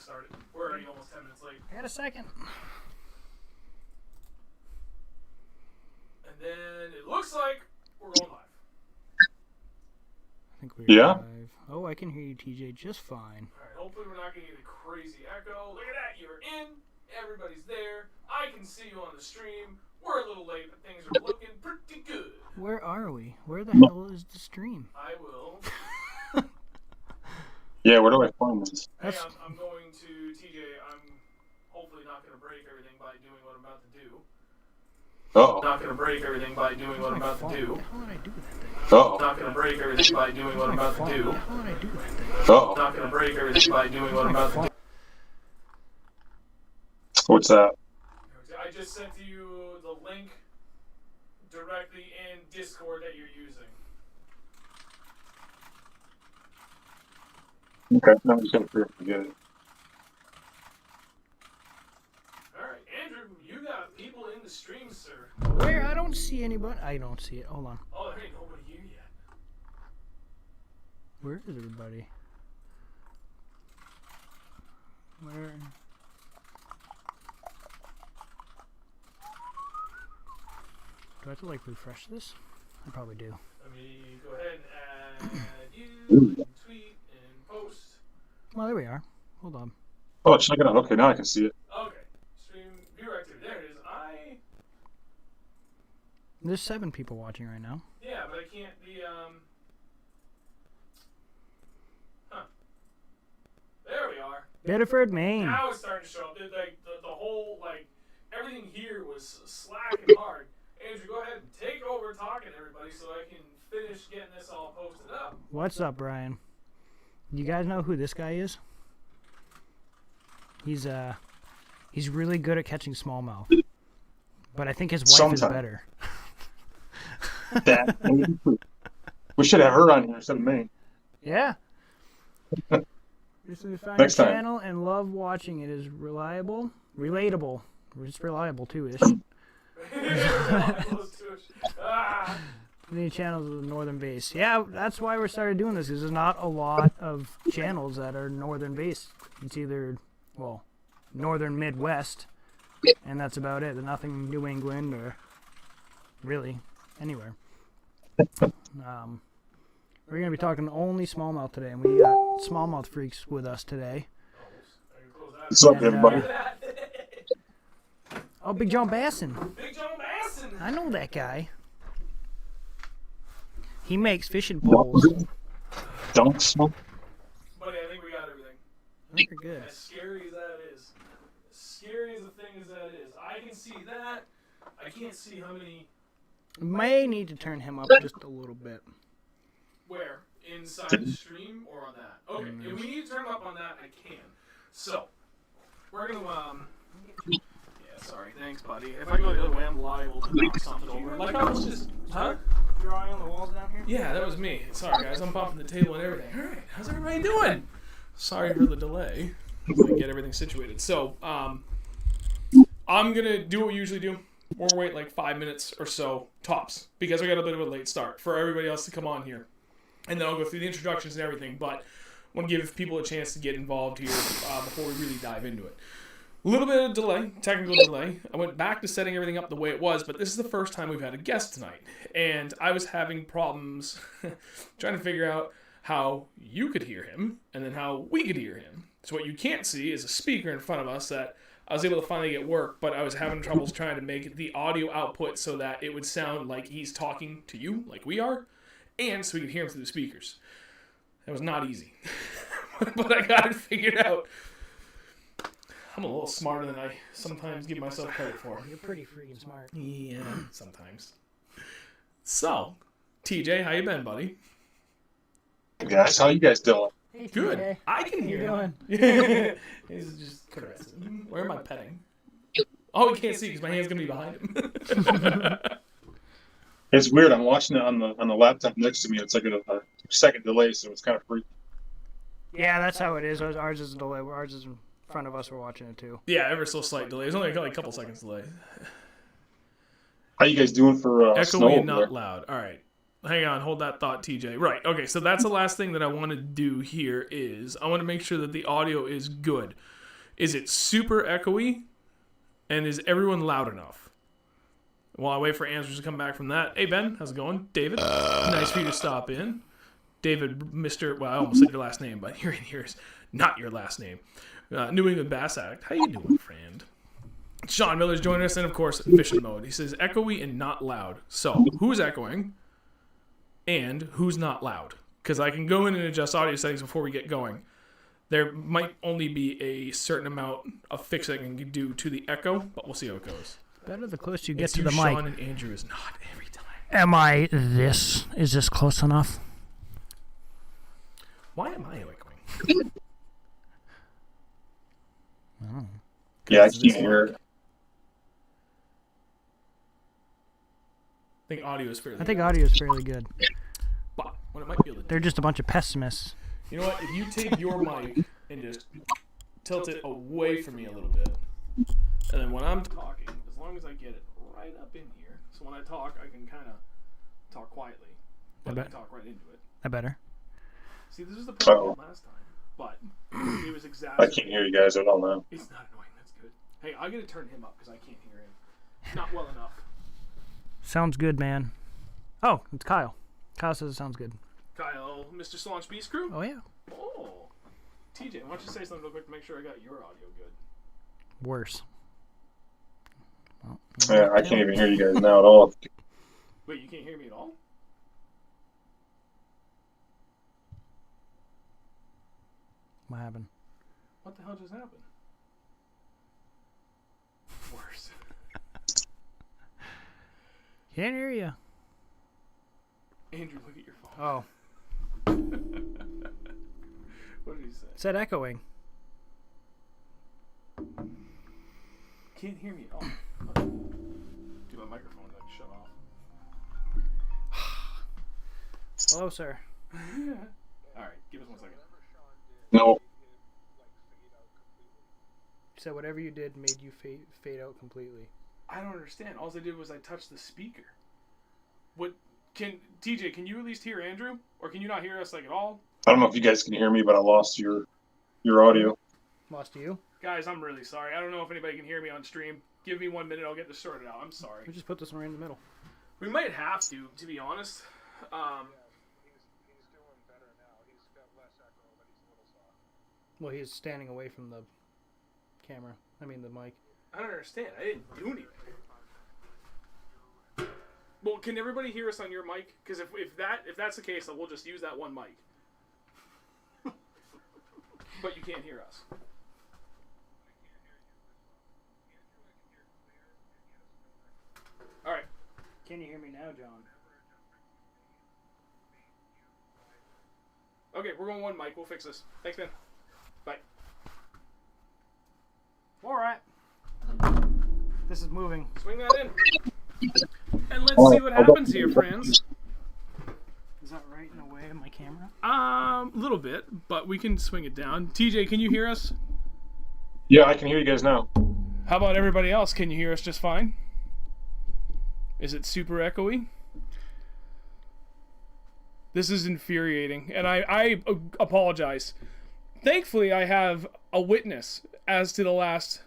Started. We're already almost 10 minutes late. I got a second. And then it looks like we're going live. I think we're Yeah? live. Oh, I can hear you, TJ, just fine. Alright, hopefully we're not going to get a crazy echo. Look at that, you're in. Everybody's there. I can see you on the stream. We're a little late, but things are looking pretty good. Where are we? Where the hell is the stream? I will. Yeah, where do I find this? Hey, I'm going to TJ. I'm hopefully not going to break everything by doing what I'm about to do. Uh-oh. Not going to break everything by doing what I'm about to do. What the hell did I do with that thing? Uh-oh. Not going to break everything by doing what I'm about to do. What the hell did I do with that thing? Uh-oh. Not going to break everything by doing what I'm about to do. What's that? I just sent to you the link directly in Discord that you're using. Okay, now I'm just gonna forget it. Alright, Andrew, you got people in the stream, sir. Where? I don't see anybody. I don't see it. Hold on. Oh, there ain't nobody here yet. Where is everybody? Where? Do I have to like refresh this? I probably do. Let me go ahead and add you, and tweet, and post. Well, there we are. Hold on. Oh, check it out. Okay, now I can see it. Okay, stream viewer activity. There it is. There's 7 people watching right now. Yeah, but I can't be, There we are. Bedford, Maine. Now it's starting to show up. Like, the whole, like, everything here was slack and hard. Andrew, go ahead and take over talking to everybody so I can finish getting this all posted up. What's up, Brian? You guys know who this guy is? He's really good at catching smallmouth. But I think his wife is better. That. We should have her on here instead of me. Yeah. Recently found Next your time. channel and love watching it. Is relatable. It's reliable too, ish. New channels of the northern base. Yeah, that's why we started doing this. Because there's not a lot of channels that are northern based. It's either, well, northern Midwest, and that's about it. There's nothing New England or really anywhere. We're gonna be talking only smallmouth today, and we got smallmouth freaks with us today. What's up, And, everybody? Oh, Big John Basson. Big John Basson! I know that guy. He makes fishing poles. Dunks. Buddy, I think we got everything. Very good. As scary as that is. As scary as the thing as that is. I can see that. I can't see how many... May need to turn him up just a little bit. Where? Inside the stream or on that? Okay, if we need to turn up on that, I can. So, we're gonna, yeah, sorry, thanks, buddy. If I go the other way, I'm liable to knock something over. Like, I was just, huh? Your eye on the walls down here? Yeah, that was me. Sorry, guys, I'm bumping the table and everything. Alright, how's everybody doing? Sorry for the delay. Get everything situated. So, I'm gonna do what we usually do. We're gonna wait like 5 minutes or so, tops, because we got a bit of a late start for everybody else to come on here. And then I'll go through the introductions and everything, but I want to give people a chance to get involved here before we really dive into it. A little bit of delay, technical delay. I went back to setting everything up the way it was, but this is the first time we've had a guest tonight. And I was having problems trying to figure out how you could hear him and then how we could hear him. So what you can't see is a speaker in front of us that I was able to finally get work, but I was having troubles trying to make the audio output so that it would sound like he's talking to you, like we are, and so we could hear him through the speakers. That was not easy, but I got it figured out. I'm a little smarter than I sometimes give myself credit for. You're pretty freaking smart. Yeah, sometimes. So, TJ, how you been, buddy? Hey guys, how you guys doing? Hey, Good. TJ. I can How you hear doing? him. He's just caressing. Where am I petting? Oh, you can't see because my hand's gonna be behind him. It's weird. I'm watching it on the laptop next to me. It's like a second delay, so it's kind of freaky. Yeah, that's how it is. Ours is a delay. Ours is in front of us. We're watching it too. Yeah, ever so slight delay. It's only like a couple seconds delay. How you guys doing for snow Echoey over and not there? loud. All right. hang on, hold that thought, TJ. Right, okay, so that's the last thing that I want to do here is I want to make sure that the audio is good. Is it super echoey? And is everyone loud enough? While I wait for answers to come back from that. Hey, Ben, how's it going? David, nice for you to stop in. David, Mr. Well, I almost said your last name, but here's not your last name. New England Bass Addict. How you doing, friend? Sean Miller's joining us, and of course, Fishing Mode. He says echoey and not loud. So, who's echoing and who's not loud? Because I can go in and adjust audio settings before we get going. There might only be a certain amount of fixing I can do to the echo, but we'll see how it goes. Better the closer you get It's to you, the mic. Sean and Andrew is not every time. Is this close enough? Why am I echoing? Oh. Yeah, I can't hear it. I think audio is fairly I think good. audio is fairly good. But what it might be able to do, They're just a bunch of pessimists. you know what? If you take your mic and just tilt it away from me a little bit, and then when I'm talking, as long as I get it right up in here, so when I talk, I can kind of talk quietly, but I can talk right into it. I better. See, this is the problem last time, but it was I exactly. can't hear you guys at all now. It's not annoying. That's good. Hey, I'm gonna turn him up because I can't hear him. Not well enough. Sounds good, man. Oh, it's Kyle. Kyle says it sounds good. Kyle, Mr. Slaunch Beast Crew. Oh, yeah. Oh, TJ, why don't you say something real quick to make sure I got your audio good? Worse. Well, Yeah, I can't even hear you guys now at all. Wait, you can't hear me at all? what happened? What the hell just happened? Worse. Can't hear you. Andrew, look at your phone. Oh. What did he say? It said echoing. Can't hear me at all. Oh. Dude, my microphone like shut off. Hello, sir. Alright, give us 1 second. No. So whatever you did made you fade out completely. I don't understand. All I did was I touched the speaker. What can TJ, can you at least hear Andrew? Or can you not hear us like at all? I don't know if you guys can hear me, but I lost your audio. Lost you? Guys, I'm really sorry. I don't know if anybody can hear me on stream. Give me 1 minute, I'll get this sorted out. I'm sorry. We just put this one right in the middle. We might have to be honest. He's doing better now. He's got less echo, but he's a little soft. Well, he's standing away from the camera. I mean, the mic. I don't understand. I didn't do anything. Well, can everybody hear us on your mic? Because if that's the case, then we'll just use that one mic. But you can't hear us. All right. Can you hear me now, John? Okay, we're going one mic. We'll fix this. Thanks, man. Bye. All right. This is moving. Swing that in. And let's see what happens here, friends. Is that right in the way of my camera? A little bit, but we can swing it down. TJ, can you hear us? Yeah, I can hear you guys now. How about everybody else? Can you hear us just fine? Is it super echoey? This is infuriating, and I apologize. Thankfully, I have a witness as to the last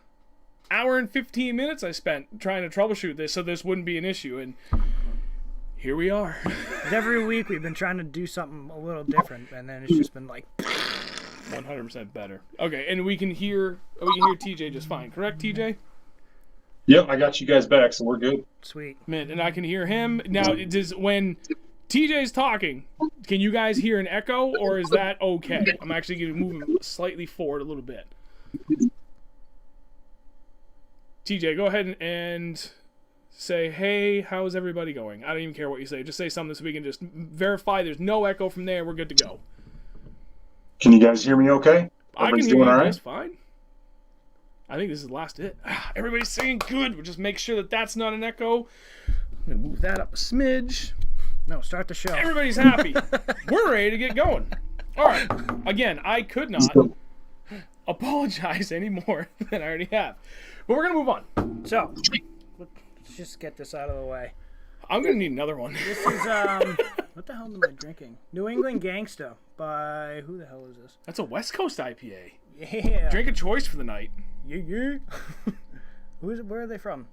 hour and 15 minutes I spent trying to troubleshoot this so this wouldn't be an issue, and here we are. Every week we've been trying to do something a little different, and then it's just been like 100% better. Okay, and we can hear TJ just fine, correct, TJ? Yep, I got you guys back, so we're good. sweet. Man, and I can hear him. Now, when TJ's talking, can you guys hear an echo, or is that okay? I'm actually going to move him slightly forward a little bit. TJ, go ahead and say, hey, how's everybody going? I don't even care what you say. Just say something so we can just verify there's no echo from there. We're good to go. Can you guys hear me okay? I can Everybody's hear doing you all right? just fine. I think this is the last hit. Everybody's singing good. We'll just make sure that that's not an echo. I'm going to move that up a smidge. No, start the show. Everybody's happy. We're ready to get going. All right. Again, I could not apologize any more than I already have. But we're going to move on. So, let's just get this out of the way. I'm going to need another one. This is What the hell am I drinking? New England Gangsta by who the hell is this? That's a West Coast IPA. Yeah. Drink of choice for the night. Yeah. Where are they from?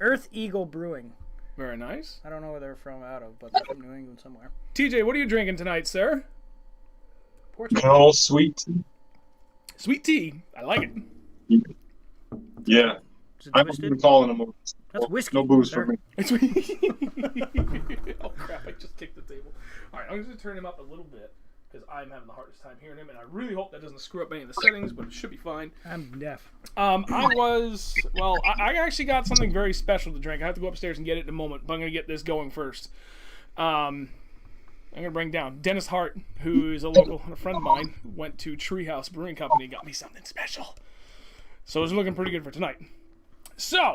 Earth Eagle Brewing. Very nice. I don't know where they're from out of, but they're from New England somewhere. TJ, what are you drinking tonight, sir? Portsmouth. Oh, sweet. Sweet tea. I like it. Yeah. Is it I'm twisted? calling them. That's whiskey. No booze sir. for me. It's oh crap! I just kicked the table. All right, I'm just gonna turn him up a little bit because I'm having the hardest time hearing him, and I really hope that doesn't screw up any of the settings, but it should be fine. I'm deaf. I actually got something very special to drink. I have to go upstairs and get it in a moment, but I'm gonna get this going first. I'm gonna bring down Dennis Hart, who is a friend of mine, went to Treehouse Brewing Company and got me something special. So it's looking pretty good for tonight. So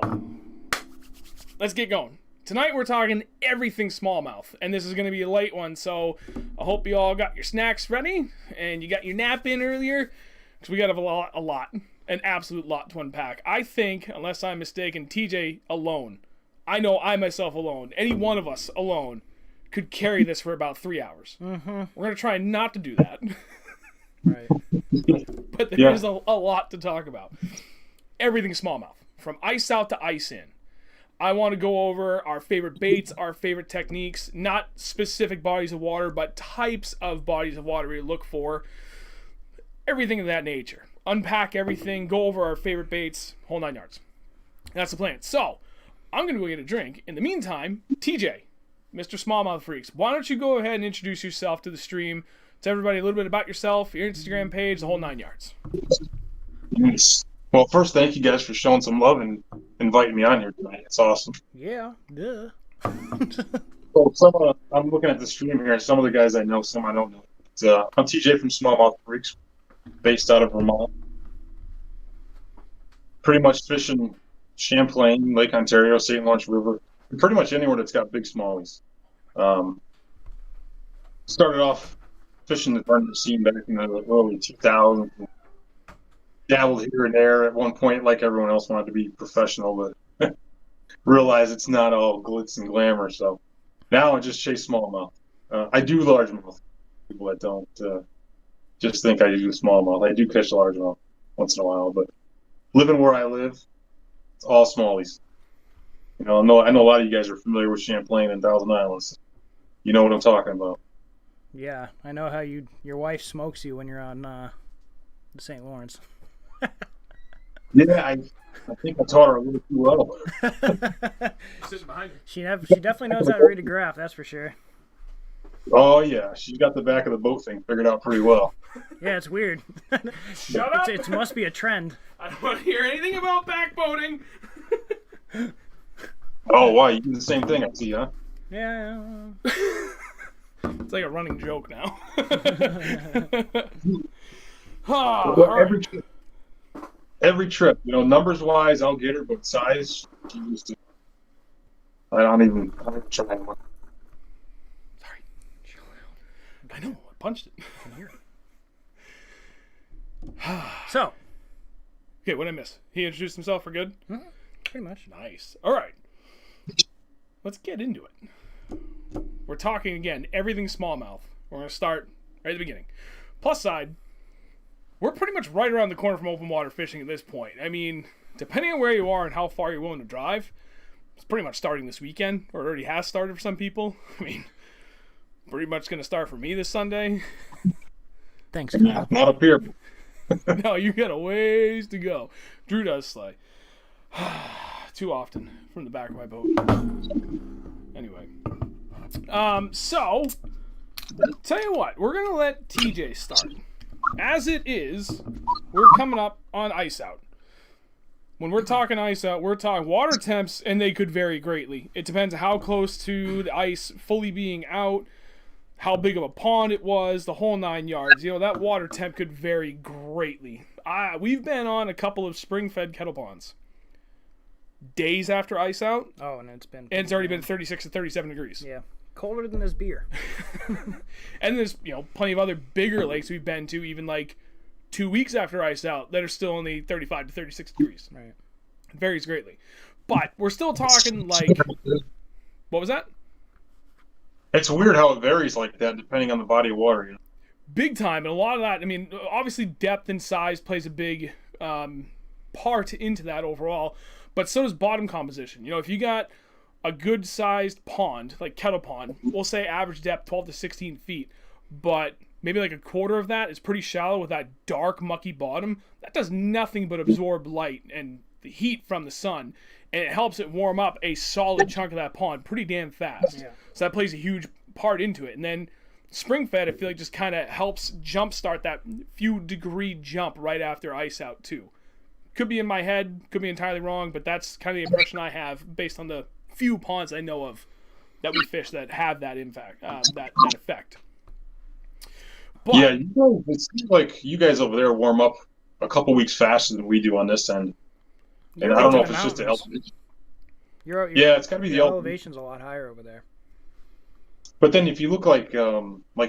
let's get going. Tonight we're talking everything smallmouth, and this is going to be a late one, so I hope you all got your snacks ready and you got your nap in earlier, because we got an absolute lot to unpack. I think, unless I'm mistaken, TJ alone, I know I myself alone, any one of us alone, could carry this for about 3 hours. Mm-hmm. We're going to try not to do that. Right. But there's a lot to talk about. Everything smallmouth, from ice out to ice in. I want to go over our favorite baits, our favorite techniques, not specific bodies of water, but types of bodies of water we look for. Everything of that nature. Unpack everything, go over our favorite baits, whole 9 yards. That's the plan. So, I'm going to go get a drink. In the meantime, TJ, Mr. Smallmouth Freaks, why don't you go ahead and introduce yourself to the stream, to everybody a little bit about yourself, your Instagram page, the whole 9 yards. Nice. Well, first, thank you guys for showing some love and inviting me on here tonight. It's awesome. Yeah. Duh. So I'm looking at the stream here. Some of the guys I know, some I don't know. I'm TJ from Smallmouth Freaks, based out of Vermont. Pretty much fishing Champlain, Lake Ontario, St. Lawrence River, and pretty much anywhere that's got big smallies. Started off fishing the tournament scene back in the early 2000s. Dabbled here and there. At one point, like everyone else, wanted to be professional, but realized it's not all glitz and glamour. So now I just chase smallmouth. I do largemouth. People that don't just think I do smallmouth. I do catch largemouth once in a while, but living where I live, it's all smallies. You know, I know a lot of you guys are familiar with Champlain and Thousand Islands. You know what I'm talking about. Yeah, I know how your wife smokes you when you're on the St. Lawrence. Yeah, I think I taught her a little too well. Sitting behind you. She definitely knows how to read a graph, that's for sure. Oh yeah, she's got the back of the boat thing figured out pretty well. Yeah, it's weird. Shut up! It must be a trend. I don't want to hear anything about backboating. Oh, why? You do the same thing, I see, huh? Yeah. It's like a running joke now. Well, every trip, you know, numbers wise, I'll get her, but size, she used to. I don't even try anymore. Sorry. I know. I punched it. I can hear it. So. Okay, what did I miss? He introduced himself for good? Pretty much. Nice. All right. Let's get into it. We're talking again, everything smallmouth. We're going to start right at the beginning. Plus side, we're pretty much right around the corner from open water fishing at this point. I mean, depending on where you are and how far you're willing to drive, it's pretty much starting this weekend, or it already has started for some people. I mean, pretty much going to start for me this Sunday. Thanks, Kyle. Not up here. No, you got a ways to go. Drew does slay. Too often from the back of my boat. Anyway. So, tell you what, we're going to let TJ start. As it is, we're coming up on ice out. When we're talking ice out, we're talking water temps, and they could vary greatly. It depends how close to the ice fully being out, how big of a pond it was, the whole 9 yards. You know, that water temp could vary greatly. We've been on a couple of spring-fed kettle ponds. Days after ice out. Oh, and it's already been 36 to 37 degrees. Yeah. Colder than this beer. And there's, you know, plenty of other bigger lakes we've been to, even like 2 weeks after ice out, that are still only 35 to 36 degrees. Right. It varies greatly. But we're still talking like, what was that? It's weird how it varies like that depending on the body of water. You know? Big time, and a lot of that. I mean, obviously depth and size plays a big part into that overall, but so does bottom composition. You know, if you got a good sized pond, like kettle pond, we'll say average depth 12 to 16 feet, but maybe like a quarter of that is pretty shallow with that dark mucky bottom, that does nothing but absorb light and the heat from the sun, and it helps it warm up a solid chunk of that pond pretty damn fast. Yeah. So that plays a huge part into it. And then spring fed, I feel like just kind of helps jumpstart that few degree jump right after ice out too. Could be in my head, could be entirely wrong, but that's kind of the impression I have based on the few ponds I know of that we fish that have that impact, that effect. But, Yeah, it seems like you guys over there warm up a couple weeks faster than we do on this end. And I don't know if it's just the elevation. Yeah, it's got to be the elevation's a lot higher over there. But then if you look like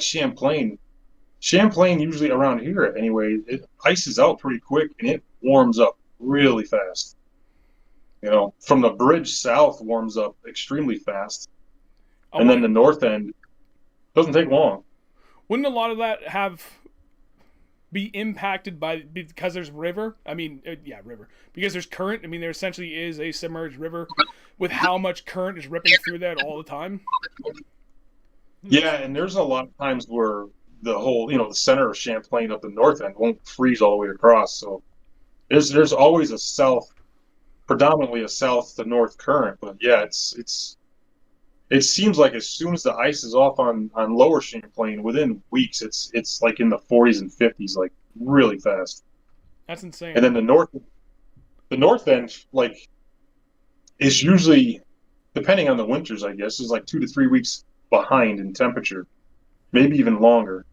Champlain usually around here anyway, it ices out pretty quick and it warms up really fast. You know, from the bridge south warms up extremely fast. And then the north end doesn't take long. Wouldn't a lot of that be impacted because there's river? I mean, river. Because there's current. I mean, there essentially is a submerged river with how much current is ripping through that all the time. Yeah, and there's a lot of times where the whole, the center of Champlain up the north end won't freeze all the way across. So there's always predominantly a south to north current. But yeah, it seems like as soon as the ice is off on lower Champlain, within weeks, it's like in the 40s and 50s, like really fast. That's insane. And then the north end, like, is usually, depending on the winters, I guess, is like 2 to 3 weeks behind in temperature, maybe even longer,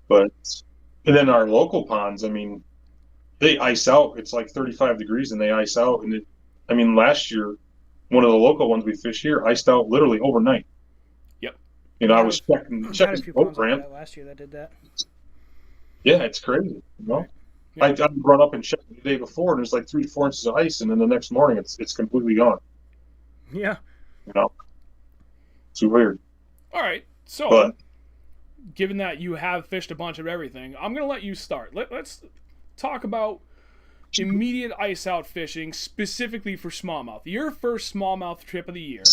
But, and then our local ponds, I mean, they ice out. It's like 35 degrees and they ice out. And last year, one of the local ones we fish here iced out literally overnight. Yep. I was checking the boat ramp. Last year that did that. Yeah, it's crazy. Yeah. I run up and check the day before, and there's like 3 to 4 inches of ice, and then the next morning it's completely gone. Yeah. It's weird. All right. So, given that you have fished a bunch of everything, I'm going to let you start. Let's talk about immediate ice out fishing, specifically for smallmouth. Your first smallmouth trip of the year.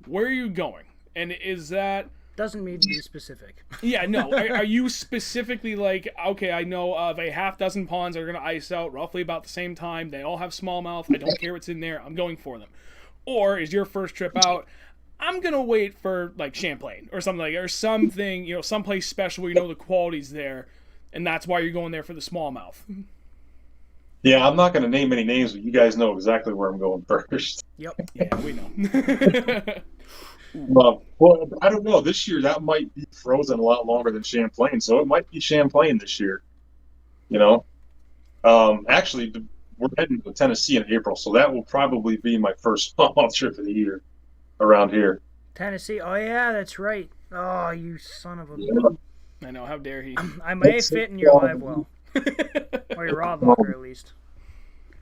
Where are you going? And is that... Doesn't need to be specific. Yeah, no. Are you specifically like, okay, I know of a half dozen ponds that are going to ice out roughly about the same time. They all have smallmouth. I don't care what's in there. I'm going for them. Or is your first trip out, I'm going to wait for like Champlain or something or something, someplace special where the quality's there, and that's why you're going there for the smallmouth. Yeah, I'm not going to name any names, but you guys know exactly where I'm going first. Yep. Yeah, we know. Well, I don't know. This year, that might be frozen a lot longer than Champlain, so it might be Champlain this year. Actually, we're heading to Tennessee in April, so that will probably be my first smallmouth trip of the year around here. Tennessee? Oh, yeah, that's right. Oh, you son of a... Yeah. I know, how dare he. I may fit in your live well. Or your rod locker, at least.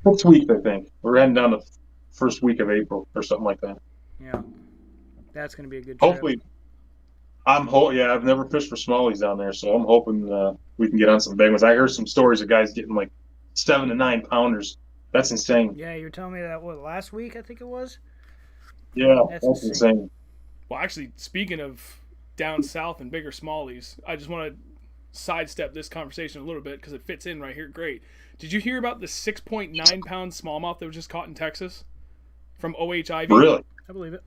Next week, I think. We're heading down the first week of April or something like that. Yeah. That's going to be a good trip. Hopefully. I've never fished for smallies down there, so I'm hoping we can get on some big ones. I heard some stories of guys getting like 7 to 9 pounders. That's insane. Yeah, you were telling me that, last week, I think it was? Yeah, that's insane. Well, actually, speaking of down south and bigger smallies, I just want to sidestep this conversation a little bit because it fits in right here great. Did you hear about the 6.9 pound smallmouth that was just caught in Texas from OHIV? Really? I believe it.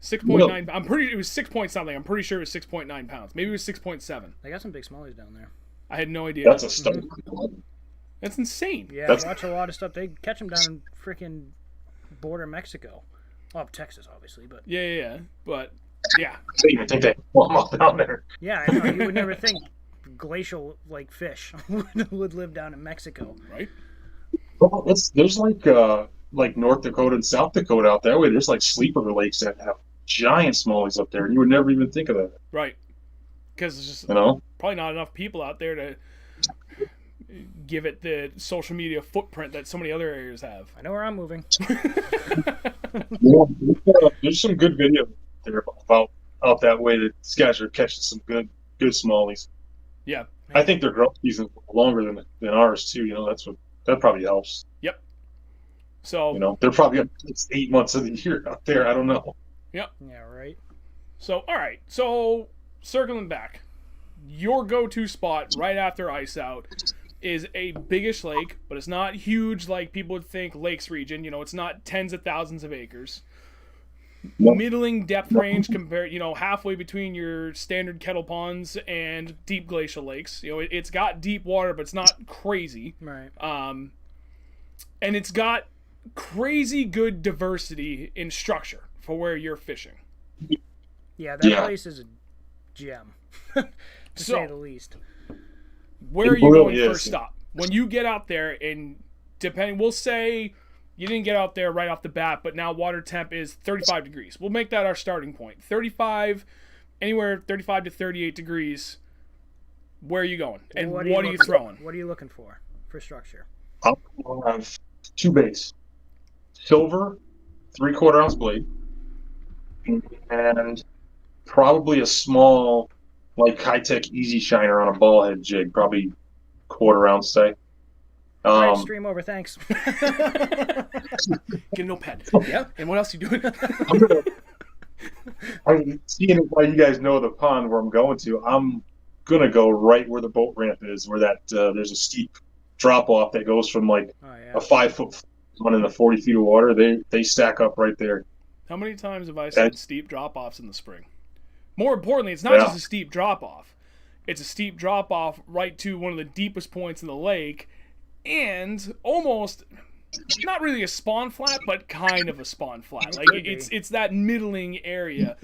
6.9. I'm pretty. It was 6 point something. I'm pretty sure it was 6.9 pounds. Maybe it was 6.7. They got some big smallies down there. I had no idea. That's a stunning. That's insane. Yeah, I watch a lot of stuff. They catch them down in freaking border Mexico. Well, Texas, obviously, but... Yeah. But, yeah. So you think they fall down there? Yeah, I know. You would never think glacial, fish would live down in Mexico. Right? Well, there's like North Dakota and South Dakota out there where there's like sleeper lakes that have giant smallies up there, and you would never even think of that. Right. Because there's just probably not enough people out there to give it the social media footprint that so many other areas have. I know where I'm moving. Yeah, there's some good videos there about out that way. These guys are catching some good smallies. Yeah. I think their growth season's longer than ours too. That probably helps. Yep. So They're probably up to 8 months of the year out there. I don't know. Yep. Yeah, right. So all right. So circling back, your go-to spot right after ice out is a biggish lake, but it's not huge like people would think. Lakes region. It's not tens of thousands of acres. Nope. Middling depth range compared, halfway between your standard kettle ponds and deep glacial lakes. It's got deep water, but it's not crazy. Right. And it's got crazy good diversity in structure for where you're fishing. Yeah, that place is a gem, to say the least. Where are you going first stop? When you get out there, and we'll say you didn't get out there right off the bat, but now water temp is 35 degrees. We'll make that our starting point. 35, anywhere 35 to 38 degrees. Where are you going? And what are you throwing? What are you looking for structure? I'll have 2 baits. Silver, 3/4 ounce blade. And probably a small, like high-tech easy shiner on a ball head jig. Probably 1/4 ounce, say. All right, stream over, thanks. Get a notepad. Yeah. And what else are you doing? I'm seeing why you guys know the pond where I'm going to. I'm gonna go right where the boat ramp is, where that there's a steep drop off that goes from like a 5-foot one into 40 feet of water. They stack up right there. How many times have I seen steep drop offs in the spring? More importantly, it's not just a steep drop off. It's a steep drop off right to one of the deepest points in the lake. And almost, not really a spawn flat, but kind of a spawn flat. Like it's that middling area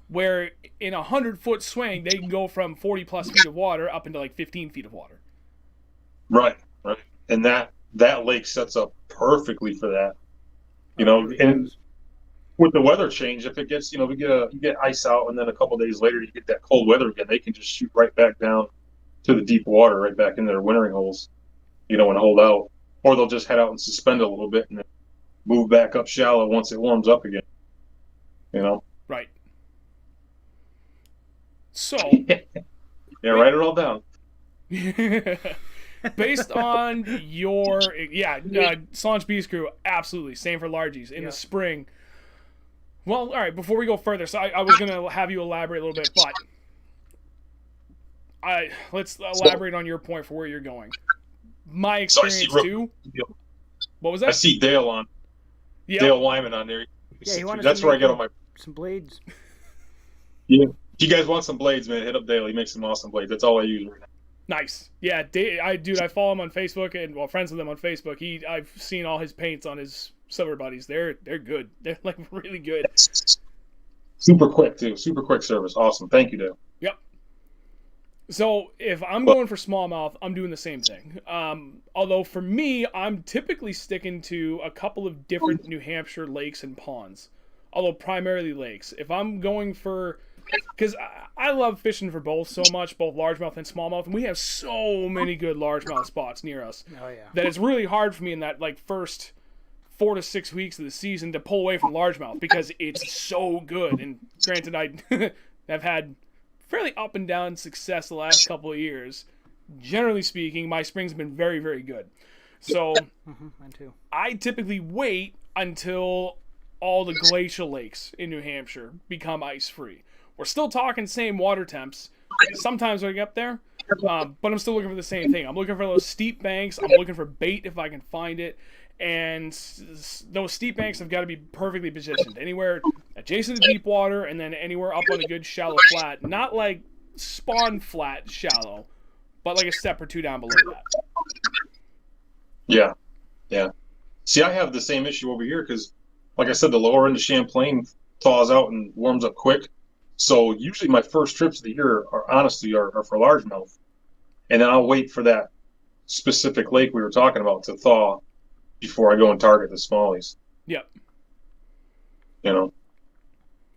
where in a 100-foot swing they can go from 40 plus feet of water up into like 15 feet of water. Right. And that lake sets up perfectly for that. And with the weather change, if it gets you get ice out, and then a couple days later you get that cold weather again, they can just shoot right back down to the deep water, right back in their wintering holes. And hold out, or they'll just head out and suspend a little bit and then move back up shallow once it warms up again. Right. So. Yeah, write it all down. Based on your Slaunch Beast Crew, absolutely same for largies in the spring. Well, all right. Before we go further, so I was gonna have you elaborate a little bit, but let's elaborate on your point for where you're going. My experience too. What was that? I see Dale on. Yep. Dale Wyman on there. Yeah, that's where I get all my some blades. Yeah, if you guys want some blades, man, hit up Dale. He makes some awesome blades. That's all I use right now. Nice. Yeah, I follow him on Facebook and friends with him on Facebook. I've seen all his paints on his silver buddies. They're good. They're like really good. Super quick too. Super quick service. Awesome. Thank you, Dale. Yep. So if I'm going for smallmouth, I'm doing the same thing. Although for me, I'm typically sticking to a couple of different New Hampshire lakes and ponds. Although primarily lakes. If I'm going for... Because I love fishing for both so much, both largemouth and smallmouth. And we have so many good largemouth spots near us. Oh, yeah. That it's really hard for me in that first 4 to 6 weeks of the season to pull away from largemouth. Because it's so good. And granted, I've had... fairly up and down success the last couple of years. Generally speaking, my springs have been very, very good. So mine too. I typically wait until all the glacial lakes in New Hampshire become ice-free. We're still talking same water temps. Sometimes I get up there, but I'm still looking for the same thing. I'm looking for those steep banks. I'm looking for bait if I can find it. And those steep banks have got to be perfectly positioned. Anywhere adjacent to deep water, and then anywhere up on a good shallow flat. Not like spawn flat shallow, but like a step or two down below that. Yeah. See, I have the same issue over here because, like I said, the lower end of Champlain thaws out and warms up quick. So usually my first trips of the year are for largemouth. And then I'll wait for that specific lake we were talking about to thaw before I go and target the smallies. Yep.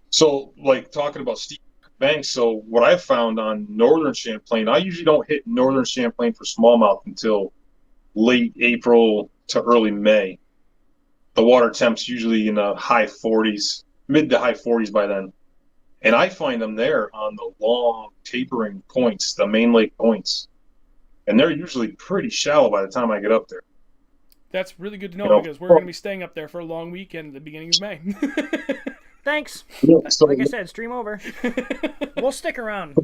So, talking about steep banks, so what I've found on northern Champlain, I usually don't hit northern Champlain for smallmouth until late April to early May. The water temp's usually in the high 40s, mid to high 40s by then. And I find them there on the long tapering points, the main lake points. And they're usually pretty shallow by the time I get up there. That's really good to know, You know, because we're going to be staying up there for a long weekend at the beginning of May. Thanks. So Like I said, stream over. We'll stick around.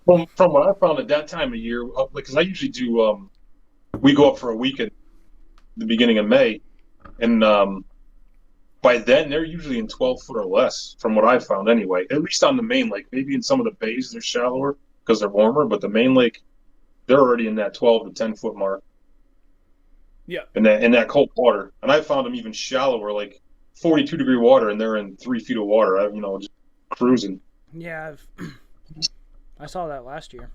from what I found at that time of year, because I usually do, we go up for a week at the beginning of May, and by then they're usually in 12 foot or less, from what I've found anyway. At least on the main lake. Maybe in some of the bays they're shallower because they're warmer, but the main lake, they're already in that 12 to 10 foot mark. Yeah. In that cold water, and I found them even shallower, like 42-degree water, and they're in 3 feet of water. Just cruising. Yeah, I saw that last year.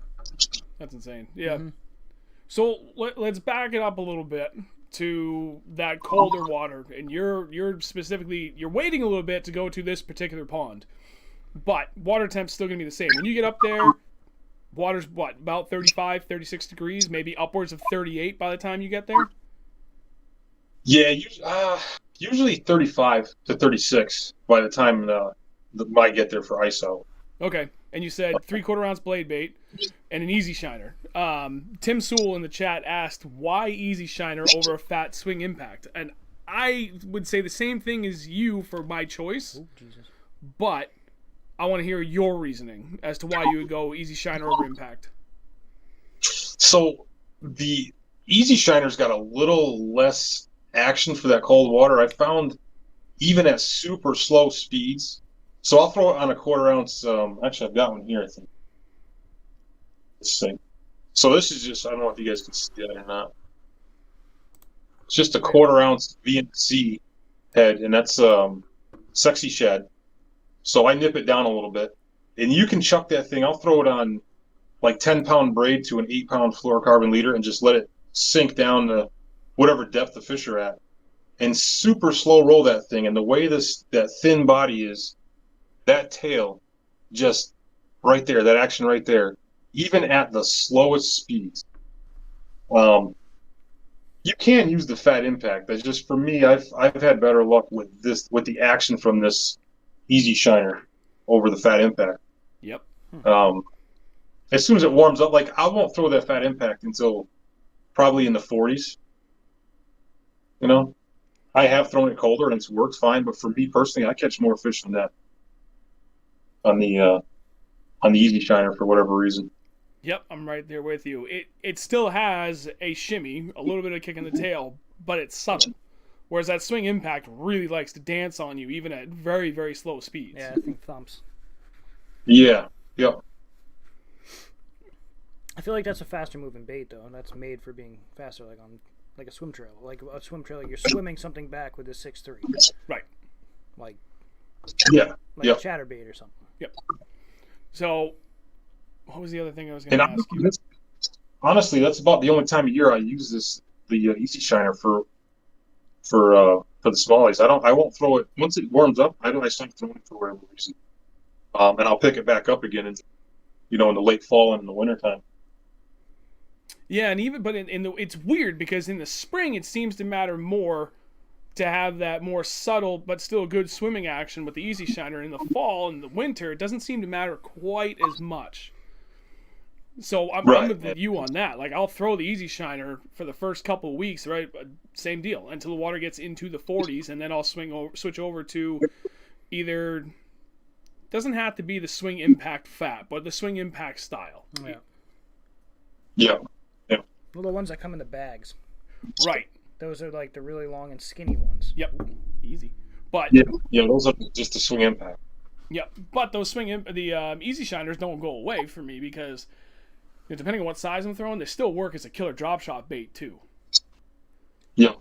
That's insane. Yeah. So let's back it up a little bit to that colder water, and you're specifically waiting a little bit to go to this particular pond, but water temp's still gonna be the same. When you get up there, water's what, about 35, 36 degrees, maybe upwards of 38 by the time you get there. Yeah, usually 35 to 36 by the time I get there for ice out. Okay, and you said 3/4 ounce blade bait and an easy shiner. Tim Sewell in the chat asked why easy shiner over a fat swing impact, and I would say the same thing as you for my choice. Oh, Jesus. But I want to hear your reasoning as to why you would go easy shiner over impact. So the easy shiner's got a little less action for that cold water. I found even at super slow speeds. So I'll throw it on a 1/4 ounce. Actually, I've got one here, I think. Let's see. So this is just, I don't know if you guys can see that or not. It's just a 1/4 ounce VNC head, and that's sexy shad. So I nip it down a little bit, and you can chuck that thing. I'll throw it on like 10-pound braid to an 8-pound fluorocarbon leader and just let it sink down to whatever depth the fish are at, and super slow roll that thing. And the way that thin body is, that tail just right there, that action right there, even at the slowest speeds. You can use the fat impact. That's just, for me, I've had better luck with the action from this easy shiner over the fat impact. Yep. As soon as it warms up, like, I won't throw that fat impact until probably in the 40s. I have thrown it colder and it's worked fine, but for me personally, I catch more fish than that on the easy shiner for whatever reason. Yep, I'm right there with you. It still has a shimmy, a little bit of kick in the tail, but it's subtle. Whereas that swing impact really likes to dance on you, even at very, very slow speeds. Yeah, I think thumps. Yeah. Yep. I feel like that's a faster moving bait though, and that's made for being faster, like a swim trail. Like a swim trail, like you're swimming something back with a 6-3. Right. Like Yeah. a Yep. chatterbait or something. Yep. So, what was the other thing I was going to ask you? Honestly, that's about the only time of year I use the easy shiner for the smallies. I won't throw it once it warms up. I stop throwing it for whatever reason, and I'll pick it back up again in the late fall and in the wintertime. Yeah, and even it's weird because in the spring it seems to matter more to have that more subtle but still good swimming action with the easy shiner. In the fall and the winter, it doesn't seem to matter quite as much. So I'm with you on that. Like, I'll throw the easy shiner for the first couple of weeks, right? Same deal until the water gets into the 40s, and then I'll switch over to either. Doesn't have to be the swing impact fat, but the swing impact style. Yeah. Yeah. Well, the ones that come in the bags. Right. Those are like the really long and skinny ones. Yep. Easy. But yeah, those are just the swing impact. Yep. But those easy shiners don't go away for me because depending on what size I'm throwing, they still work as a killer drop shot bait too. Yeah.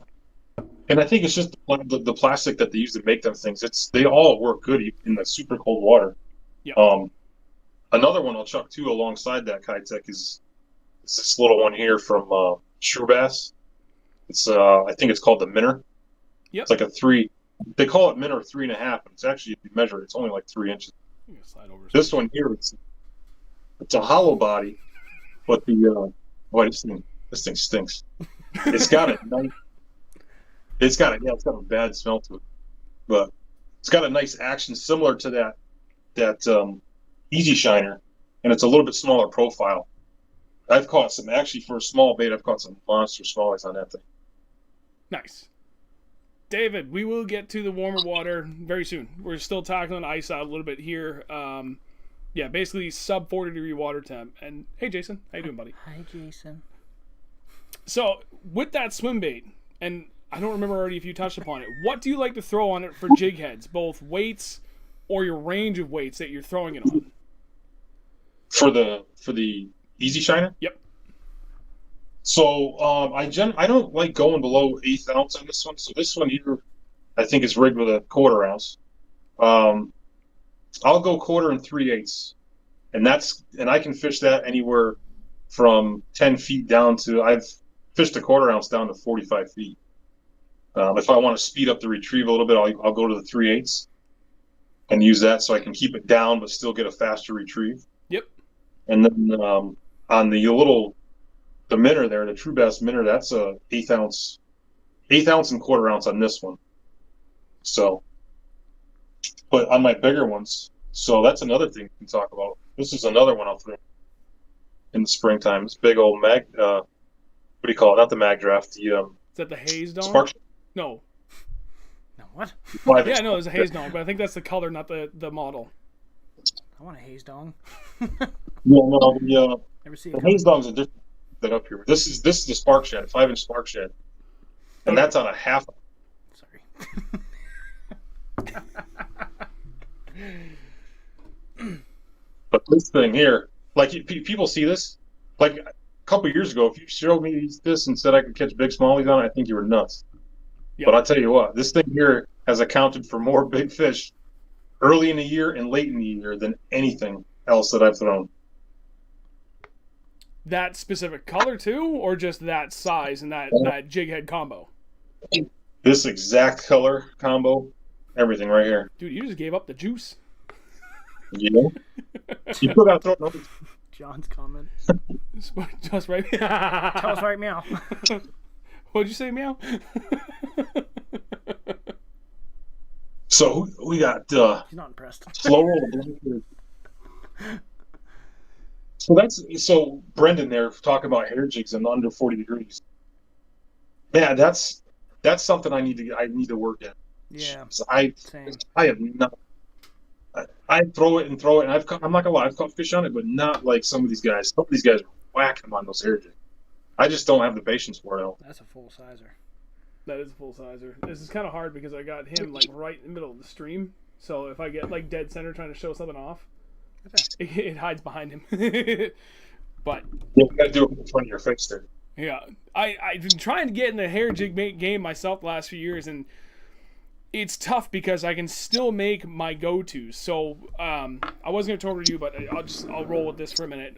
And I think it's just the plastic that they use to make them things. They all work good in the super cold water. Yeah. Another one I'll chuck too alongside that Kitech is this little one here from Shrew Bass. It's I think it's called the Minnow. Yep. It's like a 3. They call it Minnow 3.5, but it's actually, if you measure it, it's only like 3 inches. Slide over This one here, it's a hollow body, but this thing stinks. It's got a bad smell to it, but It's got a nice action similar to that Easy Shiner, and it's a little bit smaller profile. I've caught some, actually for a small bait, I've caught some monster smallies on that thing. Nice. David, we will get to the warmer water very soon. We're still tackling ice out a little bit here. Yeah, basically sub 40-degree water temp. And hey, Jason, how you doing, buddy? Hi, Jason. So with that swim bait, and I don't remember already if you touched upon it, what do you like to throw on it for jig heads, both weights or your range of weights that you're throwing it on? For the Easy Shiner? Yep. So I don't like going below 1/8 ounce on this one. So this one here, I think is rigged with a 1/4 ounce. I'll go 1/4 and 3/8, and I can fish that anywhere from 10 feet down to, I've fished a 1/4 ounce down to 45 feet. If I want to speed up the retrieve a little bit, I'll go to the 3/8 and use that so I can keep it down but still get a faster retrieve. Yep. And then on the minnow there, the True Bass minnow, that's a 1/8 ounce and 1/4 ounce on this one. So, but on my bigger ones, so that's another thing we can talk about. This is another one I'll throw in the springtime. This big old mag, what do you call it? Not the mag draft. The Is that the haze dog? Spark. No. No, what? Yeah, no, there's a haze dog, but I think that's the color, not the model. I want a haze dong. No, Never see the it. haze dog's a different thing up here. This is the spark shed, 5-inch spark shed, and that's on a half. Sorry. But this thing here, like people see this, like a couple years ago, if you showed me this and said I could catch big smallies on it, I think you were nuts. Yep. But I'll tell you what, this thing here has accounted for more big fish early in the year and late in the year than anything else that I've thrown. That specific color too, or just that size and that jig head combo? This exact color combo, everything right here. Dude, you just gave up the juice. Yeah. You still got to throw it. John's comment. Just right. Tell us right meow. What'd you say, meow? So we got He's not impressed. slow roll the black. So Brendan there talking about hair jigs and under 40 degrees. Yeah, that's something I need to work at. Yeah. I have not. I throw it, and I'm not gonna lie, I've caught fish on it, but not like some of these guys. Some of these guys are whacking them on those hair jigs. I just don't have the patience for it. That's a full sizer. That is a full sizer. This is kind of hard because I got him like right in the middle of the stream. So if I get like dead center trying to show something off, it hides behind him. But you gotta do it in front of your face there. yeah, I've been trying to get in the hair jig game myself the last few years, and it's tough because I can still make my go-tos. So I was going to talk to you, but I'll roll with this for a minute.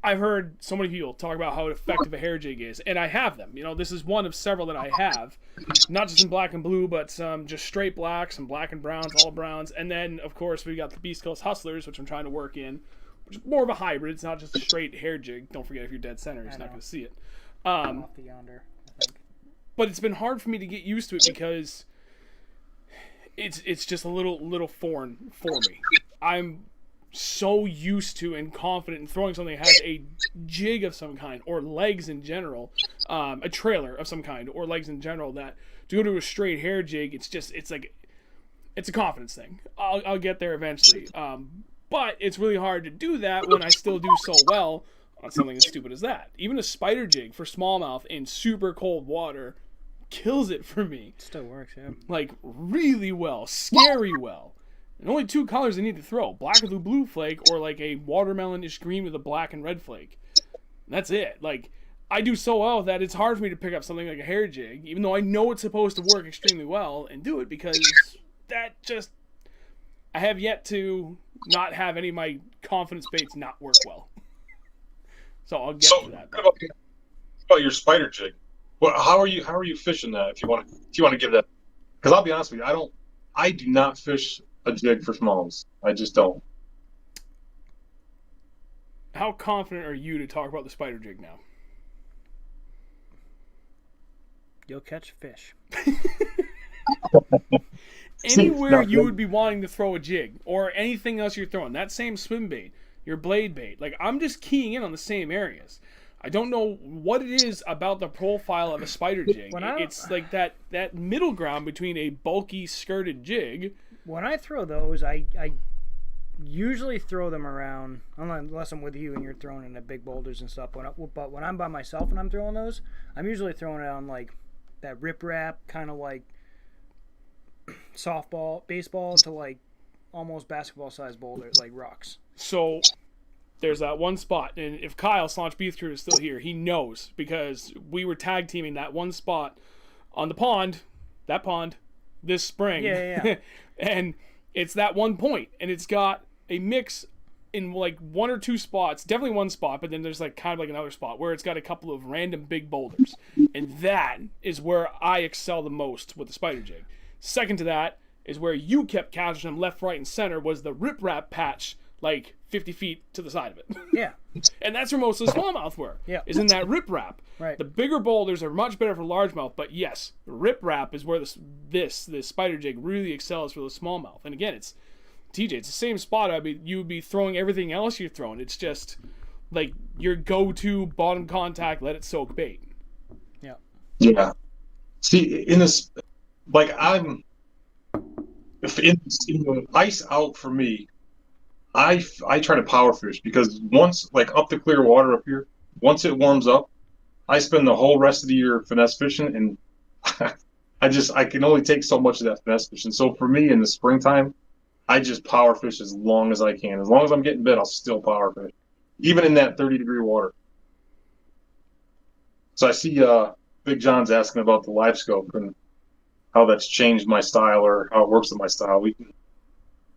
I've heard so many people talk about how effective a hair jig is, and I have them. You know, this is one of several that I have, not just in black and blue, but some just straight black, some black and browns, all browns, and then of course we got the Beast Coast Hustlers, which I'm trying to work in, which is more of a hybrid. It's not just a straight hair jig. Don't forget, if you're dead center, he's not going to see it. Off the yonder, I think. But it's been hard for me to get used to it because it's just a little foreign for me. I'm so used to and confident in throwing something that has a jig of some kind or legs in general, a trailer of some kind or legs in general, that to go to a straight hair jig, it's a confidence thing. I'll get there eventually. But it's really hard to do that when I still do so well on something as stupid as that. Even a spider jig for smallmouth in super cold water kills it for me. It still works, yeah. Like, really well. Scary well. And only two colors I need to throw. Black with a blue flake or like a watermelonish green with a black and red flake. And that's it. Like, I do so well that it's hard for me to pick up something like a hair jig, even though I know it's supposed to work extremely well, and do it because that just... I have yet to not have any of my confidence baits not work well. So I'll get to that. What about your spider jig? Well, how are you fishing that? If you want to give that, because I'll be honest with you, I do not fish a jig for smalls. I just don't. How confident are you to talk about the spider jig now? You'll catch fish. anywhere you would be wanting to throw a jig or anything else you're throwing, that same swim bait, your blade bait, like I'm just keying in on the same areas. I don't know what it is about the profile of a spider jig. It's like that middle ground between a bulky skirted jig. When I throw those, I usually throw them around, unless I'm with you and you're throwing in the big boulders and stuff. But when I'm by myself and I'm throwing those, I'm usually throwing it on like that riprap, kind of like softball, baseball to like almost basketball sized boulders, like rocks. So there's that one spot, and if Kyle Slaunch Beef Crew is still here, he knows because we were tag teaming that one spot on the pond, this spring. Yeah. And it's that one point, and it's got a mix in like one or two spots, definitely one spot, but then there's like kind of like another spot where it's got a couple of random big boulders, and that is where I excel the most with the spider jig. Second to that is where you kept catching them left, right, and center was the riprap patch, like 50 feet to the side of it. Yeah. And that's where most of the smallmouth were. Yeah. Is in that riprap. Right. The bigger boulders are much better for largemouth, but yes, the riprap is where this spider jig really excels for the smallmouth. And again, it's TJ, it's the same spot. I mean, you would be throwing everything else you're throwing. It's just like your go-to bottom contact, let it soak bait. Yeah. Yeah. See, in this, like in the ice out for me, I try to power fish because once, like up the clear water up here, once it warms up, I spend the whole rest of the year finesse fishing, and I can only take so much of that finesse fishing. So for me in the springtime, I just power fish as long as I can. As long as I'm getting bit, I'll still power fish, even in that 30-degree water. So I see Big John's asking about the live scope and how that's changed my style or how it works with my style.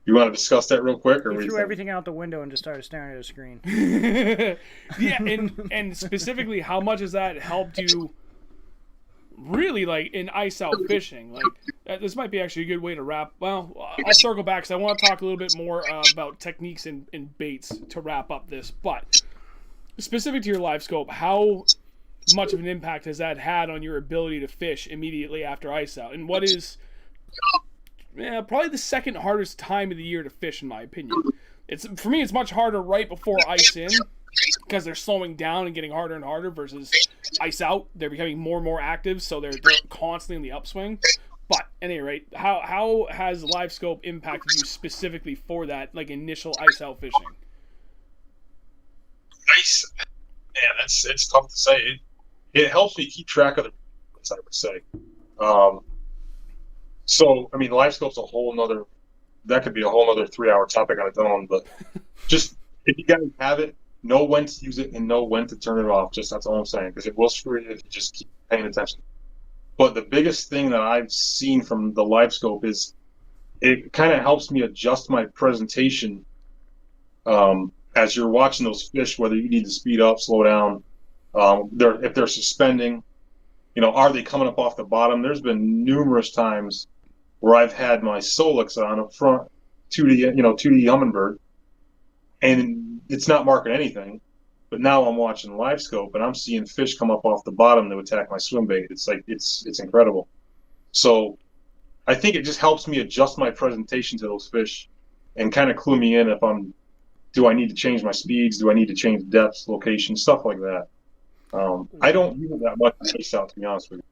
You want to discuss that real quick, or you threw everything out the window and just started staring at a screen? Yeah, and specifically, how much has that helped you? Really, like in ice out fishing, like this might be actually a good way to wrap. Well, I'll circle back because I want to talk a little bit more about techniques and baits to wrap up this. But specific to your live scope, how much of an impact has that had on your ability to fish immediately after ice out? And what is probably the second hardest time of the year to fish, in my opinion? For me, it's much harder right before ice in because they're slowing down and getting harder and harder versus ice out. They're becoming more and more active, so they're constantly in the upswing. But at any rate, how has live scope impacted you specifically for that like initial ice out fishing? Ice, man, it's tough to say. It helps me keep track of the movements, I would say. So, I mean, live scope's that could be a whole nother 3-hour topic on its own, but just, if you guys have it, know when to use it and know when to turn it off. Just that's all I'm saying, because it will screw you if you just keep paying attention. But the biggest thing that I've seen from the live scope is it kind of helps me adjust my presentation as you're watching those fish, whether you need to speed up, slow down, if they're suspending, are they coming up off the bottom? There's been numerous times where I've had my Solix on up front, 2D Humminbird, and it's not marking anything. But now I'm watching live scope and I'm seeing fish come up off the bottom to attack my swim bait. It's like it's incredible. So I think it just helps me adjust my presentation to those fish and kind of clue me in if do I need to change my speeds? Do I need to change depths, location, stuff like that? I don't use it that much in ice out, to be honest with you.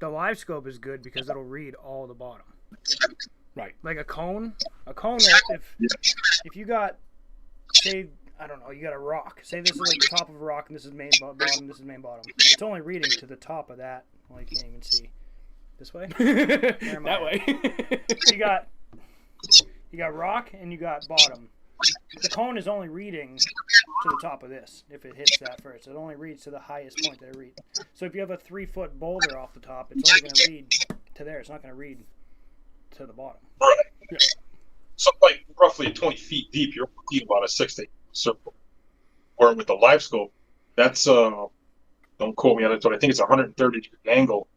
The live scope is good because it'll read all the bottom. Right. Like a cone, if you got, say, I don't know, you got a rock. Say this is like the top of a rock and this is main bottom, this is main bottom. It's only reading to the top of that. Well, you can't even see. This way? That way. You got rock and you got bottom. The cone is only reading to the top of this if it hits that first. It only reads to the highest point that it reads. So if you have a 3-foot boulder off the top, it's only going to read to there. It's not going to read to the bottom. Right. Yeah. So like roughly 20 feet deep, you're looking about a 6 to 8 circle. Where with the live scope, that's don't quote me on it, but I think it's a 130-degree angle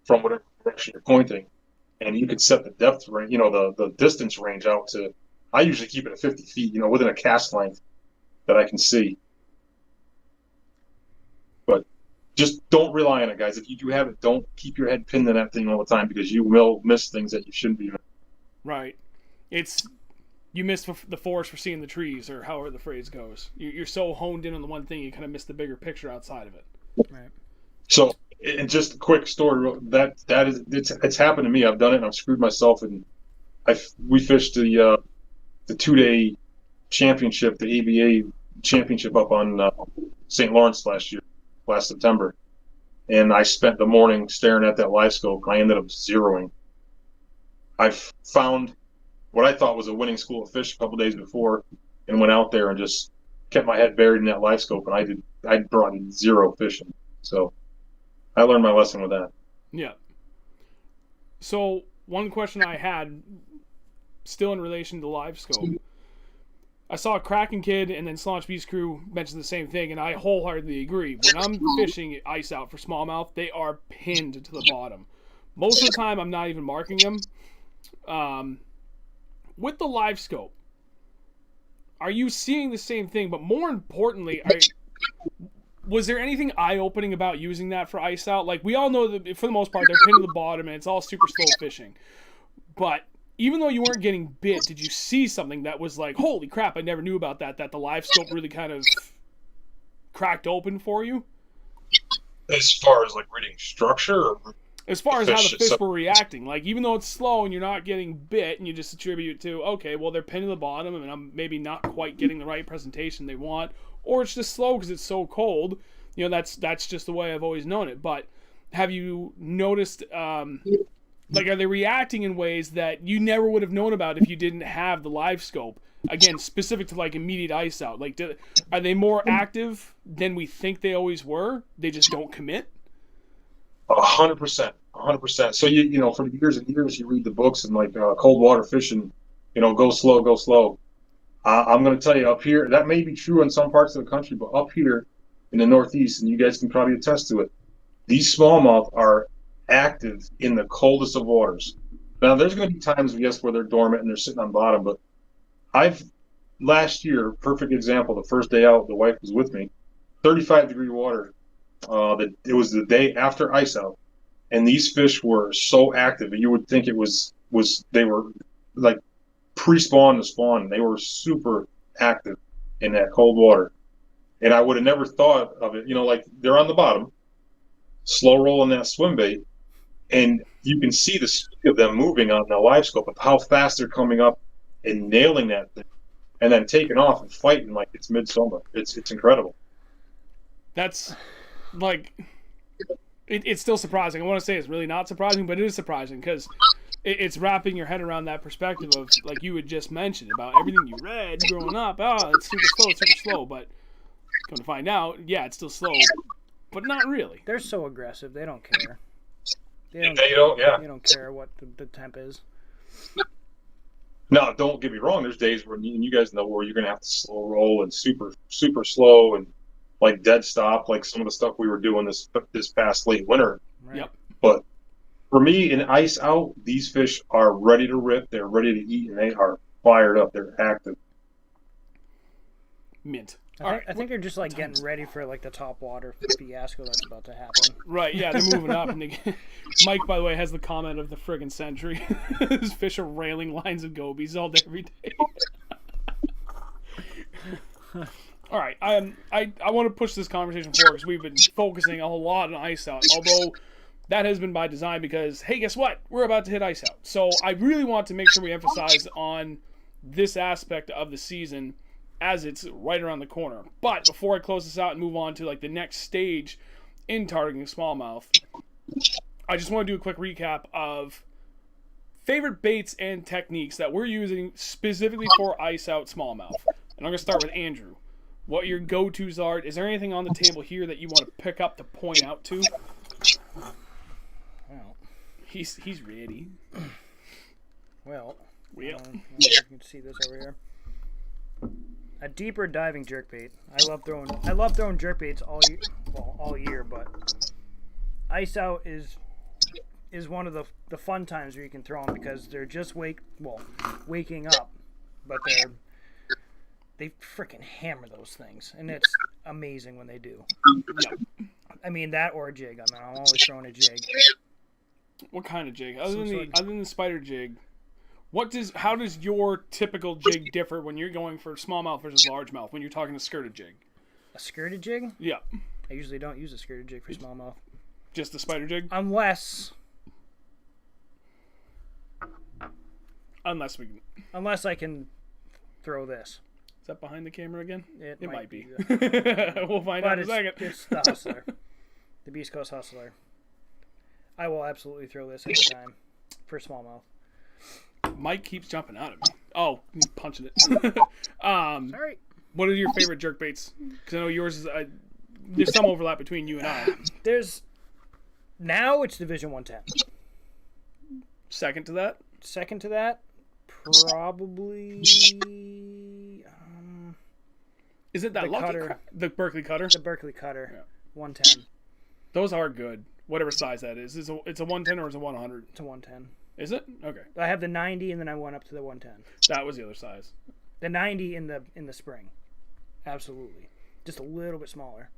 from whatever direction you're pointing, and you can set the depth range, the distance range out to. I usually keep it at 50 feet, within a cast length that I can see. But just don't rely on it, guys. If you do have it, don't keep your head pinned in that thing all the time because you will miss things that you shouldn't be. Right. It's you miss the forest for seeing the trees, or however the phrase goes. You're so honed in on the one thing, you kind of miss the bigger picture outside of it. Right. So, and just a quick story that is it's happened to me. I've done it and I've screwed myself. And we fished the 2-day championship, the ABA championship up on St. Lawrence last September. And I spent the morning staring at that live scope. I ended up zeroing. I found what I thought was a winning school of fish a couple days before, and went out there and just kept my head buried in that live scope. And I brought in 0 fishing. So I learned my lesson with that. Yeah. So one question I had, still in relation to live scope, I saw Kraken Kid and then Slaunch Beast Crew mention the same thing, and I wholeheartedly agree. When I'm fishing ice out for smallmouth, they are pinned to the bottom. Most of the time, I'm not even marking them. With the live scope, are you seeing the same thing? But more importantly, was there anything eye-opening about using that for ice out? Like, we all know that for the most part, they're pinned to the bottom, and it's all super slow fishing. But even though you weren't getting bit, did you see something that was like, holy crap, I never knew about that the live scope really kind of cracked open for you? As far as like reading structure, or as far as how the fish were reacting, like even though it's slow and you're not getting bit, and you just attribute it to, okay, well they're pinned to the bottom and I'm maybe not quite getting the right presentation they want, or it's just slow because it's so cold. You know, that's just the way I've always known it. But have you noticed, like, are they reacting in ways that you never would have known about if you didn't have the live scope? Again, specific to like immediate ice out. Like, are they more active than we think they always were? They just don't commit? 100%, 100%. So you know, for years and years, you read the books and like cold water fishing, you know, go slow, go slow. I'm going to tell you, up here, that may be true in some parts of the country, but up here in the Northeast, and you guys can probably attest to it, these smallmouth are active in the coldest of waters. Now, there's going to be times, yes, where they're dormant and they're sitting on bottom, but last year, perfect example, the first day out, the wife was with me, 35-degree water. It was the day after ice out, and these fish were so active. You would think they were like pre-spawn to spawn. They were super active in that cold water, and I would have never thought of it. You know, like they're on the bottom, slow rolling that swim bait, and you can see the speed of them moving on the live scope of how fast they're coming up and nailing that thing, and then taking off and fighting like it's midsummer. It's incredible. That's like, it's still surprising. I want to say it's really not surprising, but it is surprising because it's wrapping your head around that perspective of, like you had just mentioned, about everything you read growing up. Oh, it's super slow, but come to find out, yeah, it's still slow, but not really. They're so aggressive, they don't care. They don't care what the temp is. No, don't get me wrong. There's days where you guys know where you're going to have to slow roll and super slow and like dead stop, like some of the stuff we were doing this past late winter. Right. Yep. But for me, in ice out, these fish are ready to rip. They're ready to eat, and they are fired up. They're active. Mint. I think they're just like getting ready for like the top water fiasco that's about to happen. Right, yeah, they're moving up. And Mike, by the way, has the comment of the friggin' century. His fish are railing lines of gobies all day, every day. All right, I want to push this conversation forward because we've been focusing a lot on ice out, although that has been by design because, hey, guess what? We're about to hit ice out. So I really want to make sure we emphasize on this aspect of the season as it's right around the corner. But before I close this out and move on to like the next stage in targeting smallmouth, I just want to do a quick recap of favorite baits and techniques that we're using specifically for ice out smallmouth. And I'm going to start with Andrew. What your go-tos are. Is there anything on the table here that you want to pick up to point out to? Well, he's ready. Well, you can see this over here. A deeper diving jerkbait. I love throwing jerkbaits all year, but ice out is one of the fun times where you can throw them because they're just waking up, but they freaking hammer those things, and it's amazing when they do. I mean, that or a jig. I mean, I'm always throwing a jig. What kind of jig? Other than the spider jig, How does your typical jig differ when you're going for smallmouth versus largemouth when you're talking a skirted jig? A skirted jig? Yeah. I usually don't use a skirted jig for smallmouth. Just the spider jig? Unless Unless I can throw this. Is that behind the camera again? It might be. that. We'll find out in a second. It's the Hustler. The Beast Coast Hustler. I will absolutely throw this anytime for smallmouth. Mike keeps jumping out at me. Oh, he's punching it. Sorry. What are your favorite jerk baits? Because I know yours is... there's some overlap between you and I. Now it's Division 110. Second to that? Second to that, probably... is it that the Lucky cutter. The Berkeley Cutter? The Berkeley Cutter. Yeah. 110. Those are good. Whatever size that is. It's a 110 or is it 100? It's a 110. Is it? Okay. I have the 90 and then I went up to the 110. That was the other size. The 90 in the spring. Absolutely. Just a little bit smaller.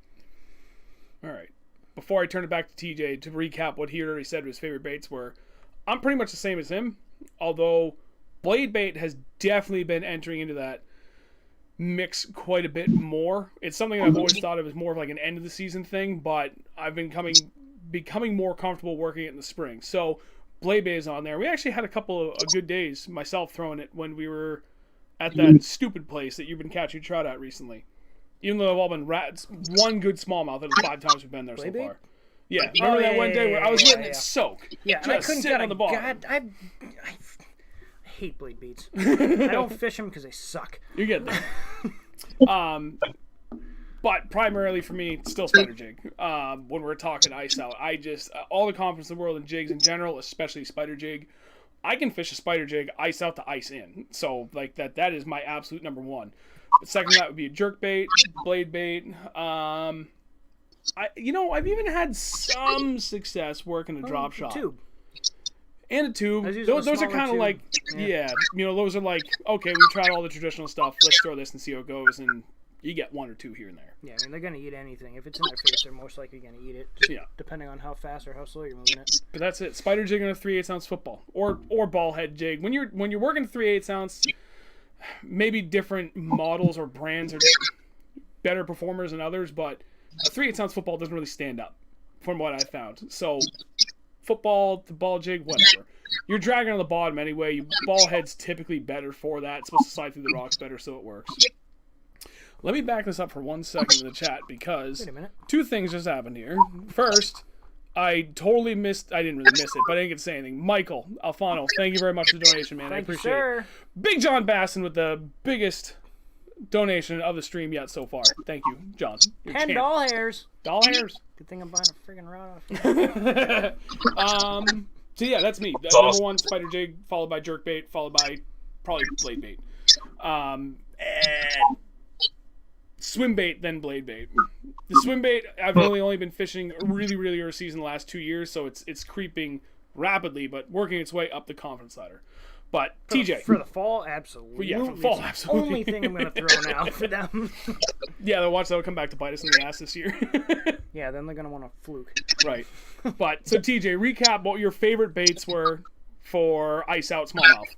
All right. Before I turn it back to TJ to recap what he already said his favorite baits were, I'm pretty much the same as him, although blade bait has definitely been entering into that mix quite a bit more. It's something I've always thought of as more of like an end of the season thing, but I've been becoming more comfortable working it in the spring. So blade bait is on there. We actually had a couple of good days myself throwing it when we were at that stupid place that you've been catching trout at recently. Even though they've all been rats, one good smallmouth out of the 5 times we've been there so far. Yeah, remember that one day where I was letting it soak? Yeah, and I couldn't sit get on the bottom. God, I hate blade baits. I don't fish them because they suck. You get that. But primarily for me, it's still spider jig. When we're talking ice out, I just all the confidence in the world in jigs in general, especially spider jig. I can fish a spider jig ice out to ice in. So like that is my absolute number one. But second to that would be a jerk bait, blade bait. I've even had some success working a drop shot. Tube. And a tube. Those are kind of like, those are like, okay, we tried all the traditional stuff. Let's throw this and see how it goes. And you get 1 or 2 here and there. Yeah, I mean, they're going to eat anything. If it's in their face, they're most likely going to eat it. Depending on how fast or how slow you're moving it. But that's it. Spider jig on a 3/8 ounce football. Or ball head jig. When you're working 3/8 ounce, maybe different models or brands are better performers than others, but a 3/8 ounce football doesn't really stand up from what I've found. So football, the ball jig, whatever. You're dragging on the bottom anyway. Ball head's typically better for that. It's supposed to slide through the rocks better, so it works. Let me back this up for 1 second in the chat because Wait a minute. 2 things just happened here. First, I didn't really miss it, but I didn't get to say anything. Michael Alfano, thank you very much for the donation, man. I appreciate it. Big John Basson with the biggest donation of the stream yet so far. Thank you, John. Pen doll hairs. Doll hairs. Good thing I'm buying a friggin' rod off. So yeah, that's me. Number 1, spider jig, followed by jerk bait, followed by probably blade bait. And swim bait, then blade bait. The swim bait, I've really only been fishing really, really early season the last 2 years, so it's creeping rapidly, but working its way up the confidence ladder. But TJ, for the fall, absolutely. Yeah, for the fall, absolutely. Only thing I'm gonna throw now for them. Yeah, they'll watch that come back to bite us in the ass this year. Yeah, then they're gonna want a fluke. Right. But so TJ, recap what your favorite baits were for ice out smallmouth.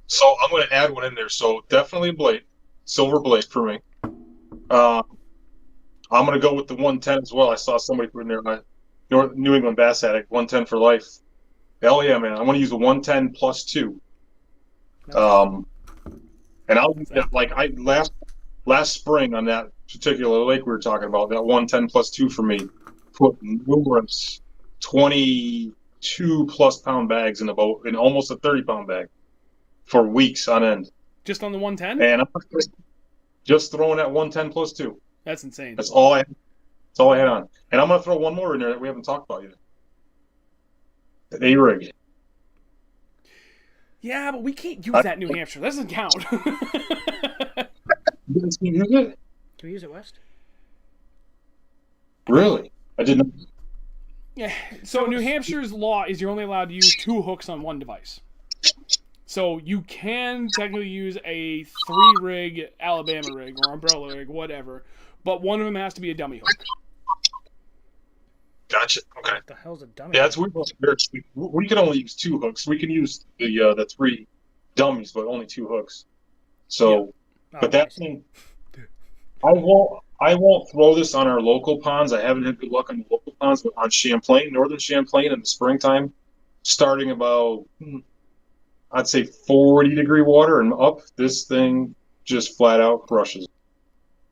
So I'm going to add one in there. So definitely a blade, silver blade for me. I'm going to go with the 110 as well. I saw somebody put in there, New England Bass Addict, 110 for life. Hell yeah, man! I want to use a 110 plus 2. And I'll use that like last spring on that particular lake we were talking about. That 110 plus 2 for me put numerous 22 plus pound bags in a boat, in almost a 30-pound bag for weeks on end. Just on the 110? And I'm just throwing that 110 plus 2. That's insane. That's all I had on. And I'm going to throw one more in there that we haven't talked about yet. An A-rig. Yeah, but we can't use that in New Hampshire. That doesn't count. You guys can use it? Can we use it west? Really? I didn't know. Yeah. So New Hampshire's law is you're only allowed to use 2 hooks on one device. So you can technically use a 3-rig Alabama rig or umbrella rig, whatever, but one of them has to be a dummy hook. Gotcha. Okay. What the hell's a dummy? Yeah, it's weird. We can only use 2 hooks. We can use the 3 dummies, but only 2 hooks. So, Oh, but that nice. thing, I won't throw this on our local ponds. I haven't had good luck on the local ponds, but on Champlain, northern Champlain in the springtime, starting about I'd say 40-degree water and up, this thing just flat out crushes.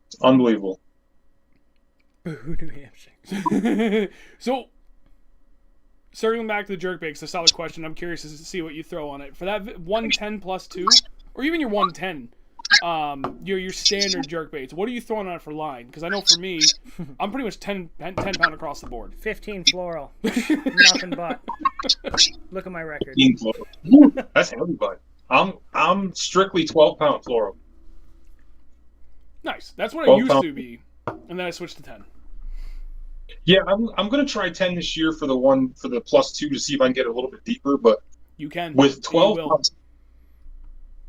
It's unbelievable. Boo, New Hampshire. So, circling back to the jerkbait, it's a solid question. I'm curious to see what you throw on it. For that 110 plus 2, or even your 110, your standard jerkbaits, what are you throwing on it for line? Because I know for me, I'm pretty much 10 pound across the board. 15 floral. Nothing but. Look at my record. That's heavy, bud. I'm strictly 12-pound floral. Nice. That's what I used to be, and then I switched to 10. Yeah, I'm gonna try 10 this year for the plus 2 to see if I can get it a little bit deeper. But You can. with You 12 will. pounds,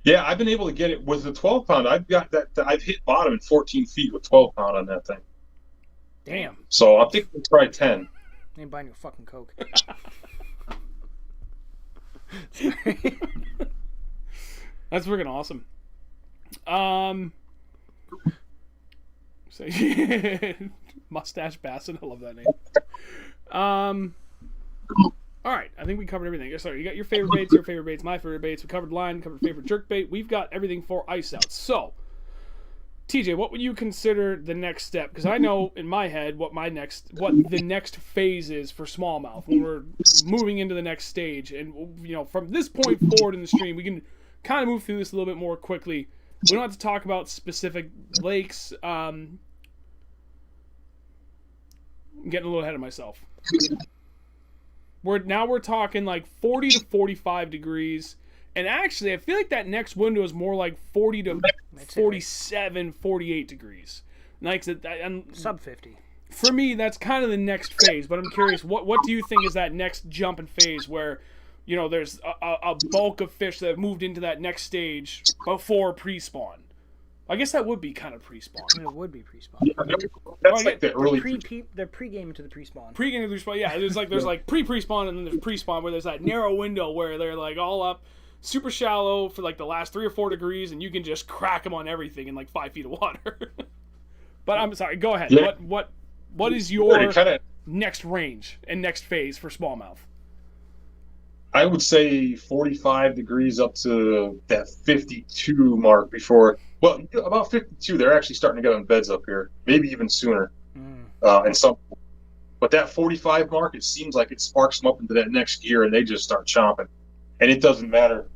yeah, I've been able to get it with the 12-pound. I've got that. I've hit bottom in 14 feet with 12-pound on that thing. Damn. So I think we'll try 10. I ain't buying you a fucking Coke. That's freaking awesome. Mustache Bassin, I love that name. All right, I think we covered everything. Sorry, you got your favorite baits, my favorite baits. We covered line, covered favorite jerk bait. We've got everything for ice out. So, TJ, what would you consider the next step? Because I know in my head what the next phase is for smallmouth when we're moving into the next stage. And from this point forward in the stream, we can kind of move through this a little bit more quickly. We don't have to talk about specific lakes. I'm getting a little ahead of myself. We're talking like 40 to 45 degrees. And actually, I feel like that next window is more like 40 to 47, 48 degrees. Like Sub 50. For me, that's kind of the next phase. But I'm curious, what do you think is that next jump in phase where, there's a bulk of fish that have moved into that next stage before pre-spawn? I guess that would be kind of pre-spawn. It would be pre-spawn. Yeah, that's like the early. They're pre-gaming to the pre-spawn. Pre-game to the pre-spawn, yeah. There's like pre-spawn and then there's pre-spawn where there's that narrow window where they're like all up, super shallow for like the last 3 or 4 degrees, and you can just crack them on everything in like 5 feet of water. But I'm sorry, go ahead. Yeah. What is your kinda, next range and next phase for smallmouth? I would say 45 degrees up to that 52 mark before. Well, about 52, they're actually starting to get on beds up here. Maybe even sooner. And some, but that 45 mark, it seems like it sparks them up into that next gear, and they just start chomping. And it doesn't matter.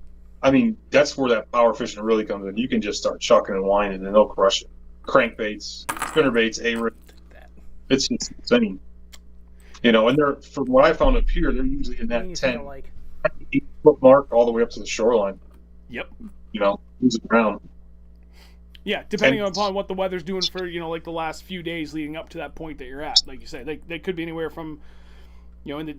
I mean, that's where that power fishing really comes in. You can just start chucking and whining, and they'll crush it. Crankbaits, spinnerbaits, A-rig. It's insane. And they're, from what I found up here, they're usually in that 10, 8-foot mark all the way up to the shoreline. Yep. Moving around. Yeah, depending upon what the weather's doing for, like the last few days leading up to that point that you're at. Like you say, they could be anywhere from, in the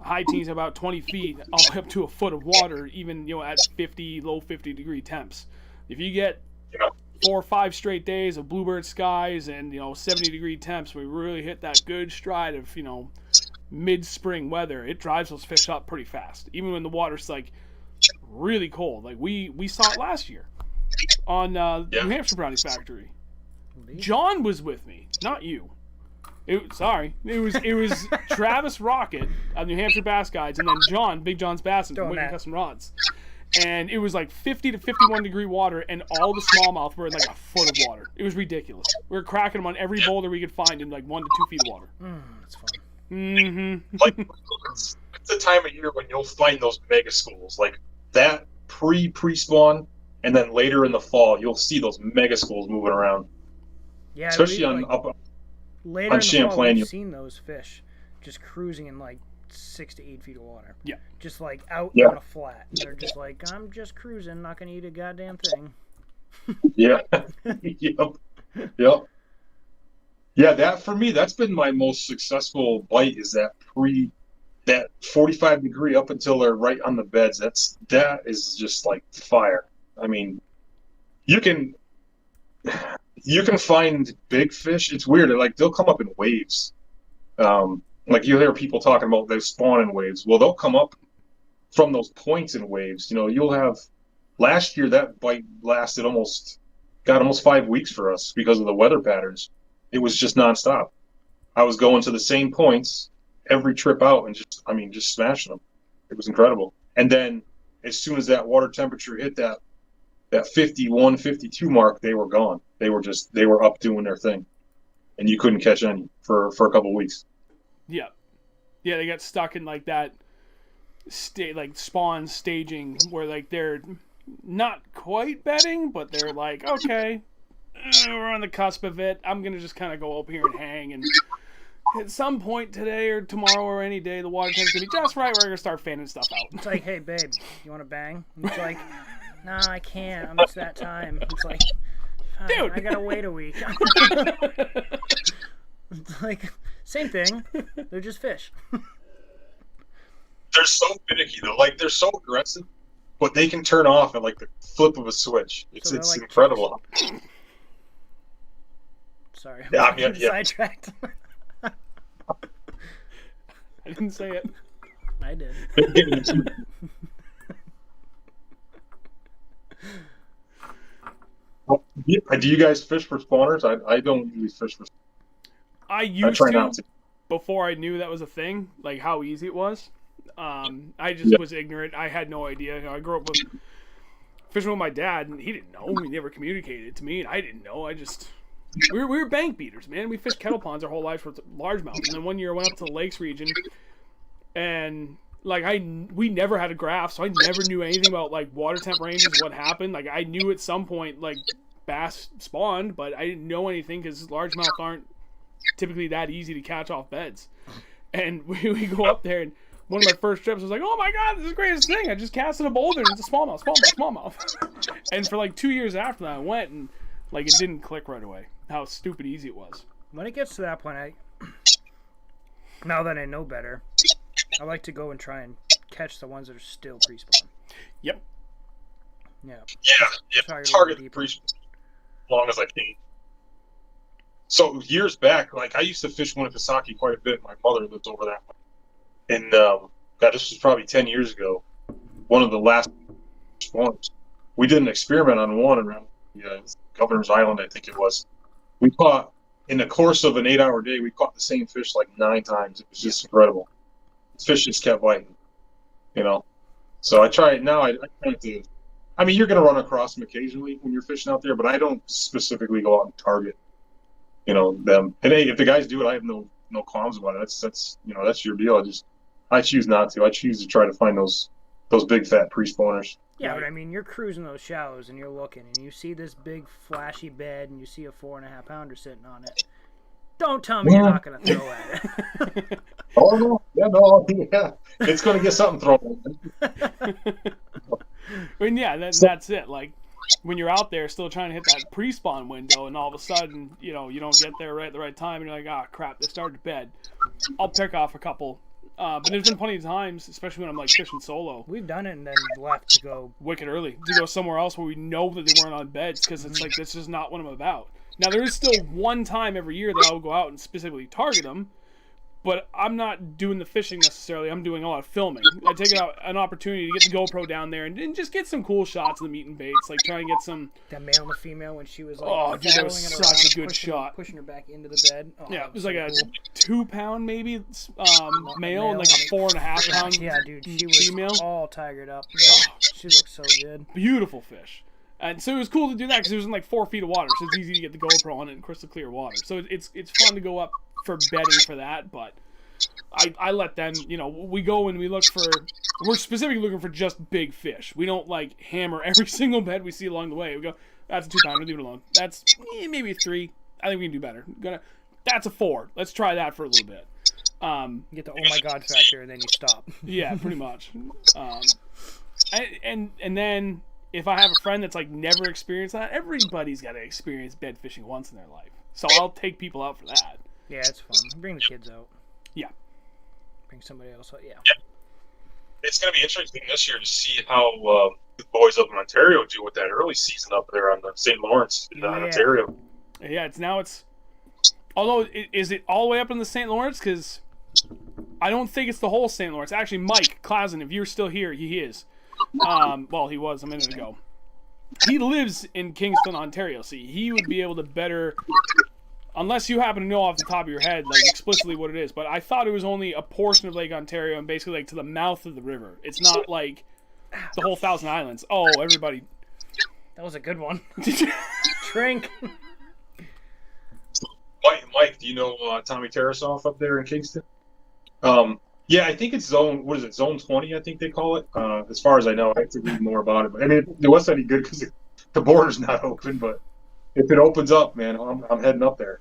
high teens, about 20 feet, all the way up to a foot of water, even, at 50, low 50-degree temps. If you get 4 or 5 straight days of bluebird skies and, 70-degree temps, we really hit that good stride of, mid-spring weather. It drives those fish up pretty fast, even when the water's, like, really cold. Like, we saw it last year on New Hampshire Brownie Factory. John was with me, not you. It was Travis Rocket of New Hampshire Bass Guides, and then John, Big John's Bass from Wicked Custom Rods. And it was like 50 to 51 degree water, and all the smallmouth were in like a foot of water. It was ridiculous. We were cracking them on every boulder we could find in like 1 to 2 feet of water. That's fun. Mm-hmm. Like, it's the time of year when you'll find those mega schools, like that pre-spawn, and then later in the fall, you'll see those mega schools moving around. Yeah, especially later on in the Champlain. Fall, we've seen those fish just cruising in like 6 to 8 feet of water. Yeah. Just like out on a flat. They're just like, I'm just cruising, not gonna eat a goddamn thing. Yeah. Yep. Yeah, that for me, that's been my most successful bite, is that 45 degree up until they're right on the beds. That is just like fire. I mean, you can find big fish. It's weird. They'll come up in waves. like you hear people talking about they spawn in waves. Well, they'll come up from those points in waves. You'll have last year that bite lasted almost 5 weeks for us because of the weather patterns. It was just nonstop. I was going to the same points every trip out and just smashing them. It was incredible. And then as soon as that water temperature hit that 51, 52 mark, they were gone. They were up doing their thing, and you couldn't catch any for a couple of weeks. Yeah, they got stuck in like that spawn staging where like they're not quite bedding, but they're like, okay, we're on the cusp of it. I'm gonna just kind of go up here and hang, and at some point today or tomorrow or any day, the water temp's gonna be just right. We're gonna start fanning stuff out. It's like, hey babe, you want to bang? It's like, no, I can't. It's that time. It's like, dude, I gotta wait a week. It's like, same thing. They're just fish. They're so finicky though. Like they're so aggressive, but they can turn off at like the flip of a switch. It's like incredible. Sorry, Yeah. sidetracked. I didn't say it. I did. Do you guys fish for spawners? I don't usually fish for. I used try not to. Before I knew that was a thing, like how easy it was. I just was ignorant. I had no idea. I grew up with fishing with my dad, and he didn't know. He never communicated it to me, and I didn't know. We were bank beaters, man. We fished kettle ponds our whole lives with largemouth, and then one year I went up to the lakes region, and like we never had a graph, so I never knew anything about like water temp ranges, what happened. Like I knew at some point like bass spawned, but I didn't know anything because largemouth aren't typically that easy to catch off beds. And we go up there, and one of my first trips was like, oh my god, this is the greatest thing. I just casted a boulder and it's a smallmouth. And for like 2 years after that, I went and like it didn't click right away how stupid easy it was. When it gets to that point, now that I know better, I like to go and try and catch the ones that are still pre-spawn. Yep. Yeah. Target the pre-spawn as long as I can. So years back, like I used to fish Winnipesaukee quite a bit. My mother lived over that way. And God, this was probably 10 years ago. One of the last spawns. We did an experiment on one around Governor's Island, I think it was. We caught, in the course of an 8-hour day, we caught the same fish like 9 times. It was just incredible. The fish just kept biting, So I try it now. I try to. I mean, you're going to run across them occasionally when you're fishing out there, but I don't specifically go out and target, them. And hey, if the guys do it, I have no qualms about it. That's your deal. I choose not to. I choose to try to find those big fat pre-spawners. Yeah, but I mean, you're cruising those shallows and you're looking and you see this big flashy bed and you see a 4.5 pounder sitting on it. Don't tell me you're not going to throw at it. Oh no, yeah, it's going to get something thrown. I mean, yeah, that's it. Like when you're out there still trying to hit that pre-spawn window, and all of a sudden, you don't get there right at the right time, and you're like, ah, crap, they started to bed. I'll pick off a couple. But there's been plenty of times, especially when I'm like fishing solo. We've done it and then left to go wicked early to go somewhere else where we know that they weren't on beds because it's like this is not what I'm about. Now there is still one time every year that I'll go out and specifically target them, but I'm not doing the fishing necessarily. I'm doing a lot of filming. I take an opportunity to get the GoPro down there and just get some cool shots of them eating baits, like try and get some. That male and the female when she was like, oh, dude, that was such a good shot. Pushing her back into the bed. Oh, yeah, it was like a 2 pound maybe male and like a 4.5 pound yeah, dude, she was female. All tigered up. Yeah, she looked so good. Beautiful fish. And so it was cool to do that because it was in like 4 feet of water, so it's easy to get the GoPro on it in crystal clear water. So it's fun to go up for bedding for that, but I let them, we go and we look for, we're specifically looking for just big fish. We don't like hammer every single bed we see along the way. We go, that's a 2 pounder, leave it alone. That's maybe a 3. I think we can do better. That's a 4. Let's try that for a little bit. Get the oh my god factor and then you stop. Yeah, pretty much. And then if I have a friend that's like never experienced that, everybody's got to experience bed fishing once in their life. So I'll take people out for that. Yeah, it's fun. Bring the kids out. Yeah. Bring somebody else out. Yeah. It's going to be interesting this year to see how the boys up in Ontario do with that early season up there on the St. Lawrence in Ontario. Yeah, although is it all the way up in the St. Lawrence? Because I don't think it's the whole St. Lawrence. Actually, Mike Clausen, if you're still here, he is. Well, he was a minute ago. He lives in Kingston, Ontario. See, he would be able to better, unless you happen to know off the top of your head, like explicitly what it is. But I thought it was only a portion of Lake Ontario and basically like to the mouth of the river. It's not like the whole Thousand Islands. Oh, everybody. That was a good one. Drink. Mike, do you know Tommy Tarasoff up there in Kingston? Yeah, I think it's zone. What is it? Zone 20, I think they call it. As far as I know, I have to read more about it. But I mean, it wasn't any good because the border's not open. But if it opens up, man, I'm heading up there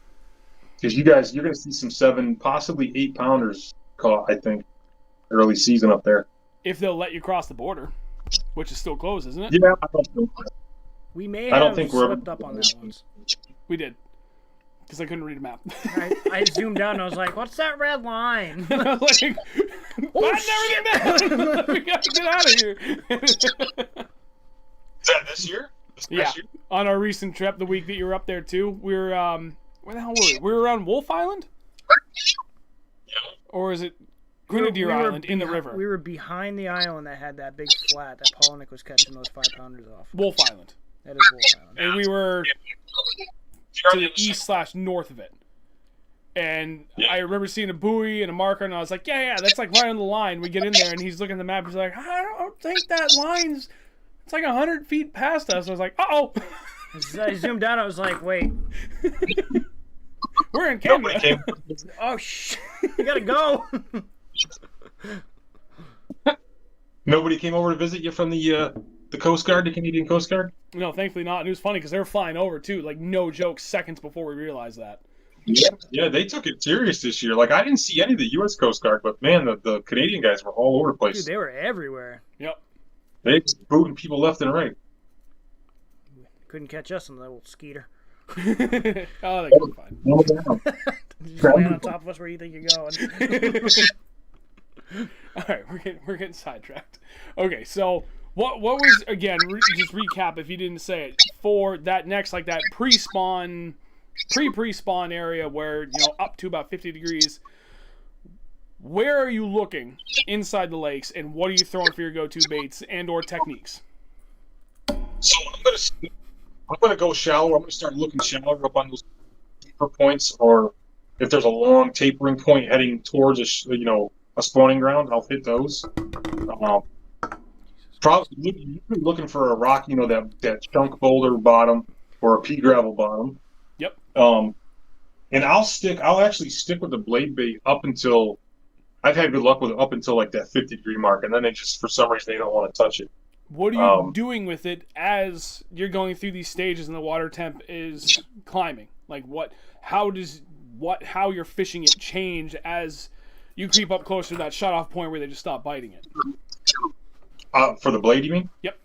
because you're going to see some 7, possibly 8-pounders caught. I think early season up there. If they'll let you cross the border, which is still closed, isn't it? Yeah, I don't think. We may I don't have think we're slipped up on that once. We did. Because I couldn't read a map. I zoomed down and I was like, "What's that red line?" I was like, shit! We gotta get out of here. Is that this year? Yeah. Year? On our recent trip, the week that you were up there too, we were where the hell were we? We were around Wolf Island? Yeah. Or is it Grenadier Island in the river? We were behind the island that had that big flat that Polnick was catching those 5-pounders off. Wolf Island. That is Wolf Island. And we were to the east/north of it. And I remember seeing a buoy and a marker, and I was like, yeah, that's like right on the line. We get in there, and he's looking at the map. He's like, I don't think that line's... It's like 100 feet past us. I was like, uh-oh. I zoomed down. I was like, wait. We're in Canada. Oh, you gotta go. Nobody came over to visit you from the Coast Guard, the Canadian Coast Guard? No, thankfully not. And it was funny because they were flying over, too. Like, no joke, seconds before we realized that. Yeah, they took it serious this year. Like, I didn't see any of the U.S. Coast Guard, but, man, the Canadian guys were all over the place. Dude, they were everywhere. Yep. They booting people left and right. Couldn't catch us on that old skeeter. Oh, they couldn't find. No doubt. Just land on top of us where you think you're going. All right, we're getting sidetracked. Okay, so what was, again, just recap if you didn't say it, for that next, like that pre-spawn area where, you know, up to about 50 degrees, where are you looking inside the lakes, and what are you throwing for your go-to baits and or techniques? So I'm gonna go shallow. I'm gonna start looking shallower up on those deeper points, or if there's a long tapering point heading towards a spawning ground, I'll hit those. Probably looking for a rock, that chunk boulder bottom or a pea gravel bottom. Yep. And I'll actually stick with the blade bait up until I've had good luck with it up until like that 50-degree mark, and then they just for some reason they don't want to touch it. What are you doing with it as you're going through these stages and the water temp is climbing? Like how you're fishing it change as you creep up closer to that shut-off point where they just stop biting it? For the blade, you mean? Yep.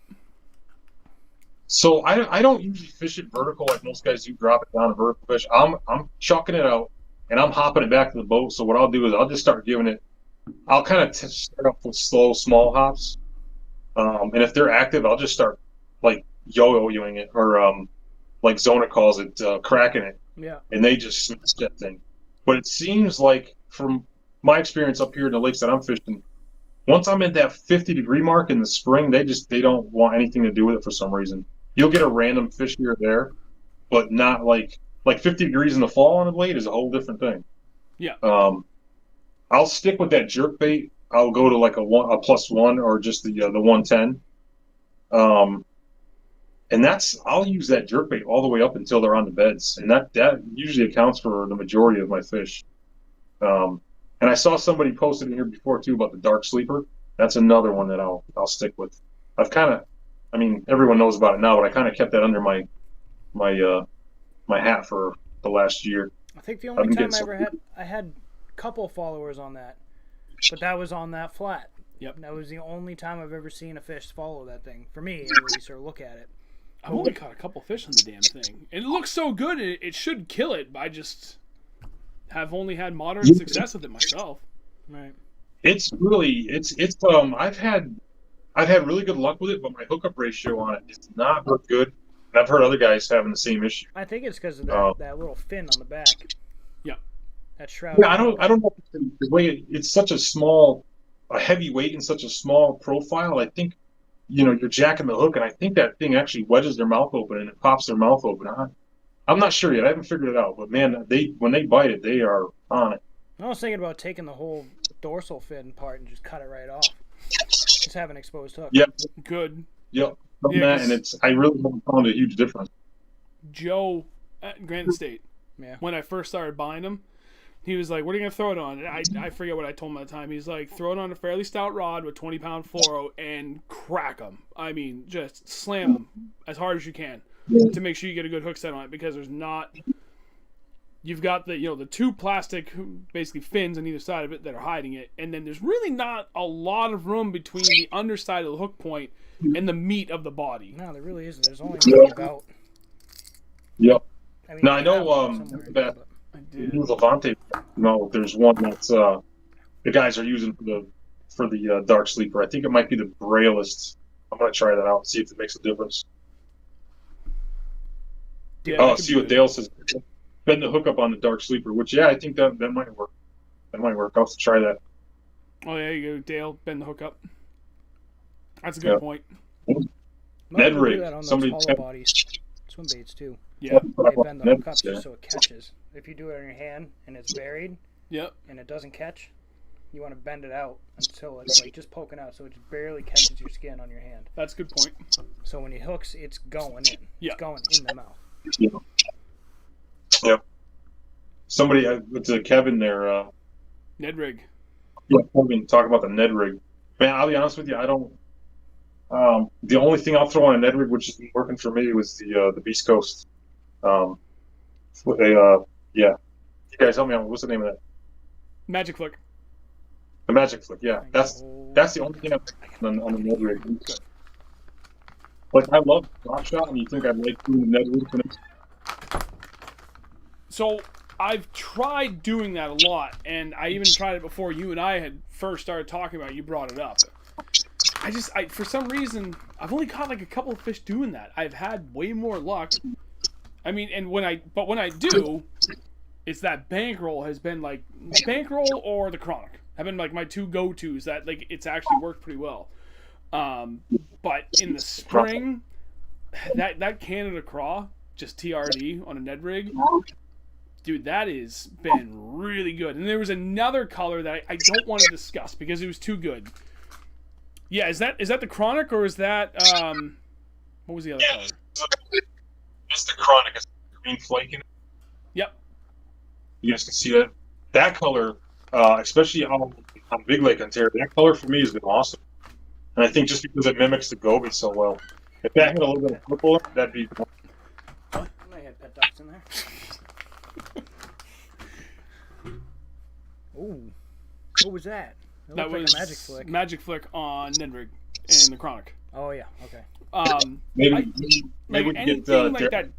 So I don't usually fish it vertical like most guys do, drop it down a vertical fish. I'm chucking it out and I'm hopping it back to the boat. So what I'll do is I'll just start giving it. I'll kind of start off with slow, small hops, and if they're active, I'll just start like yo-yoing it, or like Zona calls it, cracking it. Yeah. And they just smash that thing. But it seems like, from my experience up here in the lakes that I'm fishing, once I'm at that 50-degree mark in the spring, they don't want anything to do with it for some reason. You'll get a random fish here or there, but not like 50 degrees in the fall on a blade is a whole different thing. Yeah. I'll stick with that jerkbait. I'll go to like a +1 or just the 110. And I'll use that jerkbait all the way up until they're on the beds, and that usually accounts for the majority of my fish. And I saw somebody posted in here before too about the dark sleeper. That's another one that I'll stick with. Everyone knows about it now, but I kind of kept that under my hat for the last year. I think the only time I had a couple followers on that, but that was on that flat. Yep. That was the only time I've ever seen a fish follow that thing. For me, at least, or look at it. I've only caught a couple fish on the damn thing. It looks so good, it should kill it, but I just have only had moderate success with it myself. Right. It's I've had really good luck with it, but my hookup ratio on it is not very good. And I've heard other guys having the same issue. I think it's because of that little fin on the back. Yeah. That shroud. Yeah, I don't know if it's the way it's such a heavy weight and such a small profile. I think, you're jacking the hook, and I think that thing actually wedges their mouth open and it pops their mouth open. I'm not sure yet. I haven't figured it out, but man, when they bite it, they are on it. I was thinking about taking the whole dorsal fin part and just cut it right off. Just have an exposed hook. Yep. Good. Yep. Yeah, And I really haven't found a huge difference. Joe at Granite State, Yeah. when I first started buying them, he was like, what are you going to throw it on? And I forget what I told him at the time. He's like, throw it on a fairly stout rod with 20-pound fluoro and crack them. I mean, just slam them as hard as you can to make sure you get a good hook set on it, because there's not... You've got the two plastic, basically fins on either side of it that are hiding it, and then there's really not a lot of room between the underside of the hook point and the meat of the body. No, there really isn't. There's only maybe about... Yep. I mean, Now, I you know have one somewhere, that but- I the did. new Levante, there's one that's the guys are using for the dark sleeper. I think it might be the braillist. I'm gonna try that out and see if it makes a difference. Yeah, Oh, that could see be what good. Dale says. Bend the hook up on the dark sleeper, which I think that might work. That might work. I'll have to try that. Oh, yeah, you go, Dale. Bend the hook up. That's a good Yeah. point. Might Ned as well do rig. that on those Somebody hollow check- bodies. Swim baits too. Yeah. They bend the hook up Yeah. just so it catches. If you do it on your hand and it's buried Yep. and it doesn't catch, you want to bend it out until it's like just poking out, so it just barely catches your skin on your hand. That's a good point. So when he hooks, it's going in. Yeah. It's going in the mouth. Yeah. Yep. Somebody, it's Kevin there. Ned rig. Kevin, talk about the Ned rig. Man, I'll be honest with you. I don't. The only thing I'll throw on a Ned rig, which has been working for me, was the Beast Coast. Yeah. You guys help me out. What's the name of that? Magic flick. The Magic Flick. Yeah, that's the only thing I've done on the Ned rig. Good. Like, I love drop shot, and you think I'd like doing the Ned rig? So I've tried doing that a lot, and I even tried it before you and I had first started talking about it. You brought it up. I for some reason, I've only caught like a couple of fish doing that. I've had way more luck. I mean, and when I do, it's that bankroll has been like bankroll or the chronic have been like my two go-tos that like it's actually worked pretty well. But in the spring, that Canada craw, just TRD on a Ned rig, dude, that has been really good. And there was another color that I don't want to discuss because it was too good. Yeah, is that the chronic or is that what was the other color? It's the chronic. It's the green flake in it. Yep. You guys can see that. That color, especially on Big Lake, Ontario, that color for me has been awesome. And I think just because it mimics the goby so well. If that had a little bit of purple, that'd be. I might have pet ducks in there. Ooh. What was that? It That looked was like a magic flick. Magic Flick on Ned rig and the chronic. Oh yeah, okay. Maybe we could anything get like that.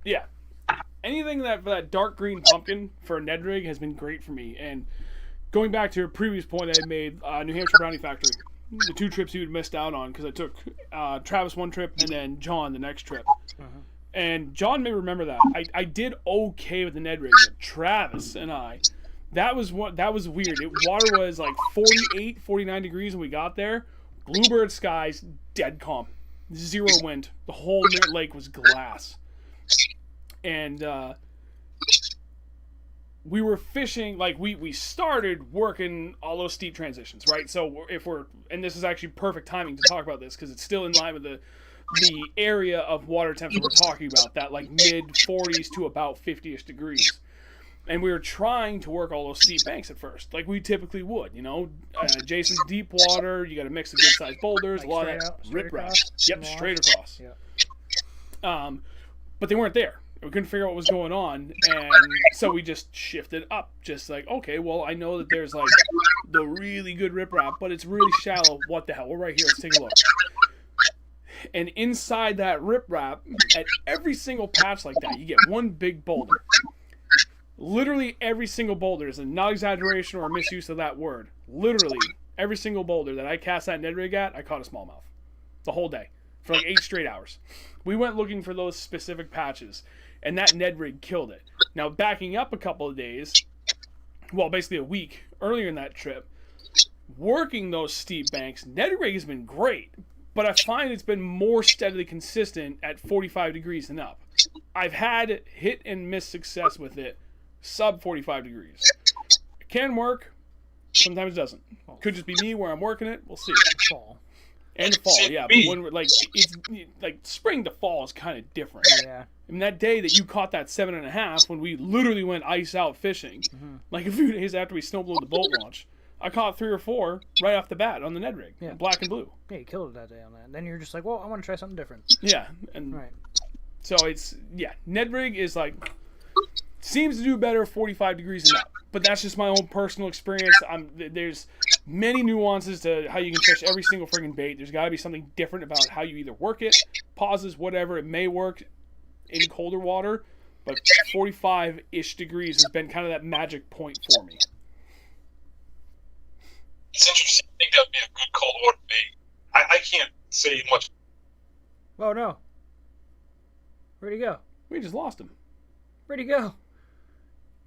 Yeah. Anything that dark green pumpkin for a Ned rig has been great for me. And going back to a previous point I had made, New Hampshire Brownie Factory, the two trips you had missed out on because I took Travis one trip and then John the next trip. And John may remember that. I did okay with the Ned rig, but Travis and I, that was weird. Water was like 48, 49 degrees when we got there. Bluebird skies, dead calm. Zero wind. The whole lake was glass. And we were fishing, like we started working all those steep transitions, right? So and this is actually perfect timing to talk about this because it's still in line with the area of water temps that we're talking about, that like mid 40s to about 50-ish degrees. And we were trying to work all those steep banks at first, like we typically would, Jason's deep water, you got to mix the good sized boulders, Like a lot of straight riprap. across? Yep, Small? straight across. Yeah. But they weren't there. We couldn't figure out what was going on, and so we just shifted up. Just like, okay, well, I know that there's like the really good riprap, but it's really shallow. What the hell? We're right here. Let's take a look. And inside that riprap, at every single patch like that, you get one big boulder. Literally every single boulder is not exaggeration or a misuse of that word. Literally every single boulder that I cast that Ned rig at, I caught a smallmouth. The whole day. For like 8 straight hours. We went looking for those specific patches. and that Ned rig killed it. Now, backing up a couple of days, well, basically a week earlier in that trip, working those steep banks, Ned rig has been great, but I find it's been more steadily consistent at 45 degrees and up. I've had hit and miss success with it sub 45 degrees. It can work, sometimes it doesn't. Could just be me where I'm working it. We'll see. Fall. And the fall, yeah. But when we're like, it's like spring to fall is kind of different. Yeah. I mean, that day that you caught that 7.5, when we literally went ice out fishing, like a few days after we snowblowed the boat launch, I caught 3 or 4 right off the bat on the Ned rig, black and blue. Yeah, you killed it that day on that. Then you're just like, well, I want to try something different. Yeah, and Right. so it's Ned rig is like seems to do better 45 degrees and up, but that's just my own personal experience. There's many nuances to how you can fish every single friggin' bait. There's got to be something different about how you either work it, pauses, whatever. It may work in colder water, but 45-ish degrees has been kind of that magic point for me. It's interesting. I think that would be a good cold water bait. I can't say much. Oh, no. Where'd he go? We just lost him. Where'd he go?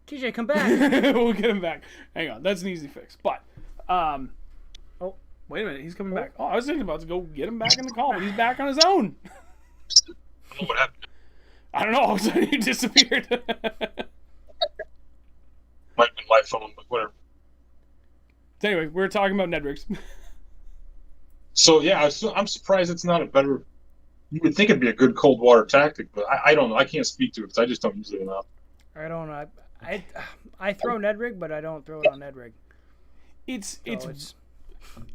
TJ, come back. We'll get him back. Hang on, that's an easy fix. But, oh, wait a minute, he's coming back. Oh, I was thinking about to go get him back in the call, but he's back on his own. I don't know what happened. I don't know. All of a sudden he disappeared. Might have been my phone, but whatever. Anyway, we were talking about Ned rigs. So yeah, I'm surprised it's not a better. You would think it'd be a good cold water tactic, but I don't know. I can't speak to it because I just don't use it enough. I don't know. I throw Ned rig, but I don't throw it on Ned rig. It's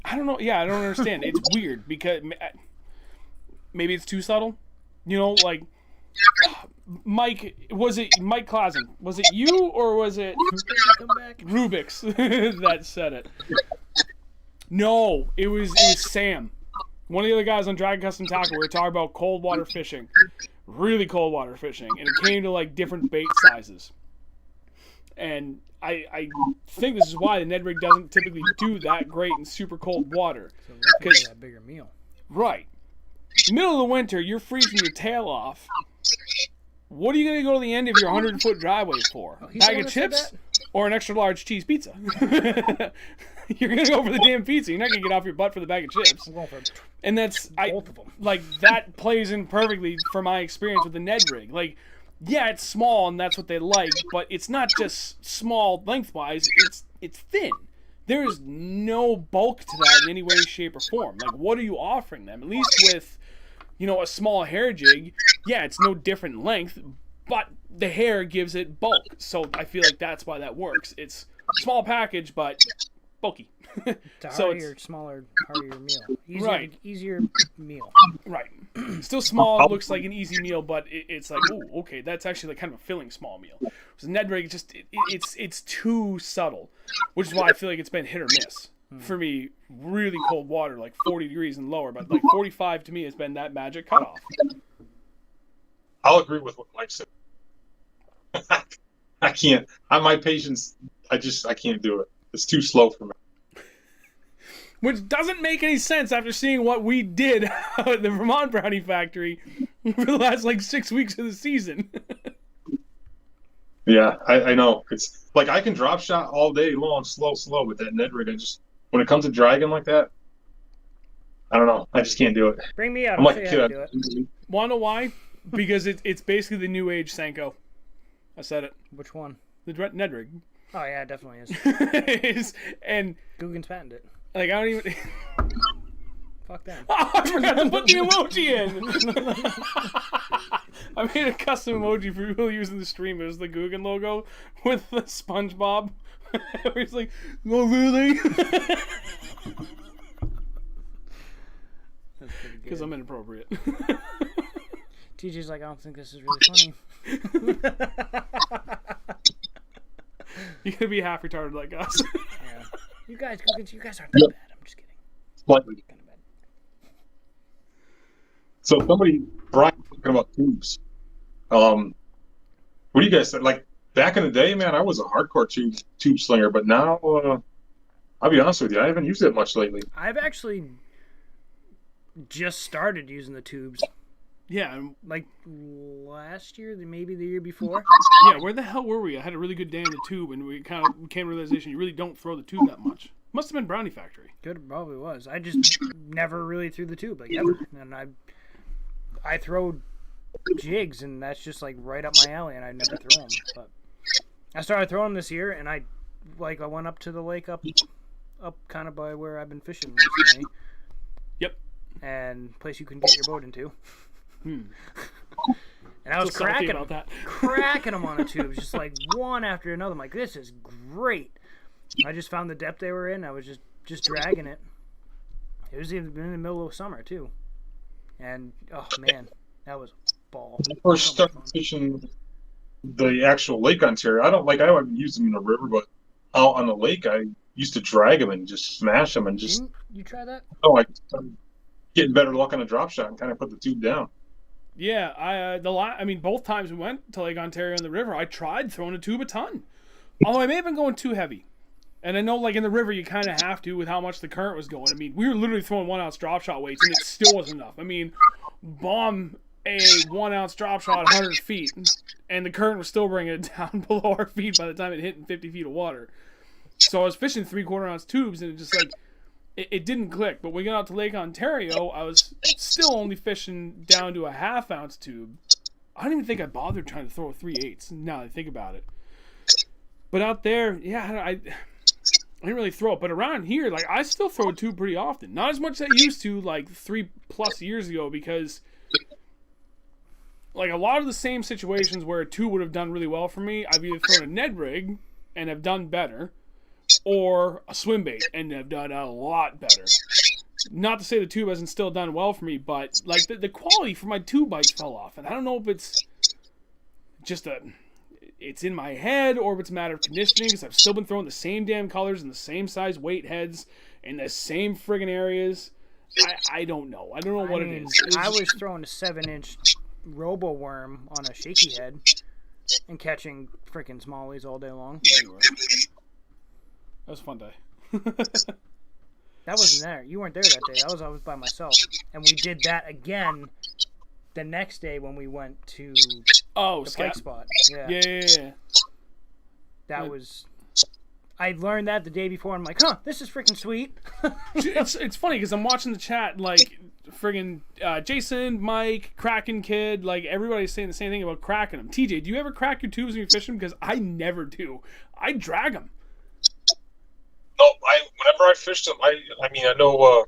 I don't know. Yeah, I don't understand. It's weird because maybe it's too subtle. You know, like Mike, was it Mike Clausen? Was it you or was it Come back. Rubik's that said it? No, it was Sam. One of the other guys on Dragon Custom Tackle. We were talking about cold water fishing, really cold water fishing, and it came to like different bait sizes. And I think this is why the Ned rig doesn't typically do that great in super cold water. Because that bigger meal. Right. Middle of the winter, you're freezing your tail off. What are you going to go to the end of your 100-foot driveway for? Bag of chips or an extra large cheese pizza? You're going to go for the damn pizza. You're not going to get off your butt for the bag of chips. I'm going for And that's both of them. Like that plays in perfectly for my experience with the Ned rig. Like, yeah, it's small and that's what they like, but it's not just small lengthwise. It's thin. There is no bulk to that in any way, shape, or form. Like, what are you offering them? At least with, you know, a small hair jig, yeah, it's no different length, but the hair gives it bulk. So I feel like that's why that works. It's a small package, but bulky. It's a heartier, smaller, heartier meal. Right. Easier meal. Right. Still small, looks like an easy meal, but it's like, ooh, okay, that's actually like kind of a filling small meal. So Ned rig, just it's too subtle, which is why I feel like it's been hit or miss. For me, really cold water, like 40 degrees and lower, but like 45 to me has been that magic cutoff. I'll agree with what Mike said. I can't. My patience, I can't do it. It's too slow for me. Which doesn't make any sense after seeing what we did at the Vermont Brownie Factory for the last like 6 weeks of the season. Yeah, I know. It's like I can drop shot all day long, slow, with that Ned rig. When it comes to dragging like that, I don't know. I just can't do it. Bring me out. I'm I'll like show a you how to kid. do it. Want to know why? Because it's basically the new age Senko. I said it. Which one? The Ned rig. Oh yeah, it definitely is. And Guggen's patented it. like I don't even. Fuck that. Oh, I forgot to put the emoji in. I made a custom emoji for people using the stream. It was the Guggen logo with the SpongeBob. He's like, oh really? Because I'm inappropriate. TJ's like, I don't think this is really funny. You gotta be half retarded like us. Yeah. You guys aren't that bad. I'm just kidding. Slightly. Kind of bad. So Brian talking about tubes. What do you guys say? Like back in the day, man, I was a hardcore tube slinger, but now I'll be honest with you, I haven't used it much lately. I've actually just started using the tubes. Yeah, and Like last year, maybe the year before. yeah, where the hell were we? I had a really good day in the tube, and we kind of came to the realization you really don't throw the tube that much. Must have been Brownie Factory. Good, probably was. I just never really threw the tube, like ever. And I throw jigs, and that's just like right up my alley, and I never throw them. But I started throwing them this year, and I went up to the lake up kind of by where I've been fishing recently. Yep. And place you can get your boat into. And I was Still salty cracking about that. cracking them on the tubes, just like one after another. I'm like, this is great. I just found the depth they were in. I was just dragging it. It was even in the middle of summer too, and oh man, that was a ball. When I first started fishing the actual Lake Ontario, I haven't used them in the river, but out on the lake, I used to drag them and just smash them and just. Didn't you try that? Oh, I started getting better luck on a drop shot and kind of put the tube down. Yeah, I mean, both times we went to Lake Ontario in the river, I tried throwing a tube a ton. Although I may have been going too heavy. And I know, like, in the river, you kind of have to with how much the current was going. I mean, we were literally throwing 1 ounce drop shot weights, and it still wasn't enough. I mean, bomb a 1 ounce drop shot 100 feet, and the current was still bringing it down below our feet by the time it hit in 50 feet of water. So I was fishing 3/4 ounce tubes, and it just, like, it didn't click. But when we got out to Lake Ontario, I was still only fishing down to a 1/2 ounce tube. I don't even think I bothered trying to throw a 3/8 now that I think about it. But out there, yeah, I didn't really throw it. But around here, like, I still throw a tube pretty often. Not as much as I used to, like, 3+ years ago, because, like, a lot of the same situations where a tube would have done really well for me, I've either thrown a Ned rig and have done better, or a swim bait and have done a lot better. Not to say the tube hasn't still done well for me, but, like, the quality for my tube bites fell off. And I don't know if it's just it's in my head, or if it's a matter of conditioning, because I've still been throwing the same damn colors and the same size weight heads in the same friggin' areas. I don't know. I don't know what it is. I was throwing a 7-inch robo worm on a shaky head and catching freaking smallies all day long. Anyway. That was a fun day. That wasn't there. You weren't there that day. I was by myself. And we did that again the next day when we went to the pike spot. Yeah. That was... I learned that the day before, and I'm like, huh, this is freaking sweet. It's funny, because I'm watching the chat, like, friggin' Jason, Mike, Kraken Kid, like, everybody's saying the same thing about cracking them. TJ, do you ever crack your tubes when you fish them? Because I never do. I drag them. No, whenever I fished them, I mean, I know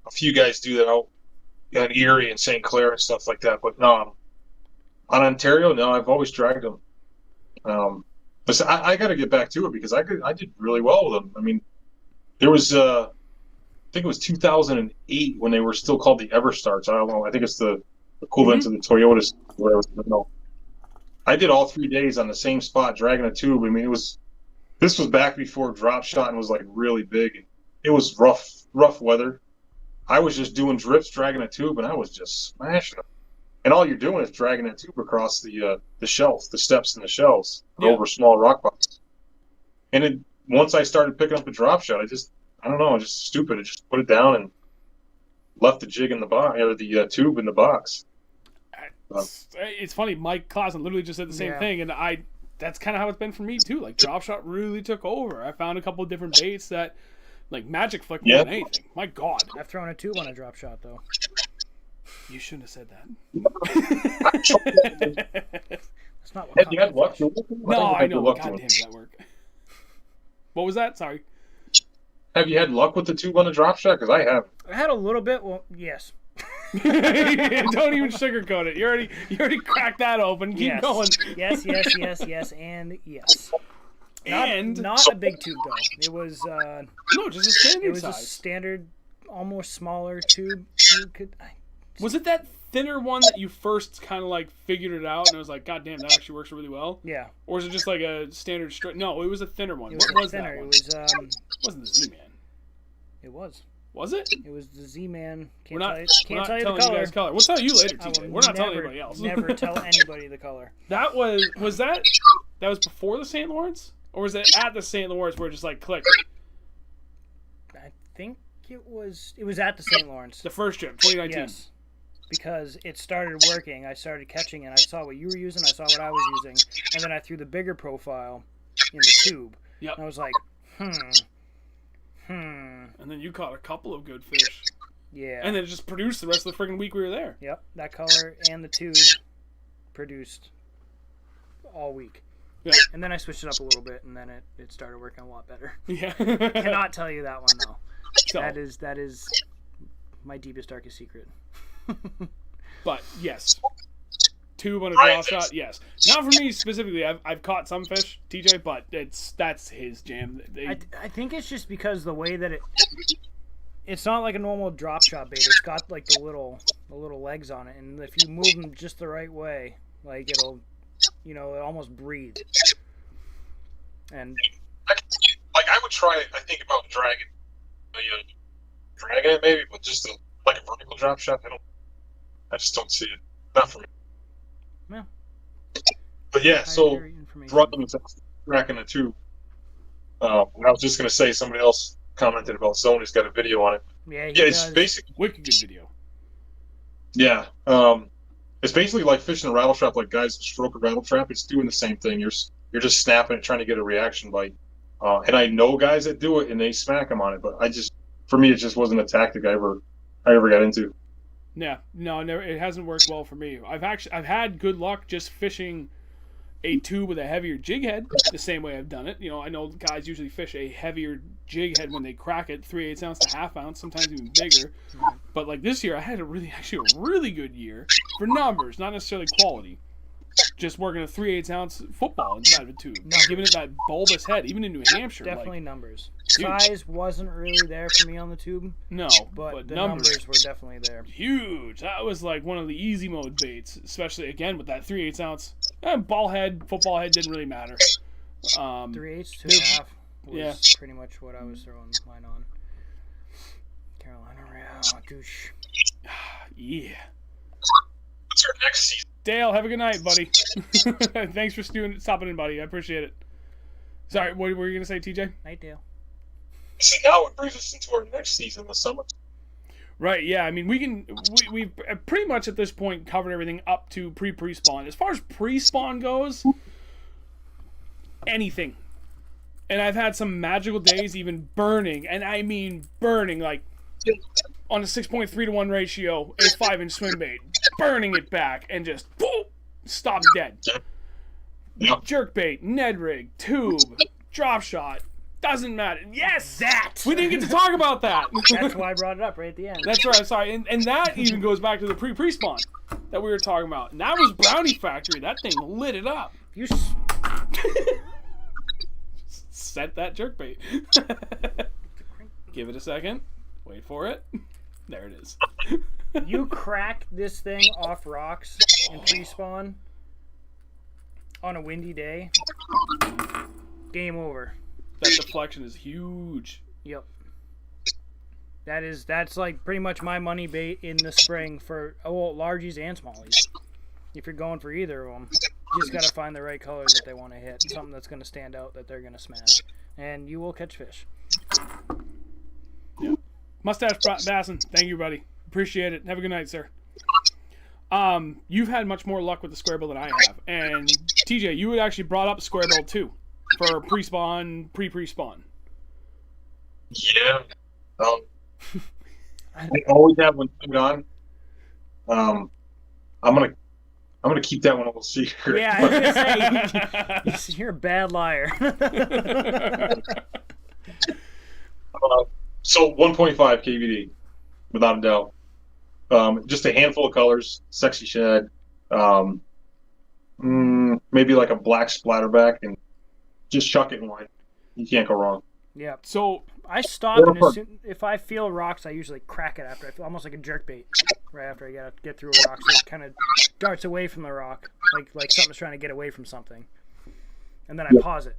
a few guys do that out in Erie and St. Clair and stuff like that, but no, on Ontario, no, I've always dragged them. But I got to get back to it, because I did really well with them. I mean, there was I think it was 2008 when they were still called the Everstarts. I don't know. I think it's the equivalent to the Toyotas. Whatever. No, I did all 3 days on the same spot, dragging a tube. I mean, this was back before drop shotting was like really big. It was rough weather. I was just doing drifts, dragging a tube, and I was just smashing them. And all you're doing is dragging that tube across the shelf, the steps and the shelves, over small rock boxes. And once I started picking up the drop shot, I don't know, just stupid. I just put it down and left the jig in the box, or the tube in the box. It's funny. Mike Clausen literally just said the same thing, and that's kind of how it's been for me too. Like, drop shot really took over. I found a couple of different baits that, like, magic flick more than anything. My God, I've thrown a tube on a drop shot though. You shouldn't have said that. That's not what. You had luck. No, I know. God damn, does that work? What was that? Sorry. Have you had luck with the tube on a drop shot? Because I have. I had a little bit. Well, yes. Don't even sugarcoat it. You already cracked that open. Keep going. Yes, and yes. Not a big tube though. It was no, just a standard It was size. a standard, almost smaller tube. Was it that thinner one that you first kind of like figured it out and it was like, God damn, that actually works really well? Yeah. Or is it just like a standard straight? No, it was a thinner one. What was thinner. That one? It wasn't the Z-Man. It was. Was it? It was the Z-Man. We're not tell telling you the color. You guys color. We'll tell you later, TJ. We're not telling anybody else. Never tell anybody the color. That was before the St. Lawrence? Or was it at the St. Lawrence where it just like clicked? I think it was at the St. Lawrence. The first trip, 2019. Yes. because it started working. I started catching it. I saw what you were using. I saw what I was using. And then I threw the bigger profile in the tube. Yep. And I was like, And then you caught a couple of good fish. Yeah. And then it just produced the rest of the freaking week we were there. Yep. That color and the tube produced all week. Yeah. And then I switched it up a little bit, and then it started working a lot better. Yeah. Cannot tell you that one, though. So, That is my deepest, darkest secret. but, yes. Tube on a drop shot, yes. Not for me specifically. I've caught some fish, TJ, but that's his jam. I think it's just because the way that it's not like a normal drop shot bait. It's got like the little legs on it, and if you move them just the right way, like it'll, it almost breathe. And like I would try. I think about dragging it maybe, but just like a vertical drop shot. I just don't see it. Not for me. Yeah. But yeah, so drugging is cracking the tube. I was just gonna say, somebody else commented about Sony's got a video on it. Yeah, it's basically wicked good video. Yeah, it's basically like fishing a rattle trap, like guys stroke a rattle trap. It's doing the same thing. You're just snapping it, trying to get a reaction bite. And I know guys that do it and they smack them on it, but for me, it just wasn't a tactic I ever got into. Yeah, no, never. It hasn't worked well for me. I've had good luck just fishing a tube with a heavier jig head the same way I've done it. I know guys usually fish a heavier jig head when they crack it, 3/8 ounce to half ounce, sometimes even bigger. But like this year, I had a really good year for numbers, not necessarily quality. Just working a 3/8 ounce football inside of a tube, giving it that bulbous head, even in New Hampshire. Definitely numbers. Size wasn't really there for me on the tube. No, but the numbers were definitely there. Huge. That was like one of the easy mode baits, especially again with that 3/8 ounce ball head, football head didn't really matter. 3/8 to 2.5 was pretty much what I was throwing mine on. Carolina Real, douche. Yeah. What's our next season? Dale, have a good night, buddy. Thanks for stopping in, buddy. I appreciate it. Sorry, what were you going to say, TJ? Night, Dale. See, now it brings us into our next season, the summer. Right, yeah. I mean, we've pretty much at this point covered everything up to pre-spawn. As far as pre-spawn goes, anything. And I've had some magical days even burning, and I mean burning, like on a 6.3-to-1 ratio, a 5-inch swim bait, burning it back and just boom, stops dead. Yep. Jerkbait, Ned rig, tube, drop shot, doesn't matter. Yes, that we didn't get to talk about that. That's why I brought it up right at the end. That's right. Sorry, and that even goes back to the pre-spawn that we were talking about. And that was Brownie Factory. That thing lit it up. You set that jerkbait. Give it a second. Wait for it. There it is. You crack this thing off rocks in pre-spawn on a windy day. Game over. That deflection is huge. Yep. That's like pretty much my money bait in the spring for largies and smallies. If you're going for either of them, you just got to find the right color that they want to hit. Something that's going to stand out that they're going to smash. And you will catch fish. Yeah. Mustache Bassin, thank you, buddy. Appreciate it. Have a good night, sir. You've had much more luck with the square bill than I have. And TJ, you had actually brought up square bill too for pre-spawn, pre-spawn. Yeah. I always have one put on. I'm gonna keep that one a little secret. Yeah, I was gonna say you're a bad liar. So 1.5 KVD, without a doubt. Just a handful of colors, sexy shed, maybe like a black splatterback, and just chuck it in line. You can't go wrong. Yeah. So I stop, and if I feel rocks, I usually crack it after. I feel almost like a jerkbait right after I get through a rock, so it kind of darts away from the rock, like something's trying to get away from something, and then I pause it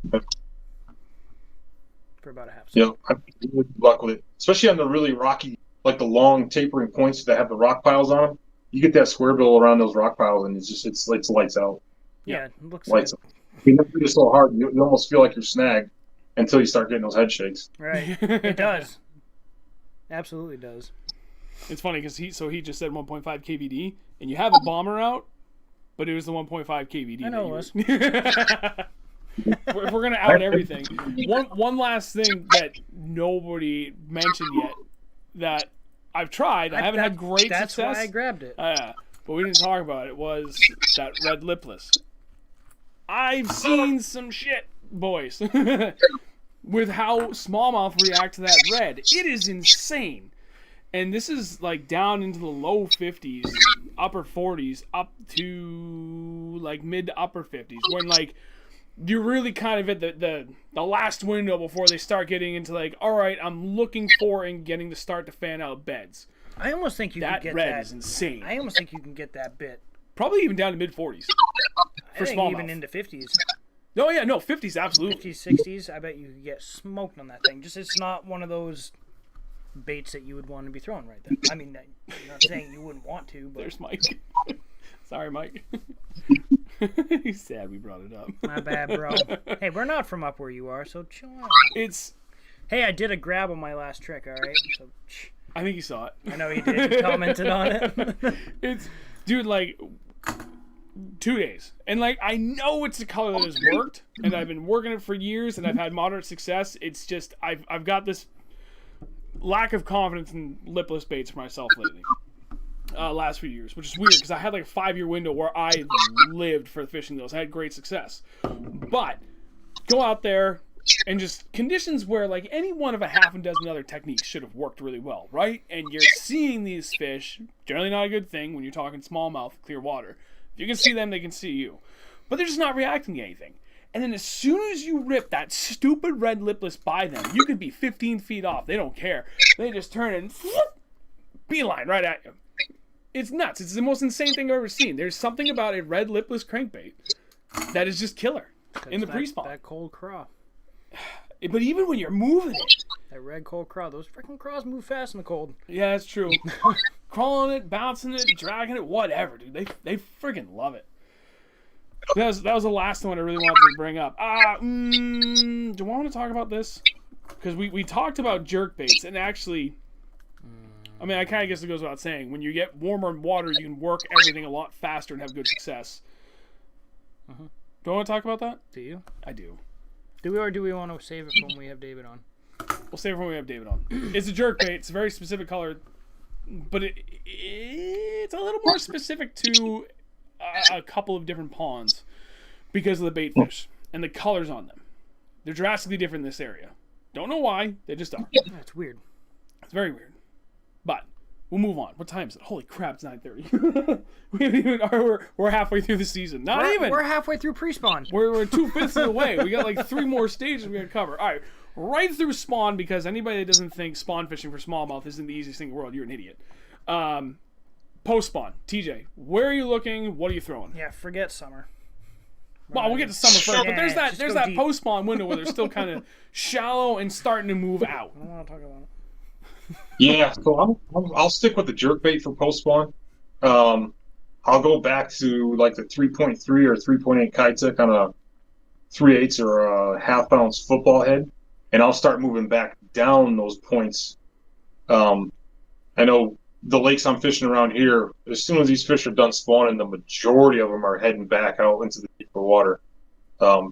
for about a half second. Yeah, I've had good luck with it, especially on the really rocky, like the long tapering points that have the rock piles on them. You get that square bill around those rock piles, and it's lights out. Yeah, it looks lights out. You never do it so hard, you almost feel like you're snagged until you start getting those head shakes. Right, it does. Absolutely does. It's funny because he just said 1.5 KVD, and you have a bomber out, but it was the 1.5 KVD. I know it was. If we're gonna out everything, one last thing that nobody mentioned yet that I've tried, I haven't had great that's success. That's why I grabbed it. But we didn't talk about it. Was that red lipless? I've seen some shit, boys, with how smallmouth react to that red. It is insane. And this is like down into the low 50s, upper 40s, up to like mid to upper 50s. When like you're really kind of at the last window before they start getting into like, all right, I'm looking for and getting to start to fan out beds. I almost think you can get red that. is insane. I almost think you can get that bit. Probably even down to mid 40s for I think smallmouth. even into 50s. Oh yeah, no, 50s absolutely. 50s, 60s. I bet you could get smoked on that thing. Just it's not one of those baits that you would want to be throwing right there. I mean, I'm not saying you wouldn't want to, but There's Mike. Sorry, Mike. He's sad we brought it up. My bad, bro. Hey, we're not from up where you are, so chill out. It's. Hey, I did a grab on my last trick, all right? So, I think you saw it. I know you did. You commented on it. It's, dude, like 2 days, and like I know it's a color that has worked, and I've been working it for years, and I've had moderate success. It's just I've got this lack of confidence in lipless baits for myself lately. Last few years, which is weird because I had like a 5-year window where I lived for fishing those. I had great success, but go out there and just conditions where like any one of a half a dozen other techniques should have worked really well, right? And you're seeing these fish, generally not a good thing when you're talking smallmouth, clear water. If you can see them, they can see you, but they're just not reacting to anything. And then as soon as you rip that stupid red lipless by them, you could be 15 feet off. They don't care. They just turn and beeline right at you. It's nuts. It's the most insane thing I've ever seen. There's something about a red lipless crankbait that is just killer in the pre-spawn. That cold craw. But even when you're moving it. That red cold craw. Those freaking craws move fast in the cold. Yeah, that's true. Crawling it, bouncing it, dragging it, whatever, dude. They freaking love it. That was the last one I really wanted to bring up. Do I want to talk about this? Because we talked about jerkbaits, and actually... I mean, I kind of guess it goes without saying. When you get warmer water, you can work everything a lot faster and have good success. Do I want to talk about that? Do you? I do. Do we want to save it for when we have David on? We'll save it for when we have David on. It's a jerkbait. It's a very specific color, but it's a little more specific to a couple of different ponds because of the bait fish and the colors on them. They're drastically different in this area. Don't know why. They just are. That's weird. It's very weird. But we'll move on. What time is it? Holy crap, it's 9:30. We're halfway through the season. We're halfway through pre-spawn. We're 2/5 of the way. We got like 3 more stages we got to cover. All right, right through spawn, because anybody that doesn't think spawn fishing for smallmouth isn't the easiest thing in the world, you're an idiot. Post spawn, TJ, where are you looking? What are you throwing? Yeah, forget summer. Well, we'll get to summer first, but there's that deep. post spawn window where they're still kind of shallow and starting to move out. I don't want to talk about it. Yeah, so I'll stick with the jerkbait for post spawn. I'll go back to like the 3.3 or 3.8 Kaita, kind of 3/8 or a half ounce football head, and I'll start moving back down those points. I know the lakes I'm fishing around here, as soon as these fish are done spawning, the majority of them are heading back out into the deeper water.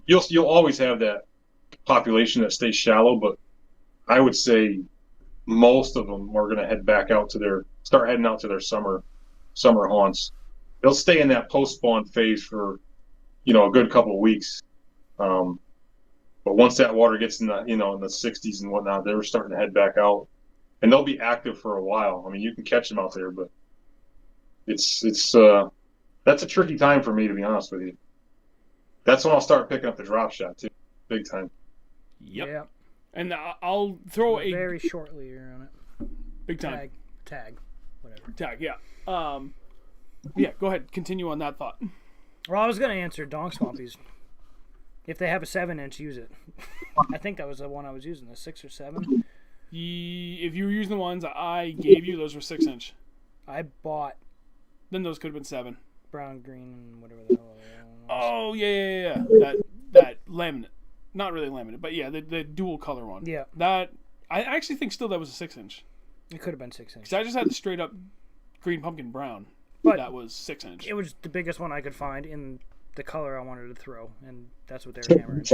You'll always have that population that stays shallow, but I would say most of them are going to head back out to start heading out to their summer haunts. They'll stay in that post spawn phase for, a good couple of weeks. But once that water gets in the, in the 60s and whatnot, they're starting to head back out, and they'll be active for a while. I mean, you can catch them out there, but it's that's a tricky time for me, to be honest with you. That's when I'll start picking up the drop shot too, big time. Yep. Yeah. And I'll throw a very shortly here on it. big time Tag, whatever. tag. Yeah. Yeah. Go ahead. Continue on that thought. Well, I was gonna answer Donk Swampies. If they have a 7-inch, use it. I think that was the one I was using, the 6 or 7. If you were using the ones I gave you, those were 6-inch. I bought Then those could have been 7. brown, green, and whatever the hell. Oh yeah. That laminate. Not really laminate, but yeah, the dual color one. Yeah. That I actually think still that was a 6-inch. It could have been 6 inch. Because I just had the straight up green pumpkin brown. But that was 6 inch. It was the biggest one I could find in the color I wanted to throw, and that's what they were hammering.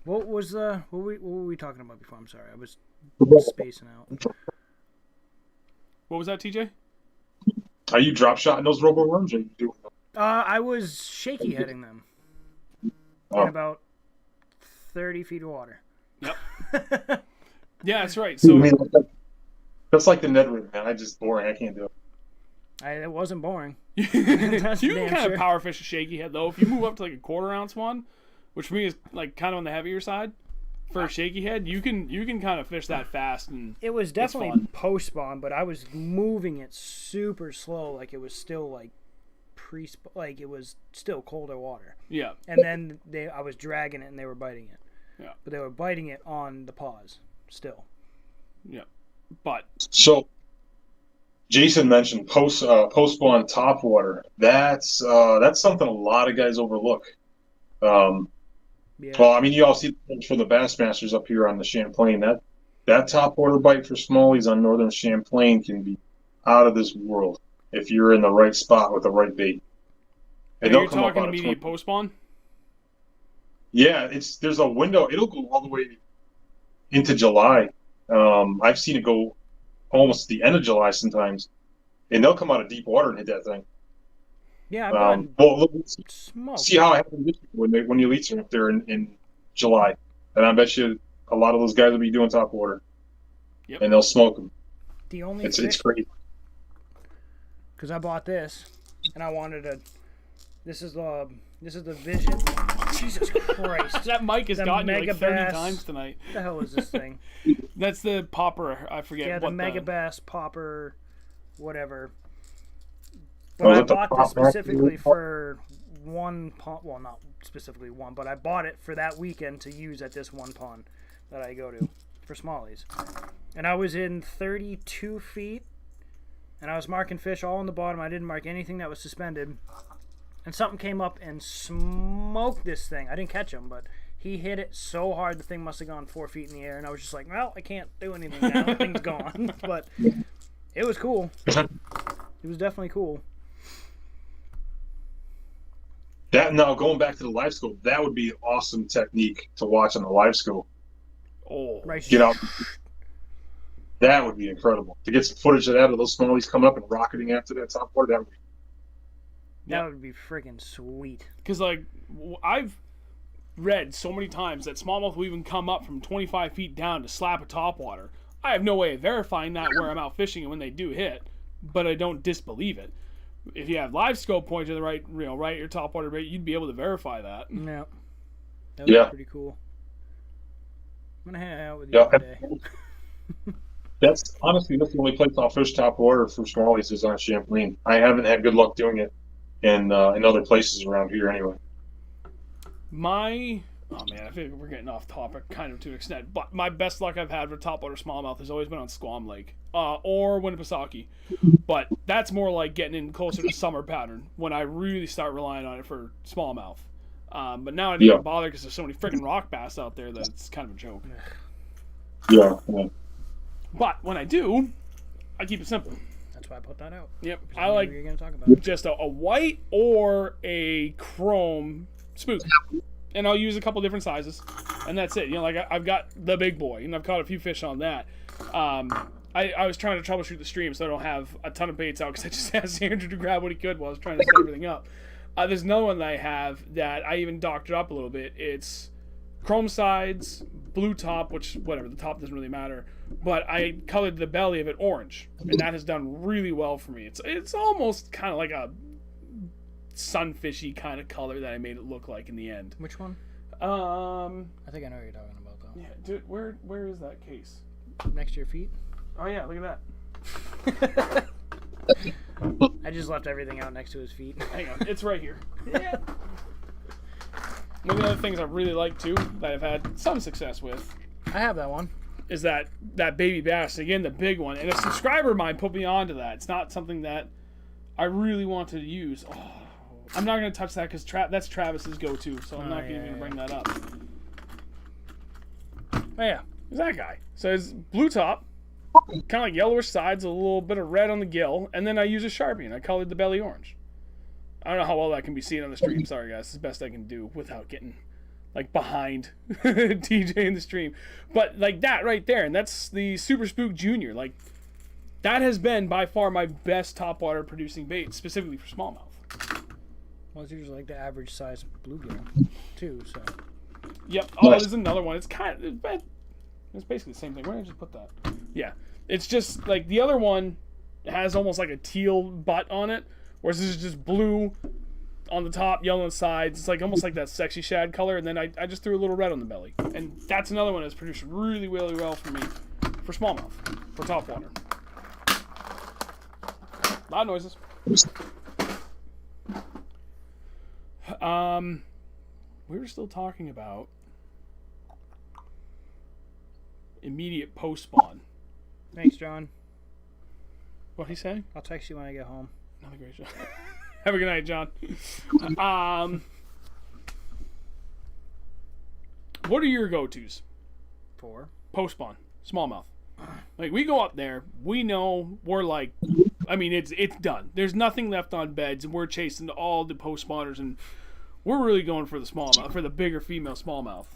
What were we talking about before? I'm sorry, I was spacing out. What was that, TJ? Are you drop shotting those robo worms, or you doing them? I was shaky heading them in about 30 feet of water. Yep. Yeah, that's right. So that's like the Ned rig, man. I just boring. I can't do it. It wasn't boring. you can kind of power fish a shaky head though. If you move up to like a 1/4 ounce one, which for me is like kind of on the heavier side, for a shaky head, you can kind of fish that fast. And it was definitely post spawn, but I was moving it super slow, like it was still like like it was still colder water. Yeah. And then I was dragging it and they were biting it. Yeah. But they were biting it on the paws still. Yeah. But so Jason mentioned post spawn top water. That's something a lot of guys overlook. Yeah. Well, I mean, you all see the for the Bassmasters up here on the Champlain. That top water bite for smallies on northern Champlain can be out of this world if you're in the right spot with the right bait. And you're talking immediate post spawn? Yeah, there's a window. It'll go all the way into July. I've seen it go almost the end of July sometimes, and they'll come out of deep water and hit that thing. Yeah, well, look, see how it happened this year when the elites are up there in July, and I bet you a lot of those guys will be doing top water, and they'll smoke them. The only it's crazy. Because I bought this, and I wanted to. This is the Vision. Jesus Christ! That mic has gotten you like 30 times tonight. What the hell is this thing? That's the popper. I forget. Yeah, the what Mega Bass popper, whatever. But I bought this specifically for one pond. Well, not specifically one, but I bought it for that weekend to use at this one pond that I go to for smallies. And I was in 32 feet, and I was marking fish all on the bottom. I didn't mark anything that was suspended. And something came up and smoked this thing. I didn't catch him, but he hit it so hard the thing must have gone 4 feet in the air. And I was just like, well, I can't do anything now. The thing's gone. But it was cool. It was definitely cool. That now going back to the live scope, that would be an awesome technique to watch on the live scope. Oh, right. Get out. That would be incredible to get some footage of that, of those smallies coming up and rocketing after that top water. That would be freaking sweet. Because like I've read so many times that smallmouth will even come up from 25 feet down to slap a topwater. I have no way of verifying that where I'm out fishing and when they do hit, but I don't disbelieve it. If you have live scope pointing to the right, right your topwater bait, you'd be able to verify that. Yeah, that would be pretty cool. I'm gonna hang out with you today. That's honestly the only place I'll fish top water for smallies is on Champlain. I haven't had good luck doing it in other places around here anyway. Oh man, I think we're getting off topic kind of to an extent, but my best luck I've had with topwater smallmouth has always been on Squam Lake or Winnipesaukee, but that's more like getting in closer to summer pattern when I really start relying on it for smallmouth. But now I don't even bother because there's so many freaking rock bass out there that it's kind of a joke. Yeah. But when I do, I keep it simple. That's why I put that out. Yep, I like you're gonna talk about just a white or a chrome spook. And I'll use a couple different sizes, and that's it. You know, like I've got the big boy, and I've caught a few fish on that. I was trying to troubleshoot the stream, so I don't have a ton of baits out because I just asked Andrew to grab what he could while I was trying to set everything up. There's another one that I have that I even doctored up a little bit. It's chrome sides, blue top, which whatever, the top doesn't really matter. But I colored the belly of it orange, and that has done really well for me. It's almost kind of like a sunfishy kind of color that I made it look like in the end. Which one? I think I know what you're talking about though. Yeah, dude, where is that case? Next to your feet. Oh yeah, look at that. I just left everything out next to his feet. Hang on, it's right here. Yeah. One of the other things I really like too, that I've had some success with, I have that one, is that baby bass. Again, the big one. And a subscriber of mine put me onto that. It's not something that I really wanted to use. Oh, I'm not going to touch that because that's Travis's go-to, so I'm not even going to bring that up. Oh yeah, It's that guy. So it's blue top, kind of like yellowish sides, a little bit of red on the gill, and then I use a Sharpie and I colored the belly orange. I don't know how well that can be seen on the stream. Sorry guys, it's the best I can do without getting like behind TJ in the stream. But like that right there, and that's the Super Spook Junior. Like that has been by far my best topwater producing bait, specifically for smallmouth. Well, it's usually like the average size bluegill, too. So. Yep. Oh, there's another one. It's kind of, it's basically the same thing. Where did I just put that? Yeah. It's just like the other one has almost like a teal butt on it, whereas this is just blue on the top, yellow on the sides. It's like almost like that sexy shad color, and then I just threw a little red on the belly. And that's another one that's produced really, really well for me for smallmouth, for topwater. A lot of noises. We were still talking about immediate post spawn. Thanks, John. What he say? I'll text you when I get home. Another great job. Have a good night, John. What are your go-tos? For Post spawn, smallmouth. Like we go up there, we know we're like, I mean it's done. There's nothing left on beds, and we're chasing all the post spawners, and we're really going for the smallmouth, for the bigger female smallmouth.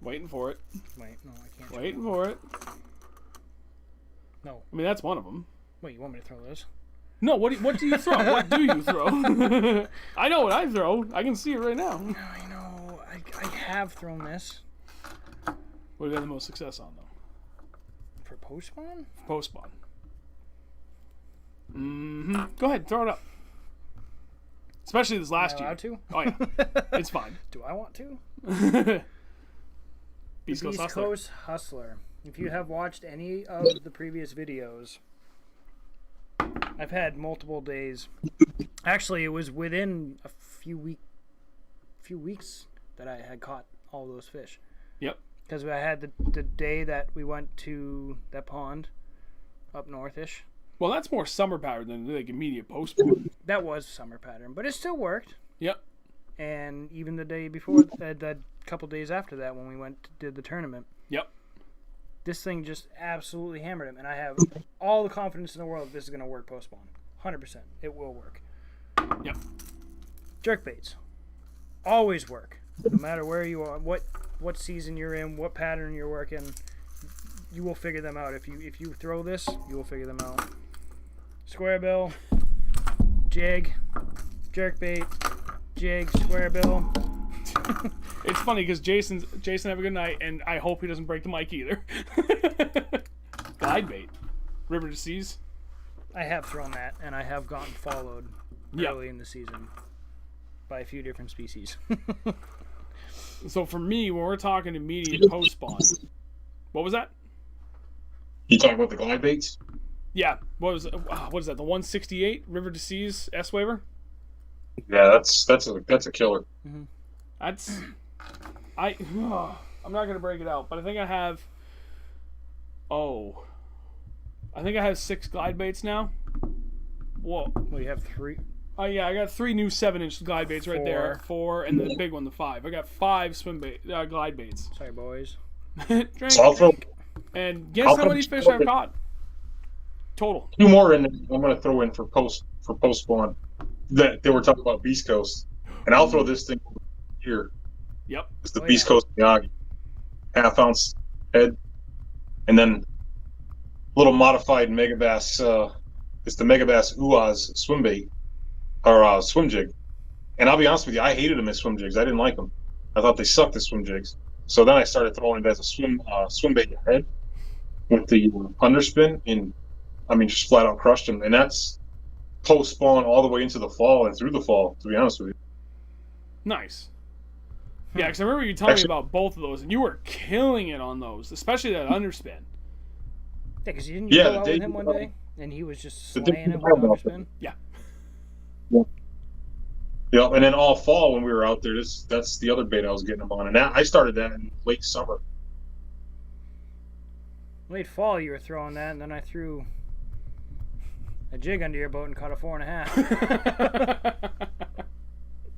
Waiting for it. Wait, no, I can't. Waiting for it. No. I mean that's one of them. Wait, you want me to throw this? No, what do you throw? What do you throw? I know what I throw. I can see it right now. I know. I have thrown this. What have you had the most success on though? For post spawn? Post spawn. Go ahead, throw it up. Especially this last Am I year. allowed to? Oh yeah, it's fine. Do I want to? Beast Coast Beast Hustler. Coast Hustler. If you have watched any of the previous videos, I've had multiple days. Actually, it was within a few weeks that I had caught all those fish. Yep. Because I had the day that we went to that pond up northish. Well, that's more summer pattern than like immediate post spawn. That was summer pattern, but it still worked. Yep. And even the day before, that couple days after that, when we went to did the tournament, Yep. this thing just absolutely hammered him. And I have all the confidence in the world that this is going to work post spawn. 100%. It will work. Yep. Jerkbaits always work, no matter where you are, what season you're in, what pattern you're working. You will figure them out. If you throw this, you will figure them out. Square bill, jig, jerkbait, jig, square bill. It's funny because Jason, have a good night, and I hope he doesn't break the mic either. Glide bait, river to seas. I have thrown that, and I have gotten followed early in the season by a few different species. So for me, when we're talking immediate post spawn, what was that? You talking about the glide baits? Yeah, what is that? The 168 river to seas S waiver? Yeah, that's a killer. That's I'm not gonna break it out, but I think I have. I think I have 6 glide baits now. Whoa. We have 3. Oh yeah, I got 3 new 7-inch glide baits right there. 4 and the big one, the 5. I got 5 glide baits. Sorry, boys. Drink. So I'll throw And guess how many fish I've caught? Total. 2 more in there. I'm going to throw in for post spawn. That they were talking about Beast Coast, and I'll throw this thing here. Yep. It's the Beast Coast Miyagi, 1/2 ounce head, and then a little modified Megabass. It's the Megabass Uaz swim bait or swim jig. And I'll be honest with you, I hated them as swim jigs. I didn't like them. I thought they sucked as swim jigs. So then I started throwing it as a swim bait head with the underspin, and I mean just flat out crushed them. And that's post spawn all the way into the fall and through the fall. To be honest with you. Nice. Yeah, because I remember you telling me about both of those, and you were killing it on those, especially that underspin. Yeah, because you didn't go out with him one day, and he was just slaying it with underspin. Yeah. Yeah, and then all fall when we were out there, that's the other bait I was getting them on, and I started that in late summer. Late fall, you were throwing that, and then I threw a jig under your boat and caught a 4.5.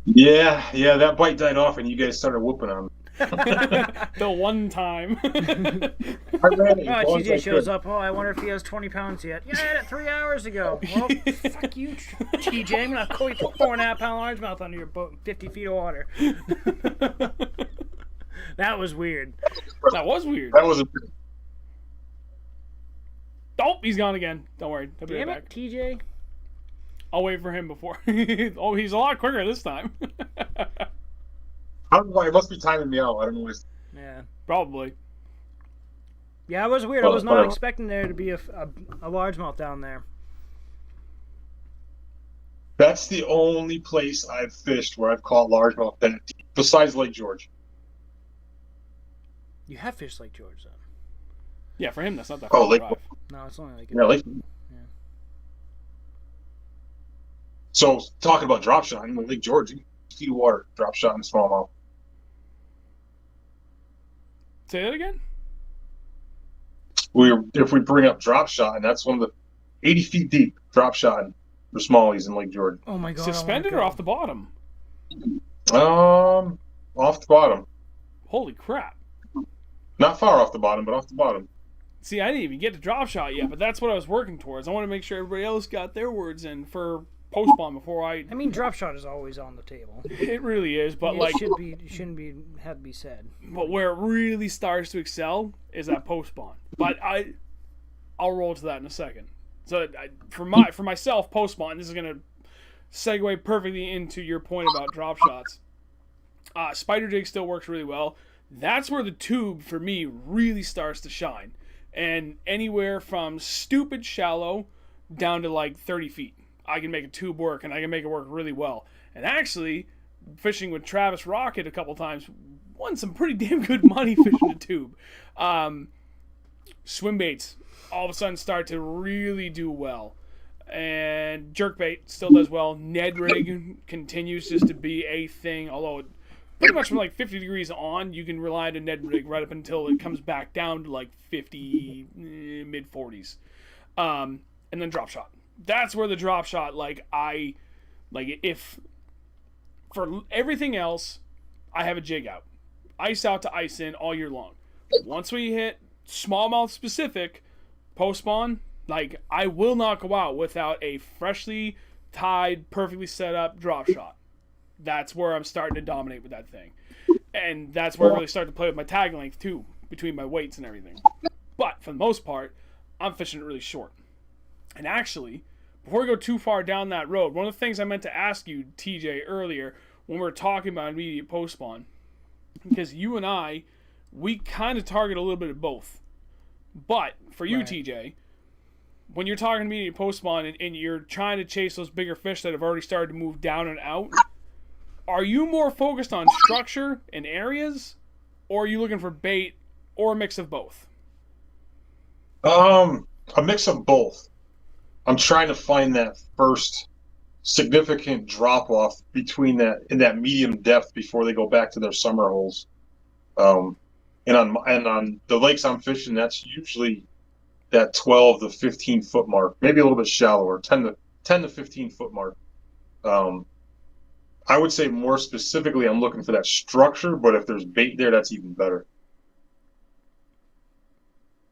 Yeah, that bite died off, and you guys started whooping on The one time. I ran it as long as I TJ shows could. up. Oh, I wonder if he has 20 pounds yet. Yeah, I had it 3 hours ago. Well, fuck you, TJ. I'm gonna throw you 4.5 pound largemouth under your boat in 50 feet of water. That was weird. That was weird. That was a Oh, he's gone again. Don't worry. He'll be right Damn back. it, TJ. I'll wait for him before. Oh, he's a lot quicker this time. I don't know why. It must be timing me out. I don't know. Yeah. Probably. Yeah, it was weird. I Well, was not whatever. expecting there to be a largemouth down there. That's the only place I've fished where I've caught largemouth that deep, besides Lake George. You have fished Lake George, though. Yeah, for him, that's not that Oh, far Lake- drive. No, it's only like Yeah, Lake. Yeah. So talking about drop shot, in Lake George, 50 feet of water, drop shot in smallmouth. Say that again? If we bring up drop shot, and that's one of the 80 feet deep drop shot for smallies in Lake George. Oh my god. Suspended or off the bottom? Off the bottom. Holy crap. Not far off the bottom, but off the bottom. See, I didn't even get to drop shot yet, but that's what I was working towards. I want to make sure everybody else got their words in for post spawn before I. I mean, drop shot is always on the table. It really is, but It like, shouldn't be had to be said. but where it really starts to excel is at post spawn. But I'll roll to that in a second. So for myself, post spawn. This is gonna segue perfectly into your point about drop shots. Spider jig still works really well. That's where the tube for me really starts to shine, and anywhere from stupid shallow down to like 30 feet, I can make a tube work, and I can make it work really well. And actually, fishing with Travis Rocket a couple times, won some pretty damn good money fishing a tube. Swim baits all of a sudden start to really do well, and jerkbait still does well. Ned rig continues just to be a thing, although pretty much from like 50 degrees on, you can rely on a Ned rig right up until it comes back down to like 50, mid 40s, and then drop shot. That's where the drop shot, if for everything else, I have a jig out, ice out to ice in all year long. Once we hit smallmouth specific post spawn, like, I will not go out without a freshly tied, perfectly set up drop shot. That's where I'm starting to dominate with that thing. And that's where I really start to play with my tag length too, between my weights and everything. But for the most part, I'm fishing it really short. And actually, before we go too far down that road, one of the things I meant to ask you, TJ, earlier when we were talking about immediate post spawn, because you and I, we kind of target a little bit of both. But for you, Right. TJ, when you're talking immediate post spawn and you're trying to chase those bigger fish that have already started to move down and out, are you more focused on structure and areas, or are you looking for bait, or a mix of both? A mix of both. I'm trying to find that first significant drop off between in that medium depth before they go back to their summer holes. And on the lakes I'm fishing, that's usually that 12 to 15 foot mark, maybe a little bit shallower, 10 to 15 foot mark. I would say more specifically, I'm looking for that structure, but if there's bait there, that's even better.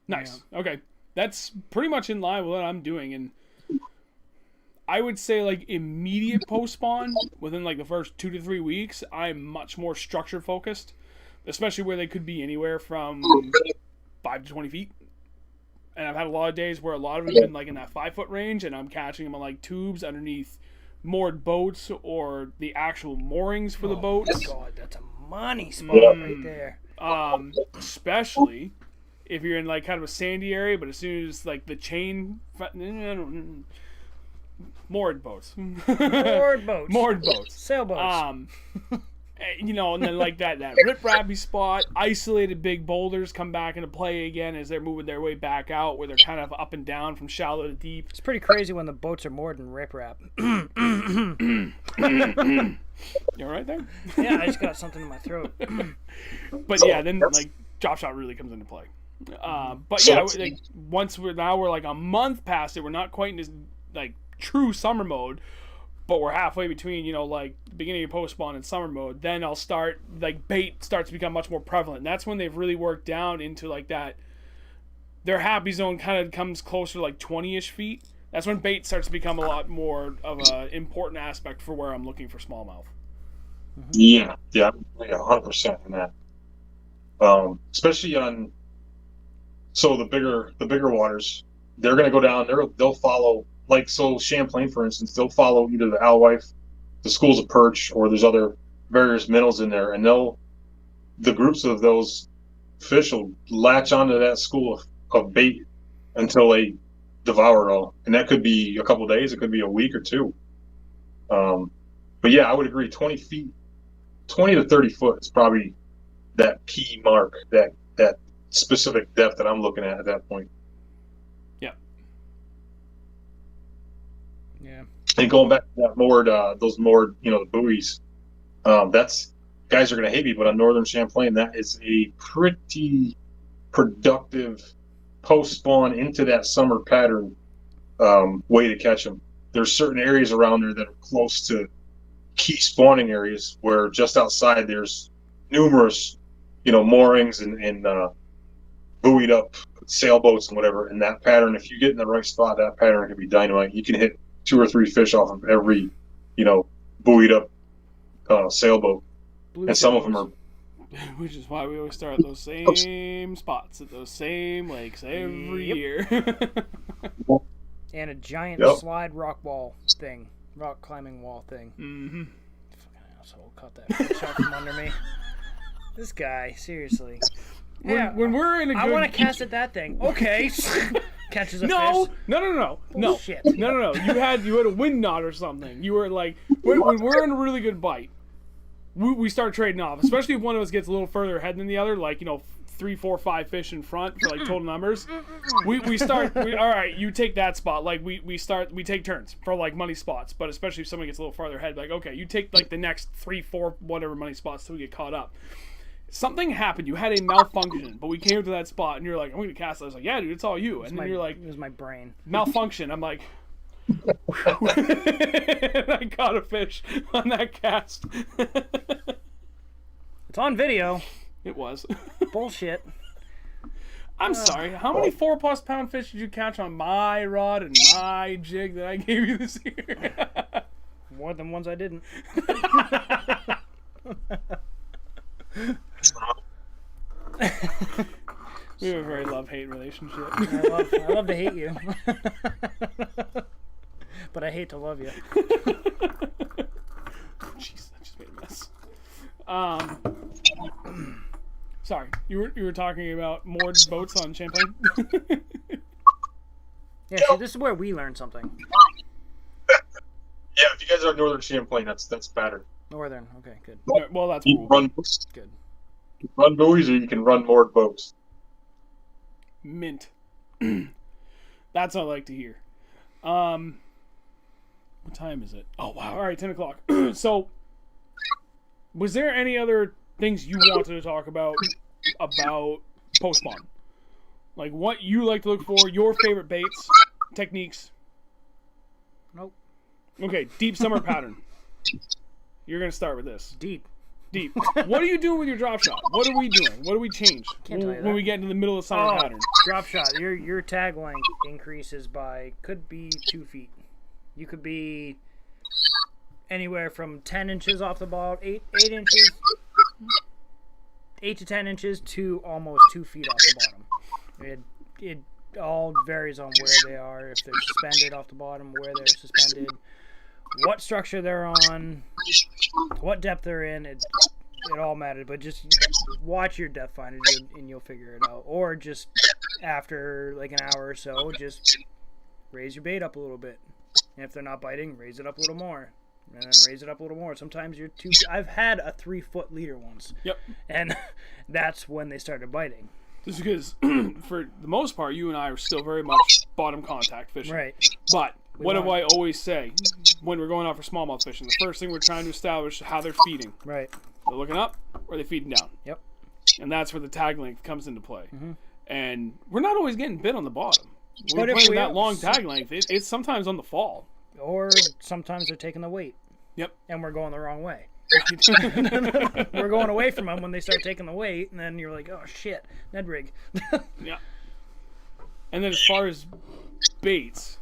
Nice. Yeah. Okay. That's pretty much in line with what I'm doing. And I would say, like, immediate post spawn, within like the first 2 to 3 weeks, I'm much more structure focused, especially where they could be anywhere from 5 to 20 feet. And I've had a lot of days where a lot of them have been like in that 5 foot range, and I'm catching them on like tubes underneath moored boats or the actual moorings for the boats. God, that's a money spot right there. Especially if you're in like kind of a sandy area, but as soon as like the chain, moored boats, moored boats, sailboats. You know, and then like that rip-rappy spot, isolated big boulders come back into play again as they're moving their way back out, where they're kind of up and down from shallow to deep. It's pretty crazy when the boats are moored in rip-rap. You all right there? Yeah, I just got something in my throat. But yeah, then like drop shot really comes into play. But yeah, like, once we're like a month past it, we're not quite in this like true summer mode, but we're halfway between, you know, like beginning of post spawn and summer mode, then I'll start, like, bait starts to become much more prevalent. And that's when they've really worked down into like that. Their happy zone kind of comes closer to like 20-ish feet. That's when bait starts to become a lot more of an important aspect for where I'm looking for smallmouth. Yeah, I'm 100% on that. Especially on the bigger waters, they're going to go down. They'll follow, like, so Champlain, for instance, they'll follow either the alewife, the schools of perch, or there's other various minnows in there, and the groups of those fish will latch onto that school of bait until they devour it all, and that could be a couple of days, it could be a week or two. But yeah, I would agree. 20 feet, 20 to 30 foot is probably that key mark, that specific depth that I'm looking at that point. Yeah. And going back to that moored, those moored, the buoys, that's, guys are going to hate me, but on Northern Champlain, that is a pretty productive post-spawn into that summer pattern way to catch them. There's certain areas around there that are close to key spawning areas where just outside there's numerous, moorings and buoyed up sailboats and whatever. And that pattern, if you get in the right spot, that pattern can be dynamite. You can hit 2 or 3 fish off of every, buoyed up sailboat. And some of them are. Which is why we always start at those same spots, at those same lakes every year. And a giant slide rock climbing wall thing. Mm-hmm. Fucking asshole, caught that fish out from under me. This guy, seriously. When we're in a good... I want to cast at that thing. Okay. Catches a fish. No. Bullshit. No. You had a wind knot or something. You were like, when we're in a really good bite, we start trading off, especially if one of us gets a little further ahead than the other, like, 3, 4, 5 fish in front for like total numbers. We start. All right, you take that spot. Like we take turns for like money spots, but especially if someone gets a little farther ahead, like, okay, you take like the next 3, 4, whatever money spots till we get caught up. Something happened. You had a malfunction, but we came to that spot, and you're like, I'm going to cast it. I was like, yeah, dude, it's all you. And then you're like, it was my brain. Malfunction. I'm like, I caught a fish on that cast. It's on video. It was. Bullshit. I'm sorry. How many 4+ pound fish did you catch on my rod and my jig that I gave you this year? More than ones I didn't. We have a very love-hate relationship. I love to hate you. But I hate to love you. Jeez, that just made a mess. Sorry, you were talking about moored boats on Champlain? Yeah, see, this is where we learn something. Yeah, if you guys are Northern Champlain, that's pattern. Northern, okay, good. Well, that's You can run, Good. run buoys, or you can run moored boats. mint. That's what I like to hear. What time is it? Oh, wow. All right, 10 o'clock. So, was there any other things you wanted to talk about post-spawn? Like, what you like to look for, your favorite baits, techniques? Nope. Okay, deep summer pattern. You're going to start with this. Deep. What are you doing with your drop shot? What are we doing? What do we change when we get into the middle of summer pattern? Drop shot. Your tag length increases by, could be 2 feet. You could be anywhere from 10 inches off the bottom, 8 inches, 8 to 10 inches to almost 2 feet off the bottom. It all varies on where they are, if they're suspended off the bottom, where they're suspended, what structure they're on, what depth they're in. It all matters, but just watch your depth finder and you'll figure it out. Or just after like an hour or so, just raise your bait up a little bit. And if they're not biting, raise it up a little more. And then raise it up a little more. Sometimes you're too... I've had a 3-foot leader once. Yep. And that's when they started biting. Just because, for the most part, you and I are still very much bottom contact fishing. Right. But what do I always say when we're going out for smallmouth fishing? The first thing we're trying to establish is how they're feeding. Right. They're looking up, or they're feeding down. Yep. And that's where the tag length comes into play. Mm-hmm. And we're not always getting bit on the bottom. But We're if playing we that are- long tag length. It's sometimes on the fall. Or sometimes they're taking the weight. Yep. And we're going the wrong way. We're going away from them when they start taking the weight, and then you're like, oh shit, Ned rig. Yeah. And then as far as baits,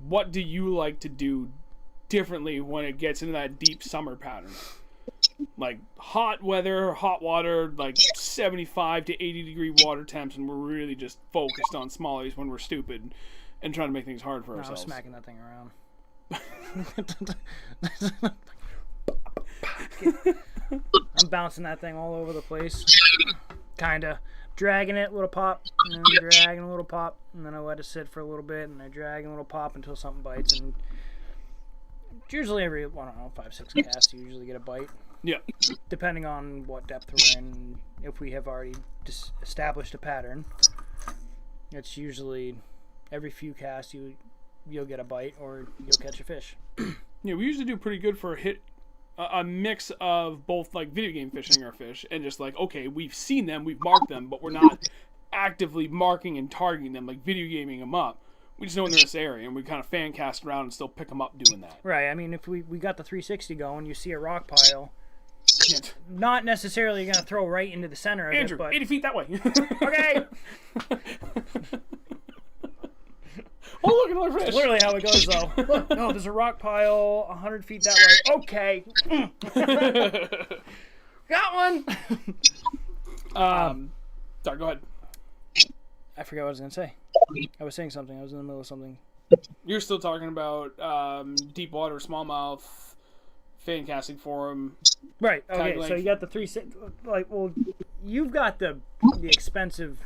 what do you like to do differently when it gets into that deep summer pattern? Like hot weather, hot water, like 75 to 80 degree water temps, and we're really just focused on smallies when we're stupid and trying to make things hard for ourselves. I'm smacking that thing around. I'm bouncing that thing all over the place. Kinda. Dragging it, little pop, and then dragging a little pop, and then I let it sit for a little bit, and I drag a little pop until something bites, and usually every, I don't know, 5-6 casts, you usually get a bite. Yeah. Depending on what depth we're in, if we have already established a pattern, it's usually every few casts you'll get a bite or you'll catch a fish. Yeah, we usually do pretty good for a mix of both like video game fishing our fish and just like, okay, we've seen them, we've marked them, but we're not actively marking and targeting them, like video gaming them up. We just know they're in this area, and we kind of fan cast around and still pick them up doing that. Right. I mean, if we got the 360 going, you see a rock pile, not necessarily going to throw right into the center of Andrew, it, but 80 feet that way. okay. Oh, look, another fish. That's literally how it goes, though. Look, no, there's a rock pile 100 feet that way. Okay. Got one. Sorry, go ahead. I forgot what I was going to say. I was saying something. I was in the middle of something. You're still talking about deep water, smallmouth, fan casting for them. Right. Okay. Tag So you length. got the 360. Like, well, you've got the expensive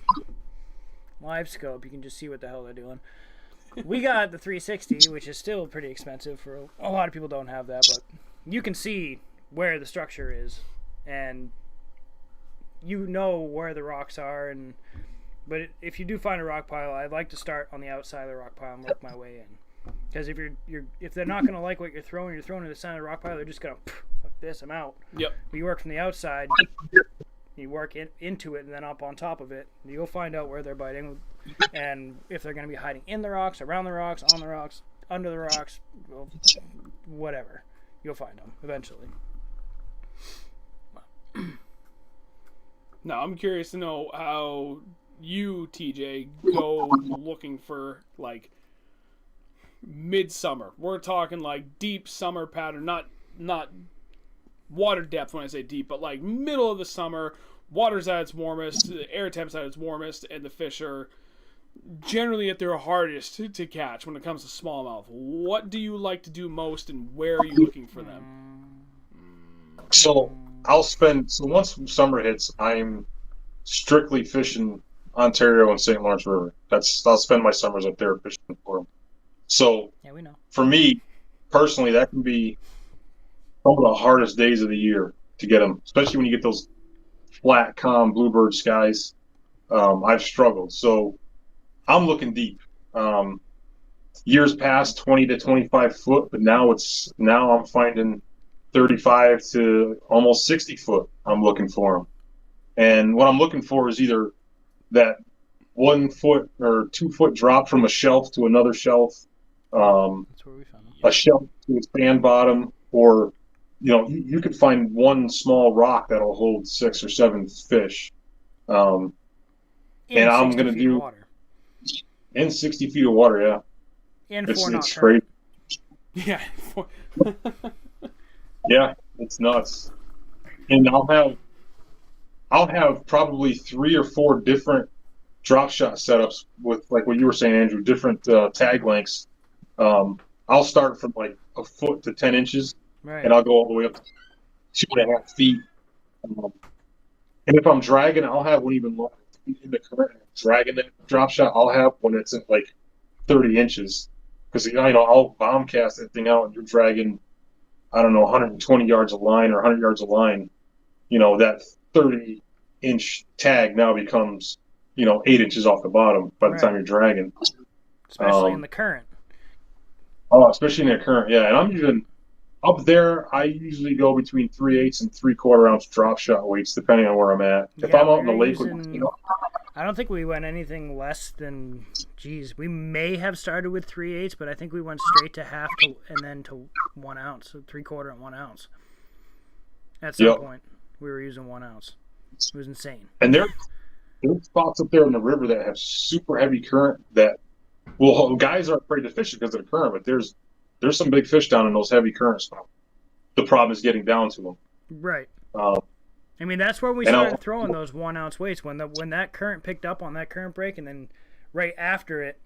live scope. You can just see what the hell they're doing. We got the 360, which is still pretty expensive for a lot of people. Don't have that, but you can see where the structure is, and you know where the rocks are. And but if you do find a rock pile, I'd like to start on the outside of the rock pile and work my way in. Because if they're not gonna like what you're throwing to the center of the rock pile, they're just gonna fuck this, I'm out. Yep. But you work from the outside, you work into it, and then up on top of it, you'll find out where they're biting, and if they're gonna be hiding in the rocks, around the rocks, on the rocks, under the rocks, well, whatever. You'll find them eventually. Now, I'm curious to know how you, TJ, go looking for, like, midsummer. We're talking, like, deep summer pattern, not water depth when I say deep, but, like, middle of the summer, water's at its warmest, the air temp's at its warmest, and the fish are generally at their hardest to catch when it comes to smallmouth. What do you like to do most, and where are you looking for them? So once summer hits, I'm strictly fishing Ontario and St. Lawrence River. I'll spend my summers up there fishing for them. So Yeah, we know. for me personally, that can be some of the hardest days of the year to get them, especially when you get those flat, calm bluebird skies. I've struggled. So I'm looking deep. Years past 20 to 25 foot, but now I'm finding 35 to almost 60 foot. I'm looking for them. And what I'm looking for is either that 1 foot or 2 foot drop from a shelf to another shelf, That's where we found them. a shelf to a sand bottom, or you could find one small rock that'll hold 6 or 7 fish. And I'm 60 gonna feet do of water. in 60 feet of water. Yeah, In it's 4 knot it's current. crazy. Yeah. Yeah, it's nuts. And I'll have probably 3 or 4 different drop shot setups with, like what you were saying, Andrew, different tag lengths. I'll start from like a foot to 10 inches, Right. and I'll go all the way up to 2.5 feet. And if I'm dragging, I'll have one even longer in the current. Dragging that drop shot, I'll have when it's at like 30 inches. Because I'll bomb cast that thing out, and you're dragging, I don't know, 120 yards of line or 100 yards of line. That 30-inch tag now becomes 8 inches off the bottom by the Right. time you're dragging. Especially in the current. Oh, especially in the current, yeah. And I'm even up there. I usually go between 3/8 and 3/4 ounce drop shot weights, depending on where I'm at. If Yeah, I'm out in the we're lake, using- I don't think we went anything less than geez, we may have started with 3/8, but I think we went straight to half and then to 1 ounce, so 3/4 and 1 ounce. At some point, we were using 1 ounce. It was insane. And there's spots up there in the river that have super heavy current that, well, guys are afraid to fish it because of the current, but there's some big fish down in those heavy current spots. The problem is getting down to them. Right. I mean, that's where we started throwing those 1 ounce weights when that current picked up on that current break, and then right after it,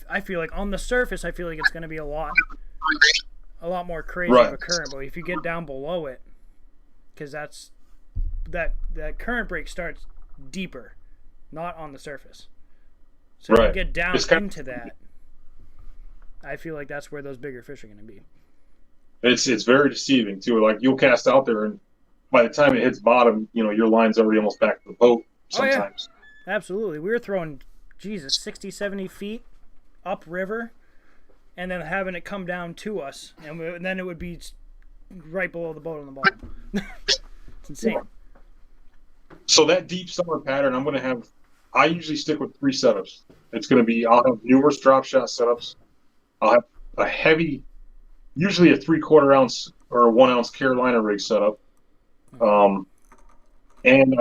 I feel like on the surface, I feel like it's going to be a lot more crazy of a current. But if you get down below it, because that current break starts deeper, not on the surface. So if you get down into that, I feel like that's where those bigger fish are going to be. It's very deceiving too. Like you'll cast out there, and by the time it hits bottom, your line's already almost back to the boat sometimes. Oh, yeah. Absolutely. We were throwing, 60, 70 feet upriver, and then having it come down to us, and then it would be right below the boat on the bottom. It's insane. So that deep summer pattern, I usually stick with 3 setups. It's going to be, I'll have numerous drop shot setups. I'll have a heavy, usually a 3/4 ounce or a 1 ounce Carolina rig setup. And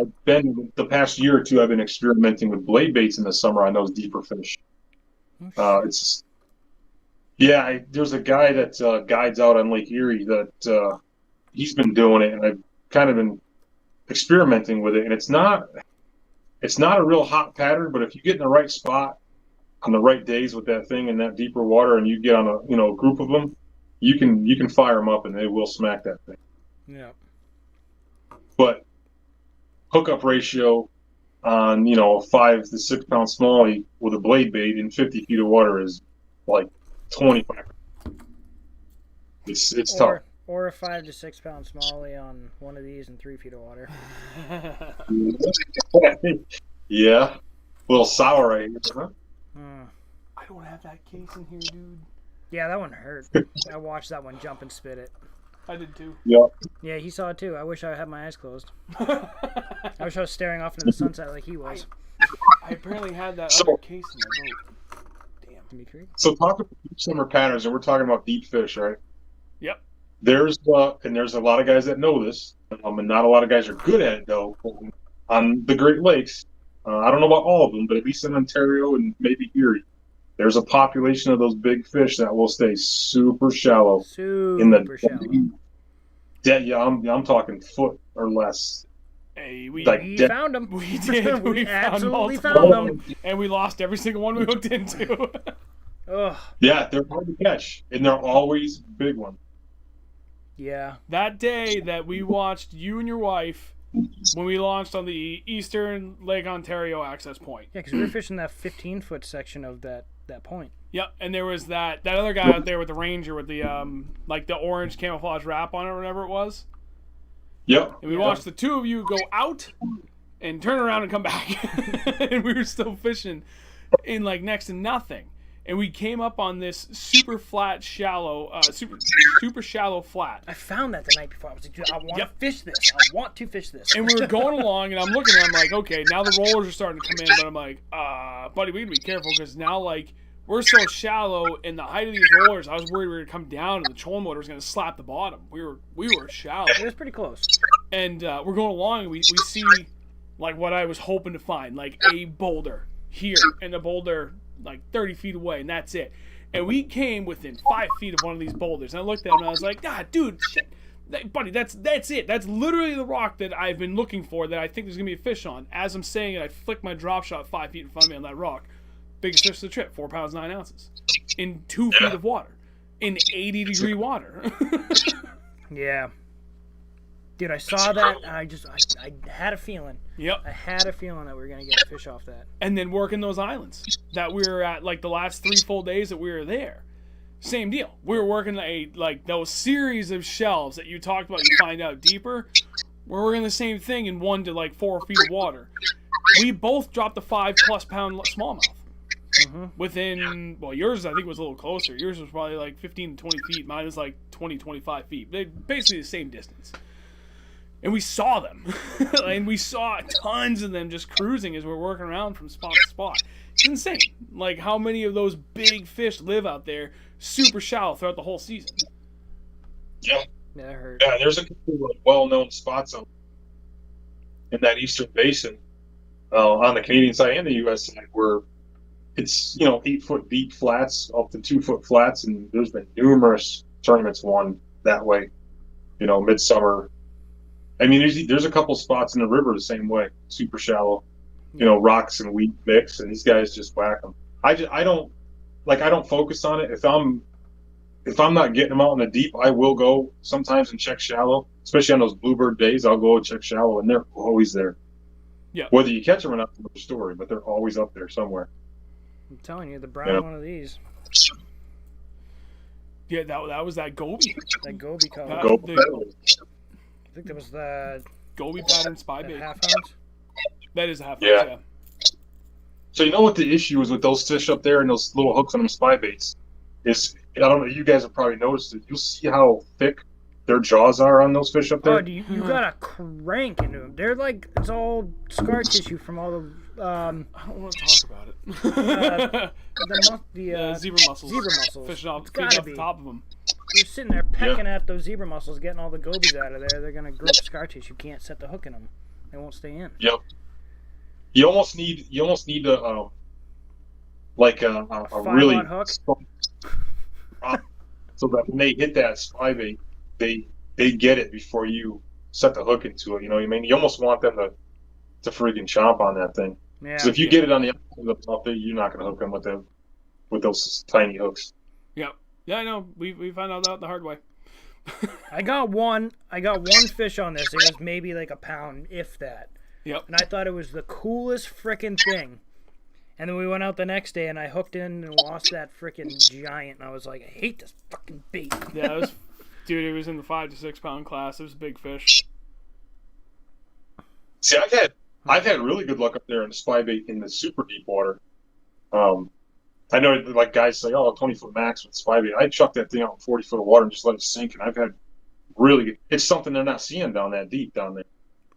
the past year or two, I've been experimenting with blade baits in the summer on those deeper fish. There's a guy that guides out on Lake Erie that he's been doing it, and I've kind of been experimenting with it. And it's not a real hot pattern, but if you get in the right spot on the right days with that thing in that deeper water, and you get on a group of them, you can fire them up and they will smack that thing. Yeah. But hookup ratio on a 5 to 6 pound smallie with a blade bait in 50 feet of water is like 25. It's tough. Or a 5 to 6 pound smallie on one of these in 3 feet of water. Yeah, a little sour right here, huh? I don't have that case in here, dude. Yeah, that one hurt. I watched that one jump and spit it. I did too. Yep. Yeah, he saw it too. I wish I had my eyes closed. I wish I was staring off into the sunset like he was. I apparently had that other case in my boat. Damn. Dimitri? So talking about deep summer patterns, and we're talking about deep fish, right? Yep. There's a lot of guys that know this, and not a lot of guys are good at it though. On the Great Lakes, I don't know about all of them, but at least in Ontario and maybe Erie, there's a population of those big fish that will stay super shallow. Super shallow. Yeah, I'm talking foot or less. Hey, we found them. We did. We absolutely multiple, found them. and we lost every single one we hooked into. Ugh. Yeah, they're hard to catch, and they're always big ones. Yeah. That day that we watched you and your wife when we launched on the Eastern Lake Ontario access point. Yeah, because we were fishing that 15-foot section of that point. Yep, and there was that other guy out there with the Ranger with the the orange camouflage wrap on it or whatever it was. Yep. And we watched the two of you go out and turn around and come back. And we were still fishing in next to nothing. And we came up on this super flat, shallow, super shallow flat. I found that the night before. I was like, dude, I want to fish this. I want to fish this. And we were going along, and I'm looking at it, I'm like, okay, now the rollers are starting to come in, but I'm like, buddy, we gotta be careful, because now, we're so shallow, in the height of these rollers, I was worried we were gonna come down, and the trolling motor was gonna slap the bottom. We were shallow. It was pretty close. And we're going along, and we see, what I was hoping to find, a boulder here, and a boulder 30 feet away, and that's it. And we came within 5 feet of one of these boulders, and I looked at him and I was like, God, dude, shit. Buddy, that's it. That's literally the rock that I've been looking for, that I think there's gonna be a fish on. As I'm saying it, I flick my drop shot 5 feet in front of me on that rock. Biggest fish of the trip, 4 pounds 9 ounces, in 2 feet of water, in 80-degree water. Yeah. Dude, I saw that, and I had a feeling. Yep. I had a feeling that we were going to get a fish off that. And then working those islands that we were at, the last 3 full days that we were there. Same deal. We were working those series of shelves that you talked about, you find out deeper. We're working the same thing in 1 to 4 feet of water. We both dropped a 5+ pound smallmouth. Mm-hmm. Within, yours I think was a little closer. Yours was probably 15 to 20 feet. Mine was 20, 25 feet. They're basically the same distance. And we saw them. And we saw tons of them just cruising as we're working around from spot to spot. It's insane. Like, how many of those big fish live out there super shallow throughout the whole season? Yeah. Yeah, I heard. Yeah, there's a couple of well-known spots in that eastern basin on the Canadian side and the U.S. side where it's, 8-foot deep flats up to 2-foot flats, and there's been numerous tournaments won that way, midsummer. I mean, there's a couple spots in the river the same way, super shallow, rocks and wheat mix, and these guys just whack them. I don't focus on it. If I'm not getting them out in the deep, I will go sometimes and check shallow, especially on those bluebird days. I'll go and check shallow, and they're always there. Yeah. Whether you catch them or not, is another story, but they're always up there somewhere. I'm telling you, the brown one of these. Yeah, that was that goby. That goby color. I think that was the goby pattern spy bait. Half ounce. That is a half ounce. Yeah. So you know what the issue is with those fish up there and those little hooks on them spy baits is, I don't know, you guys have probably noticed it. You'll see how thick their jaws are on those fish up there. Oh, you gotta crank into them. They're like, it's all scar tissue from all the. I don't want to talk about it. the zebra mussels. Zebra mussels. Fishing off Gotta the be. top of them. You're sitting there pecking at those zebra mussels, getting all the gobies out of there. They're gonna grow scar tissue. You can't set the hook in them. They won't stay in. Yep. You almost need a really hook. So that when they hit that spy bait, they get it before you set the hook into it. You know what I mean? You almost want them to freaking chomp on that thing. Yeah. Because if you get it on the outside of the mouth, you're not going to hook them with those tiny hooks. Yep. Yeah, I know. We found out that the hard way. I got one fish on this. It was maybe like a pound, if that. Yep. And I thought it was the coolest frickin' thing. And then we went out the next day, and I hooked in and lost that frickin' giant. And I was like, I hate this fucking bait. Yeah, it was in the 5 to 6 pound class. It was a big fish. See, I've had really good luck up there in the spy bait in the super deep water. I know, like, guys say, 20-foot max with spy bait. I chucked that thing out in 40 foot of water and just let it sink, and I've had really good. It's something they're not seeing down that deep down there.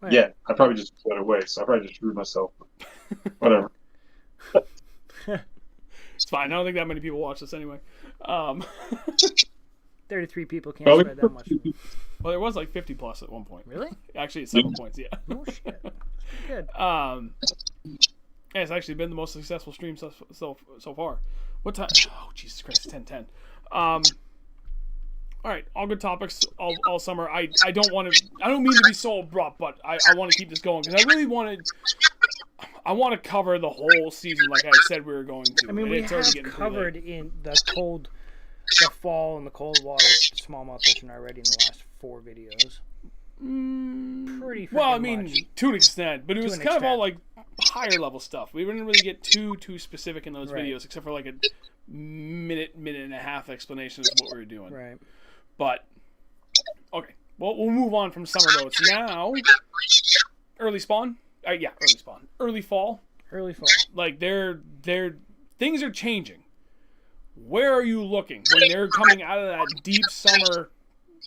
Right. Yeah, I probably just put it away, so I probably just screwed myself. Whatever. It's fine. I don't think that many people watch this anyway. 33 people can't spread that much. Well, there was like 50 plus at one point. Really? Actually, it's 7 points. Yeah. Oh shit. Good. Yeah, it's actually been the most successful stream so far. What time? Oh, Jesus Christ, 10:10. All right, all good topics all summer. I don't mean to be so abrupt, but I want to keep this going because I really I want to cover the whole season like I said we were going to. I mean, we have covered in the fall and the cold water smallmouth fishing already in the last 4 videos. Pretty well, I mean, much. To an extent, but it was kind of all like higher level stuff. We didn't really get too specific in those videos, except for like a minute and a half explanation of what we were doing. Right. But okay, well, we'll move on from summer boats now. Early spawn. Early spawn. Early fall. Like they're things are changing. Where are you looking when they're coming out of that deep summer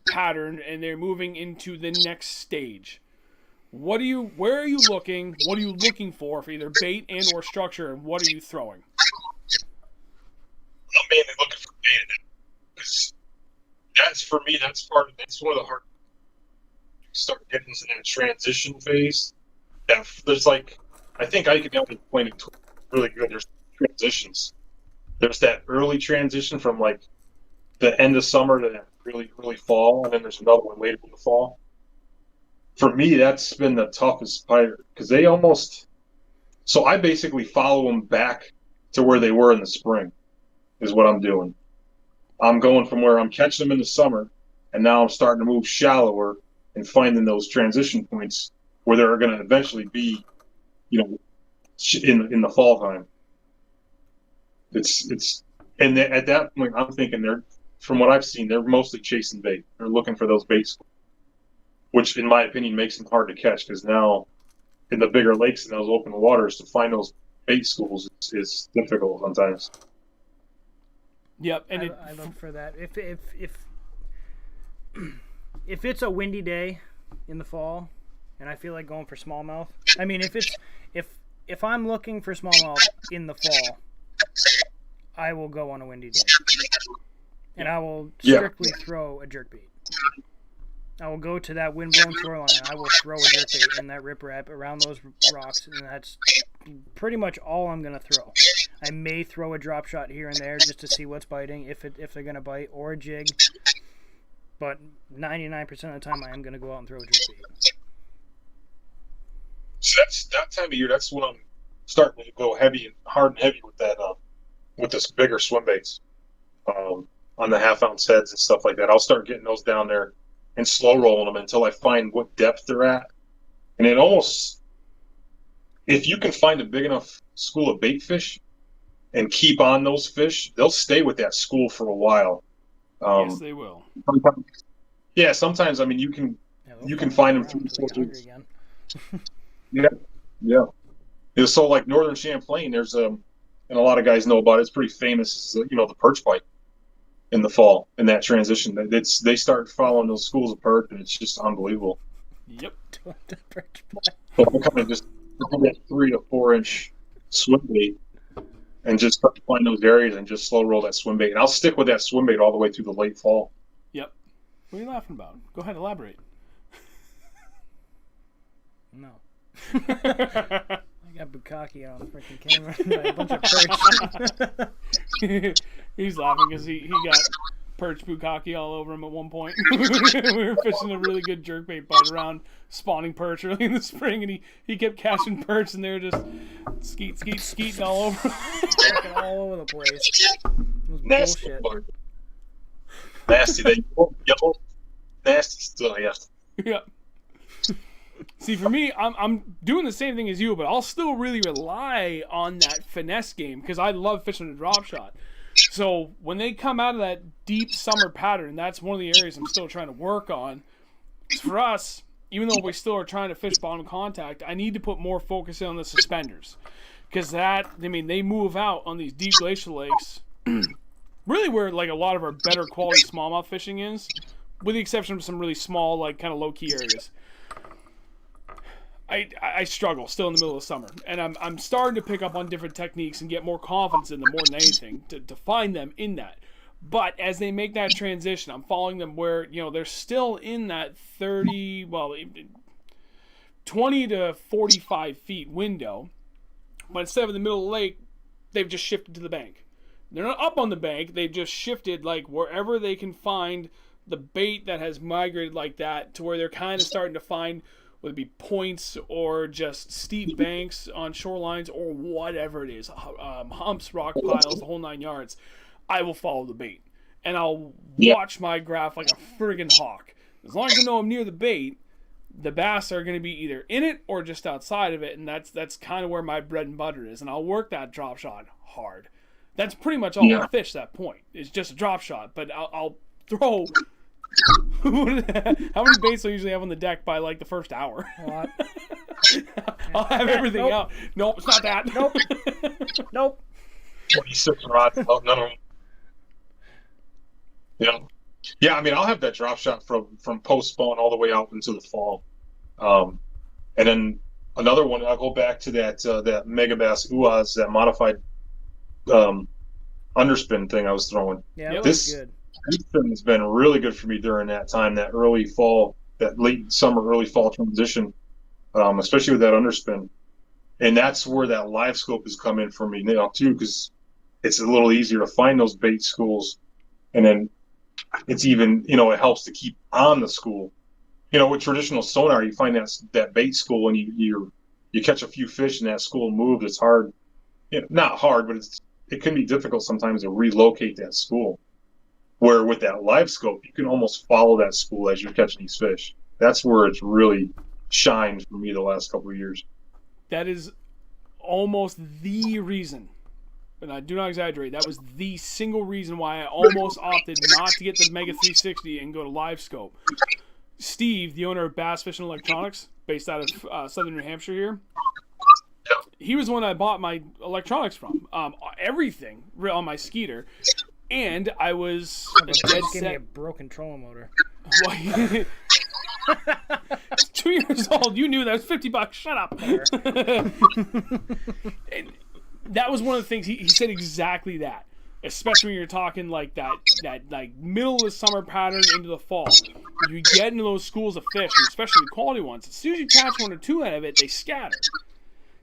pattern and they're moving into the next stage? Where are you looking? What are you looking for either bait and or structure, and what are you throwing? I'm mainly looking for bait, because that's one of the hard. Start getting into that transition phase. That there's like, I think I can help explain it really good. There's transitions. There's that early transition from like the end of summer to that really, really fall, and then there's another one later in the fall. For me, that's been the toughest part because they almost. So I basically follow them back to where they were in the spring, is what I'm doing. I'm going from where I'm catching them in the summer, and now I'm starting to move shallower and finding those transition points where they're going to eventually be, in the fall time. And at that point, I'm thinking from what I've seen, they're mostly chasing bait. They're looking for those baits, which in my opinion makes them hard to catch because now in the bigger lakes and those open waters to find those bait schools is difficult sometimes. Yep, and I look for that. If it's a windy day, in the fall, and I feel like going for smallmouth. I mean, if I'm looking for smallmouth in the fall, I will go on a windy day, and I will strictly throw a jerkbait. I will go to that windblown shoreline, and I will throw a jerkbait in that riprap around those rocks, and that's pretty much all I'm gonna throw. I may throw a drop shot here and there just to see what's biting, if they're gonna bite, or a jig. But 99% of the time, I am gonna go out and throw a jerkbait. So that's that time of year. That's when I'm starting to go hard and heavy with that, with this bigger swim baits, on the half-ounce heads and stuff like that. I'll start getting those down there and slow rolling them until I find what depth they're at. And it almost, if you can find a big enough school of bait fish and keep on those fish, they'll stay with that school for a while. Yes, they will. Sometimes I mean you can find them through the Yeah. So like Northern Champlain, there's and a lot of guys know about it. It's pretty famous. Is, the perch bite in the fall in that transition. They start following those schools of perch, and it's just unbelievable. Yep. So I kind of just that 3 to 4 inch swim bait and just start to find those areas and just slow roll that swim bait. And I'll stick with that swim bait all the way through the late fall. Yep. What are you laughing about? Go ahead, elaborate. No. I got bukkake on the freaking camera. A bunch of perch. He's laughing because he got perch bukkake all over him at one point. We were fishing a really good jerkbait bite around spawning perch early in the spring, and he kept catching perch, and they were just skeeting all over him. All over the place. It was Nasty bullshit. Nasty. Yellow. Nasty still, yeah. Yeah. See, for me, I'm doing the same thing as you, but I'll still really rely on that finesse game because I love fishing a drop shot. So when they come out of that deep summer pattern, that's one of the areas I'm still trying to work on. For us, even though we still are trying to fish bottom contact, I need to put more focus on the suspenders because they move out on these deep glacial lakes, really where like a lot of our better quality smallmouth fishing is, with the exception of some really small, like kind of low key areas. I struggle still in the middle of summer, and I'm starting to pick up on different techniques and get more confidence in them more than anything to find them in that. But as they make that transition, I'm following them where they're still in that 20 to 45 feet window, but instead of in the middle of the lake, they've just shifted to the bank. They're not up on the bank; they've just shifted like wherever they can find the bait that has migrated like that to where they're kind of starting to find. Whether it be points or just steep banks on shorelines or whatever it is, humps, rock piles, the whole 9 yards, I will follow the bait. And I'll watch my graph like a friggin' hawk. As long as I know I'm near the bait, the bass are going to be either in it or just outside of it, and that's kind of where my bread and butter is. And I'll work that drop shot hard. That's pretty much all I fish that point. It's just a drop shot, but I'll throw... How many baits do I usually have on the deck by like the first hour? A lot. I'll have everything out. Nope, it's not that. Nope. 26 rods, none of them. Yeah, I mean, I'll have that drop shot from post spawn all the way out into the fall. And then another one, I'll go back to that Mega Bass Uaz, that modified underspin thing I was throwing. Yeah, that was good. This has been really good for me during that time, that early fall, that late summer, early fall transition, especially with that underspin. And that's where that live scope has come in for me now, too, because it's a little easier to find those bait schools. And then it's even, it helps to keep on the school. With traditional sonar, you find that bait school and you catch a few fish and that school moves. It's hard. Not hard, but it can be difficult sometimes to relocate that school. Where with that live scope, you can almost follow that school as you're catching these fish. That's where it's really shined for me the last couple of years. That is almost the reason, and I do not exaggerate, that was the single reason why I almost opted not to get the Mega 360 and go to live scope. Steve, the owner of Bass Fishing Electronics, based out of southern New Hampshire here, he was the one I bought my electronics from. Everything on my Skeeter. And I was dead set. Give me a broken trolling motor. 2 years old. You knew that was $50. Shut up. And that was one of the things he said exactly that. Especially when you're talking like that like middle of the summer pattern into the fall. You get into those schools of fish, and especially the quality ones. As soon as you catch one or two out of it, they scatter.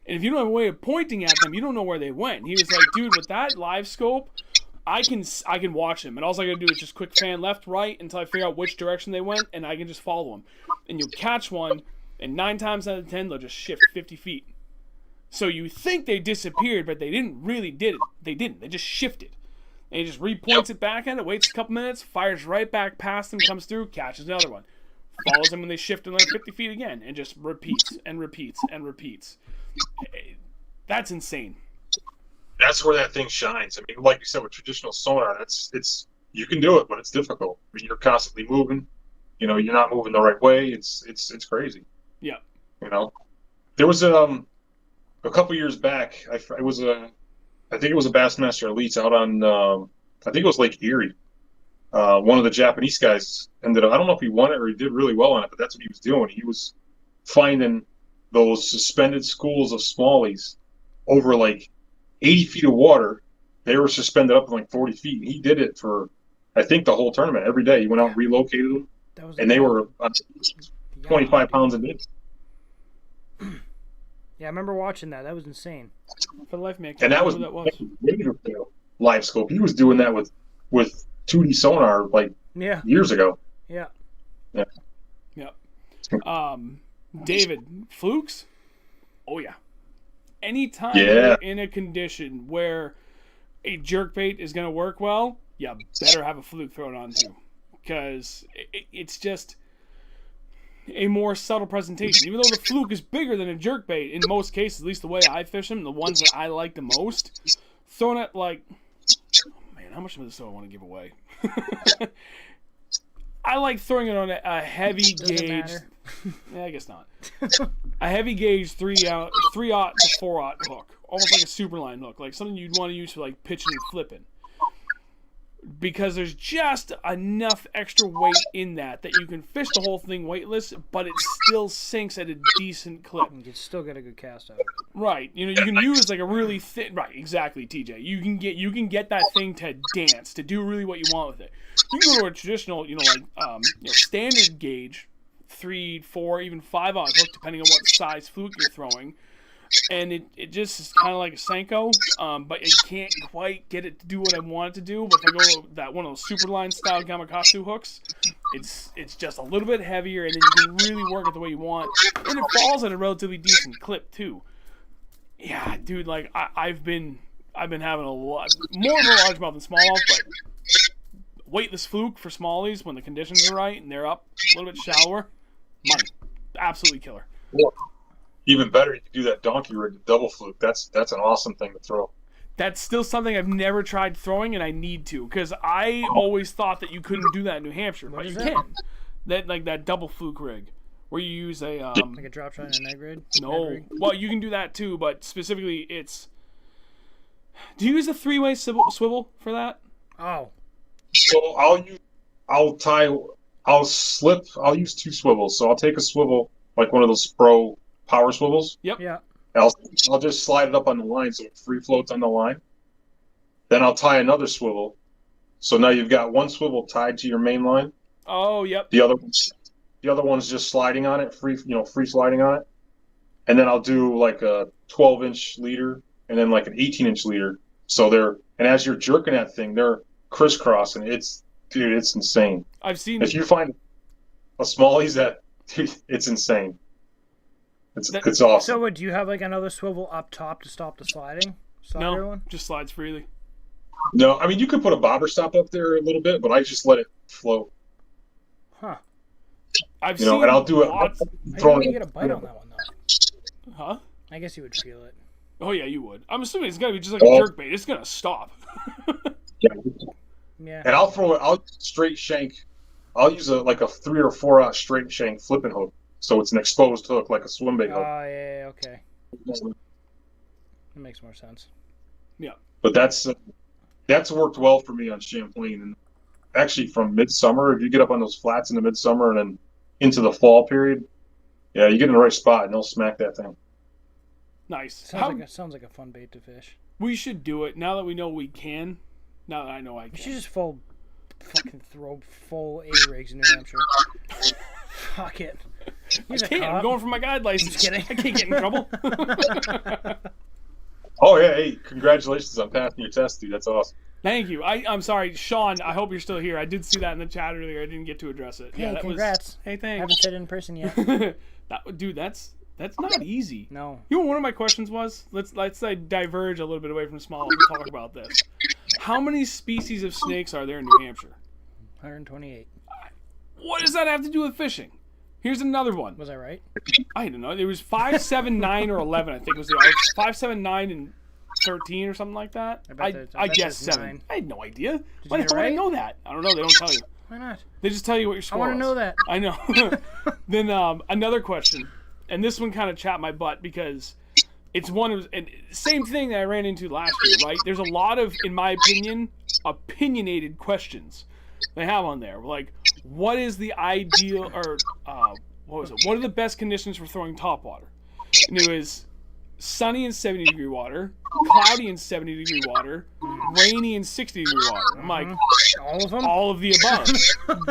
And if you don't have a way of pointing at them, you don't know where they went. And he was like, dude, with that live scope, I can watch them, and all I gotta do is just quick fan left, right until I figure out which direction they went, and I can just follow them. And you'll catch one, and 9 times out of 10 they'll just shift 50 feet. So you think they disappeared, but they didn't really did it. They didn't. They just shifted. And he just repoints it back at it, waits a couple minutes, fires right back past them, comes through, catches another one. Follows them when they shift another 50 feet again, and just repeats and repeats and repeats. That's insane. That's where that thing shines. I mean, like you said, with traditional sonar, it's you can do it, but it's difficult. I mean, you're constantly moving. You know, you're not moving the right way. It's crazy. Yeah. You know, there was a couple years back. I think it was a Bassmaster Elites out on, I think it was Lake Erie. One of the Japanese guys ended up, I don't know if he won it or he did really well on it, but that's what he was doing. He was finding those suspended schools of smallies over like 80 feet of water. They were suspended up in like 40 feet. And he did it for, I think, the whole tournament. Every day he went out and relocated them. And they were 25 pounds a day. Yeah, I remember watching that. That was insane. For the life of me, I can't And that remember was, who that was. live scope. He was doing that with 2D sonar like years ago. Yeah. David, flukes? Oh yeah. Anytime you're in a condition where a jerkbait is going to work well, you better have a fluke thrown on too, because it's just a more subtle presentation. Even though the fluke is bigger than a jerkbait in most cases, at least the way I fish them, the ones that I like the most, thrown at like, oh man, how much of this do I want to give away? I like throwing it on a heavy gauge. Yeah, I guess not. A heavy gauge 3/0 to 4/0 hook, almost like a superline hook, like something you'd want to use for like pitching and flipping. Because there's just enough extra weight in that you can fish the whole thing weightless, but it still sinks at a decent clip. You can still get a good cast out of it. Right. You know, you can use like a really thin. Right. Exactly, TJ. You can get that thing to dance, to do really what you want with it. You can go to a traditional, standard gauge, 3, 4, even 5/0 hook, depending on what size fluke you're throwing. And it just is kind of like a Senko, but it can't quite get it to do what I want it to do. But if I go to that one of those Superline style Gamakatsu hooks, it's just a little bit heavier, and then you can really work it the way you want. And it falls at a relatively decent clip too. Yeah, dude, like I've been having a lot more of a largemouth than smallmouth, but weightless fluke for smallies when the conditions are right and they're up a little bit shallower, money, absolutely killer. Yeah. Even better, you can do that donkey rig, the double fluke. That's an awesome thing to throw. That's still something I've never tried throwing, and I need to, because I always thought that you couldn't do that in New Hampshire, but you can. That double fluke rig, where you use a like a drop shot and a neg rig. No, well you can do that too, but specifically it's. Do you use a 3-way swivel for that? Oh. So I'll use 2 swivels. So I'll take a swivel like one of those pro power swivels. Yep. Yeah. I'll just slide it up on the line so it free floats on the line. Then I'll tie another swivel. So now you've got one swivel tied to your main line. Oh, yep. The other one's just sliding on it, free sliding on it. And then I'll do like a 12-inch leader and then like an 18-inch leader. So and as you're jerking that thing, they're crisscrossing. It's insane. I've seen. If you find a smallies it's insane. It's awesome. So do you have like another swivel up top to stop the sliding? No, just slides freely. No, I mean you could put a bobber stop up there a little bit, but I just let it float. Huh. I've seen. And I'll do it. I didn't even get a bite on that one though. Huh? I guess you would feel it. Oh yeah, you would. I'm assuming it's gotta be just like a jerkbait. It's gonna stop. Yeah. And I'll straight shank. I'll use a 3 or 4 straight shank flipping hook, so it's an exposed hook like a swim bait hook. Oh yeah, okay. That makes more sense. Yeah. But that's worked well for me on Champlain, and actually from midsummer, if you get up on those flats in the midsummer and then into the fall period, Yeah, you get in the right spot and they'll smack that thing. Nice. Sounds like a fun bait to fish. We should do it now that we know we can. Now that I know I We can. should just fucking throw full A rigs in New Hampshire. Fuck it. He's I a can't. I'm cop. going for my guide license. Just kidding. I can't get in trouble. Oh yeah, hey, congratulations on passing your test, dude. That's awesome. Thank you. I'm sorry, Sean. I hope you're still here. I did see that in the chat earlier. I didn't get to address it. Hey, that congrats. Hey, I thanks. haven't said it in person yet. Dude, that's not easy. No. You know what one of my questions was? Let's diverge a little bit away from smallmouth and talk about this. How many species of snakes are there in New Hampshire? 128. What does that have to do with fishing? Here's another one. Was I right? I don't know. There was 5, 7, 9, or 11. I think was the 5, 7, 9, and 13 or something like that. I bet guessed there's 7. 9. I had no idea. you Why the get hell would I right? know that? I don't know. They don't tell you. Why not? They just tell you what your score I want to was. know that. I know. Then another question, and this one kind of chapped my butt because it's one of and same thing that I ran into last year. Right? There's a lot of, in my opinion, opinionated questions they have on there. Like, what is the ideal or what was it? What are the best conditions for throwing topwater? And it was sunny and 70-degree water, cloudy and 70-degree water, rainy and 60-degree water. I'm like, All of them? all of the above.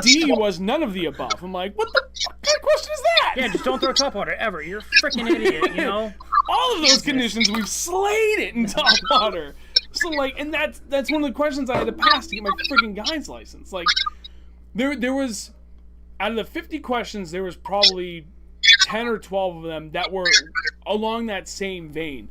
D was none of the above. I'm like, what the fuck kind of question is that? Yeah, just don't throw topwater ever. You're a freaking idiot, you know? All of those conditions, we've slayed it in topwater. So like, and that's one of the questions I had to pass to get my freaking guide's license. Like, there was, out of the 50 questions, there was probably 10 or 12 of them that were along that same vein,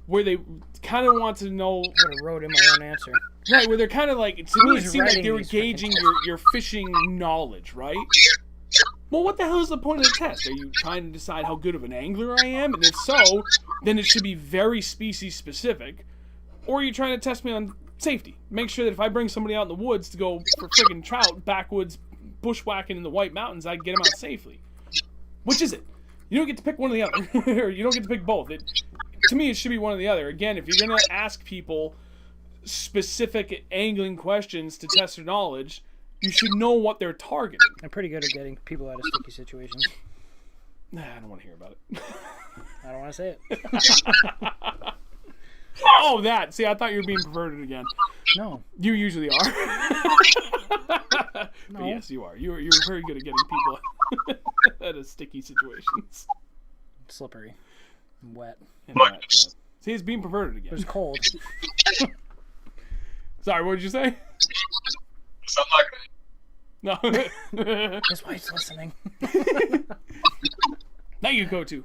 where they kind of want to know. I would have wrote in my own answer. Right, where they're kind of like, to me, it Who's seemed like writing they were these freaking gauging your fishing knowledge, right? Well, what the hell is the point of the test? Are you trying to decide how good of an angler I am? And if so, then it should be very species specific. Or are you trying to test me on safety? Make sure that if I bring somebody out in the woods to go for friggin' trout, backwoods, bushwhacking in the White Mountains, I get them out safely. Which is it? You don't get to pick one or the other. Or you don't get to pick both. To me, it should be one or the other. Again, if you're going to ask people specific angling questions to test their knowledge, you should know what they're targeting. I'm pretty good at getting people out of sticky situations. Nah, I don't want to hear about it. I don't want to say it. Oh, that. See, I thought you were being perverted again. No. You usually are. But No. yes, you are. You're very good at getting people out of sticky situations. Slippery. And wet. And that, yeah. See, it's being perverted It again. was cold. Sorry, what did you say? So I'm not gonna. No. His wife's listening. Thank you, Kotu.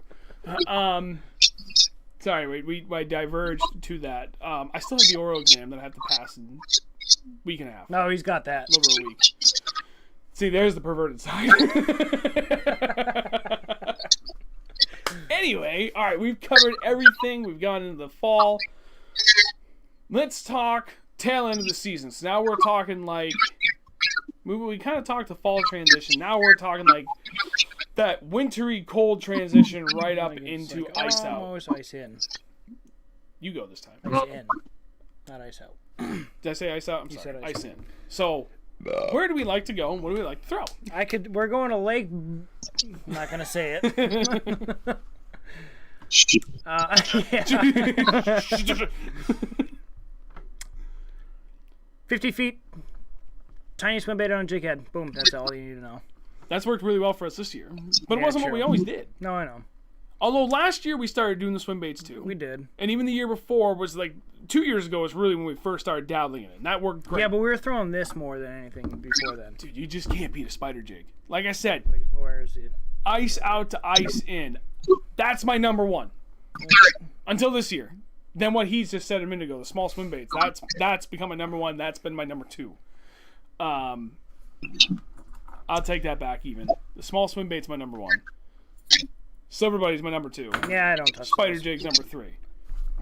Sorry, I diverged to that. I still have the oral exam that I have to pass in a week and a half. No, he's got that. A little over a week. See, there's the perverted side. Anyway, all right, we've covered everything. We've gone into the fall. Let's talk tail end of the season. So now we're talking like we kind of talked the fall transition. Now we're talking like that wintry cold transition right up Like it's into like ice out. almost ice in. You go this time. Ice in. Not ice out. Did I say ice out? I'm You sorry. said ice Ice in. So where do we like to go and what do we like to throw? We're going to lake. I'm not gonna say it. Yeah. 50 feet. Tiny swim bait on a jig head. Boom. That's all you need to know. That's worked really well for us this year. But it Yeah, wasn't what true. we always did. No, I know. Although last year we started doing the swim baits too. We did. And even the year before was like 2 years ago was really when we first started dabbling in it. And that worked great. Yeah, but we were throwing this more than anything before then. Dude, you just can't beat a spider jig. Like I said, Wait, where is it? ice out to ice in. That's my number one. Until this year. Then what he's just said a minute ago, the small swim baits. That's become my number one. That's been my number two. I'll take that back even. The small swim bait's my number one. Silver Buddy's my number two. Yeah, I don't touch Spider those. jig's number three.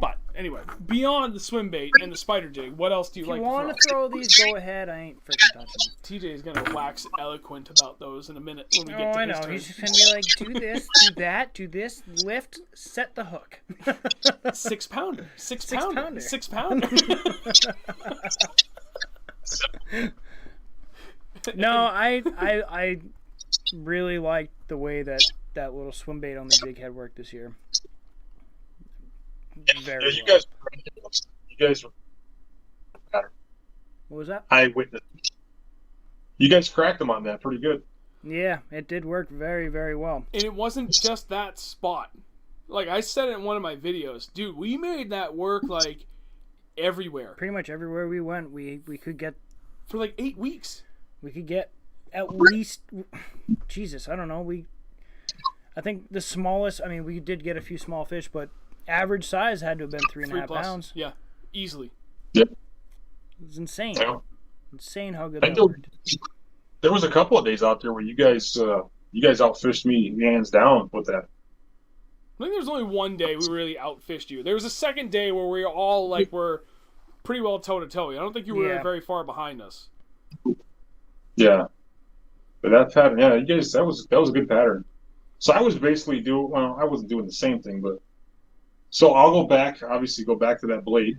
But anyway, beyond the swim bait and the spider jig, what else do you If like you to want throw? to throw these, go ahead. I ain't freaking touching them. TJ is gonna wax eloquent about those in a minute when we Oh, get to I his know. turn. He's just gonna be like, do this, do that, do this, lift, set the hook. 6 pounder. 6 6 pounder. pounder. 6 pounder. No, I really like the way that that little swim bait on the jig head work this year. Very Yeah, you well. guys What was that? I witnessed. You guys cracked them on that pretty good. Yeah, it did work very, very well. And it wasn't just that spot. Like I said in one of my videos, dude, we made that work like everywhere Pretty much everywhere we went, we could get for like 8 weeks. we could get at least Jesus, I don't know. I think the smallest. I mean, we did get a few small fish, but average size had to have been 3.5 3+ pounds. Yeah, easily. Yeah. It was insane. Yeah. Insane how good I that know. worked. There was a couple of days out there where you guys outfished me hands down with that. I think there was only one day we really outfished you. There was a second day where we all like were pretty well toe to toe. I don't think you were Yeah. very far behind us. Yeah. But that pattern, yeah, you guys, that was a good pattern. So I was basically I wasn't doing the same thing, but so I'll go back to that blade.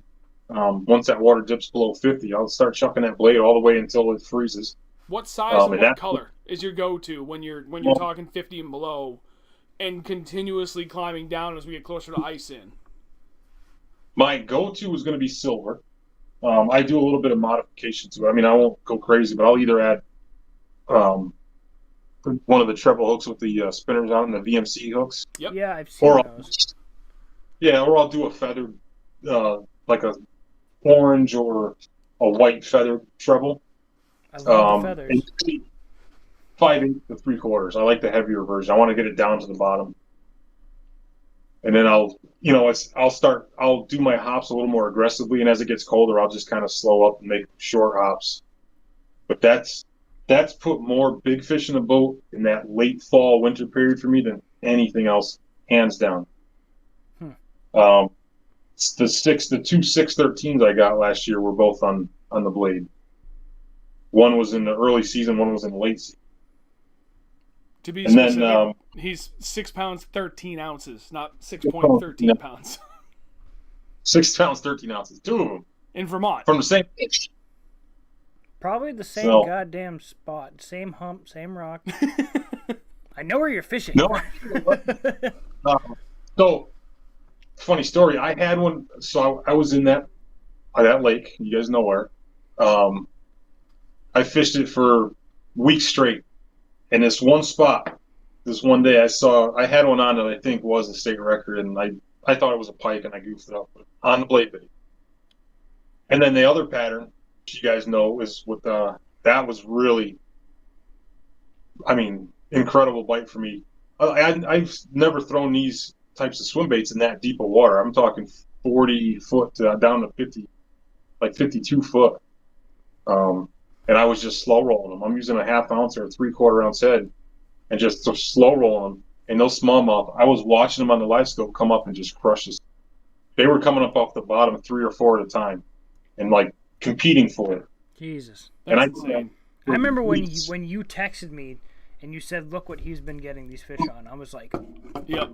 Once that water dips below 50, I'll start chucking that blade all the way until it freezes. What size and and what that- color is your go-to when you're talking 50 and below, and continuously climbing down as we get closer to ice in? My go-to is going to be silver. I do a little bit of modification to it. I mean, I won't go crazy, but I'll either add one of the treble hooks with the spinners on the VMC hooks, Yep. Yeah, I've seen or those. or I'll do a feathered, like a orange or a white feathered treble. I love the feathers. And 5/8 to 3/4. I like the heavier version. I want to get it down to the bottom, and then I'll do my hops a little more aggressively, and as it gets colder, I'll just kind of slow up and make short hops. But that's put more big fish in the boat in that late fall winter period for me than anything else, hands down. The two 613s I got last year were both on the blade. One was in the early season, one was in the late season. To be And specific, then he's 6 pounds 13 ounces, not 6.13 pounds. 6 pounds 13 ounces, two of them In Vermont. from the same fish. Probably the same So- goddamn spot, same hump, same rock. I know where you're fishing. No. So, funny story. I had one. So I was in that lake. You guys know where. I fished it for weeks straight. In this one spot, this one day, I had one on that I think was a state record, and I thought it was a pike, and I goofed it up on the blade bait. And then the other pattern, which you guys know, is with that was really, I mean, incredible bite for me. I've never thrown these types of swim baits in that deep of water. I'm talking 40 foot down to 50, like 52 foot. And I was just slow rolling them. I'm using a 1/2 ounce or a 3/4 ounce head and just slow rolling them. And those smallmouth, I was watching them on the live scope come up and just crush us. They were coming up off the bottom 3 or 4 at a time and like competing for it. Jesus. That's And insane. I remember when you texted me and you said, "Look what he's been getting these fish on." I was like, Yep.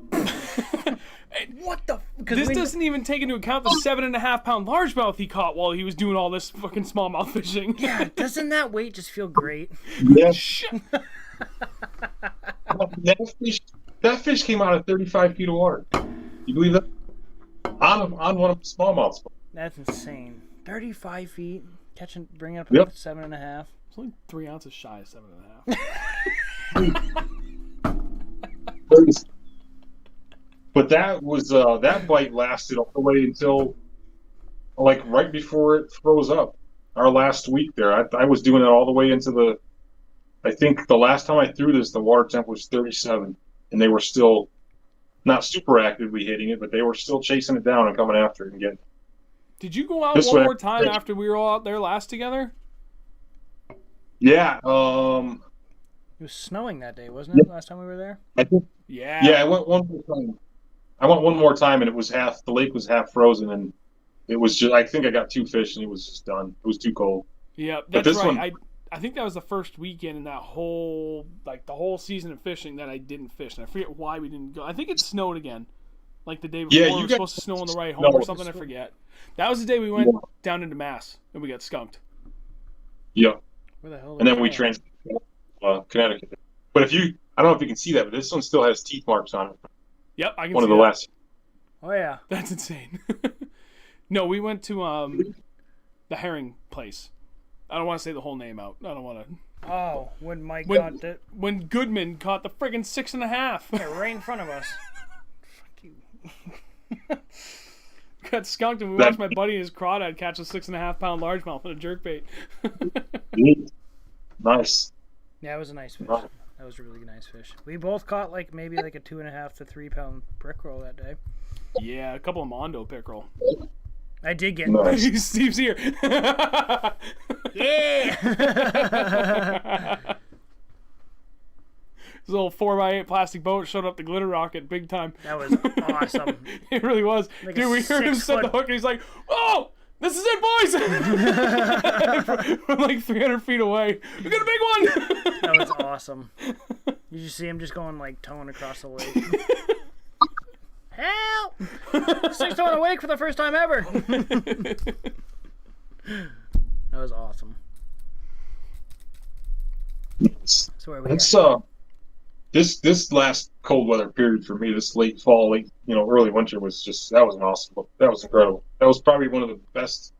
"What the?" Because This doesn't even take into account the 7.5 pound largemouth he caught while he was doing all this fucking smallmouth fishing. Yeah, doesn't that weight just feel great? Yeah. Shit. That fish came out of 35 feet of water. You believe that? On one of the smallmouths. That's insane. 35 feet, bringing up Yep. 7.5. It's only 3 ounces shy of 7.5. But that was that bite lasted all the way until like right before it froze up. Our last week there, I was doing it all the way into I think the last time I threw this, the water temp was 37, and they were still not super actively hitting it, but they were still chasing it down and coming after it and getting. Did you go out This one way- more time after we were all out there last together? Yeah, It was snowing that day, wasn't it? Last time we were there. I think Yeah. I went one more time. And it was the lake was half frozen, and it was just, I think I got 2 fish, and it was just done. It was too cold. Yeah, But that's this right. one- I think that was the first weekend in that whole the whole season of fishing that I didn't fish, and I forget why we didn't go. I think it snowed again, like the day before. Yeah, It you was got- supposed to snow on the way home No, or something. I forget. That was the day we went down into Mass and we got skunked. Yeah, Where the hell? and then we were transferred to Connecticut. But if you I don't know if you can see that, but this one still has teeth marks on it. Yep, I can One see of the that. last. Oh yeah. That's insane. No, we went to the herring place. I don't want to say the whole name out. I don't want to. Oh, when Mike When- got it When Goodman caught the friggin' 6.5. yeah, right in front of us. Fuck you. Got skunked and we watched my buddy and his crawdad catch a 6.5 pound largemouth on a jerkbait. Nice. Yeah, it was a nice fish. Wow. That was a really nice fish. We both caught like maybe like a 2.5 to 3 pound pickerel that day. Yeah, a couple of Mondo pickerel. I did get Nice. Steve's here. yeah. This little 4x8 plastic boat showed up the glitter rocket big time. That was awesome. It really was. Like Dude, a we heard him set the 6 foot- hook and he's like, "Oh, this is it, boys!" from like 300 feet away. We got a big one. That was awesome. Did you see him just going like towing across the lake? Help! 6 towing a wake for the first time ever. That was awesome. Nice. So where we It's at? this last cold weather period for me, this late fall, early winter was that was an awesome. That was incredible. That was probably one of the best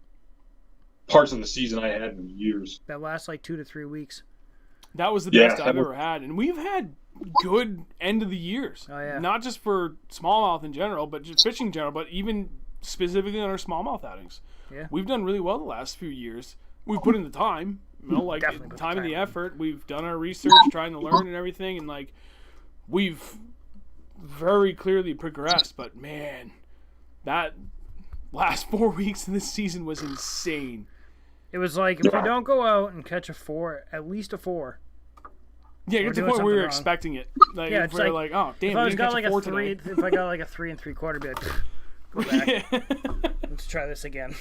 parts of the season I had in years. That lasts like 2 to 3 weeks. That was the Yeah, best I've that was- ever had, and we've had good end of the years. Oh, yeah. Not just for smallmouth in general, but just fishing in general, but even specifically on our smallmouth outings. Yeah. We've done really well the last few years. We've put in the time, like Definitely put the time and the time in. effort. We've done our research, trying to learn and everything, and like we've very clearly progressed. But man, that last 4 weeks of this season was insane. It was like if we don't go out and catch a 4, at least a 4. Yeah, We're get to the doing point where we were something expecting it. Like, Yeah, if it's we're like, like, oh damn, If I we was didn't got catch like a a 4 3, today. if I got like a 3 3/4, be like, go back. Yeah. Let's try this again.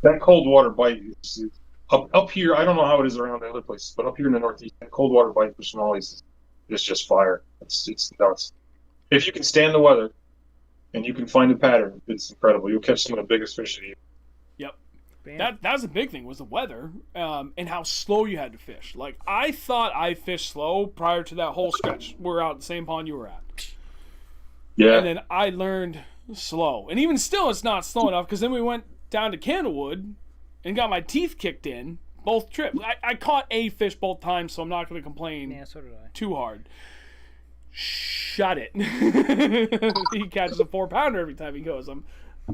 That cold water bite is up here. I don't know how it is around the other places, but up here in the Northeast, that cold water bite for smallies is just fire. It's nuts. If you can stand the weather and you can find a pattern, it's incredible. You'll catch some of the biggest fish of the year. Bam. That was the big thing, was the weather, and how slow you had to fish. Like, I thought I fished slow prior to that whole stretch. We're out at the same pond you were at. Yeah. And then I learned slow. And even still, it's not slow enough, because then we went down to Candlewood and got my teeth kicked in both trips. I caught a fish both times, so I'm not going to complain Yeah, so did I. too hard. Shut it. He catches a 4-pounder every time he goes.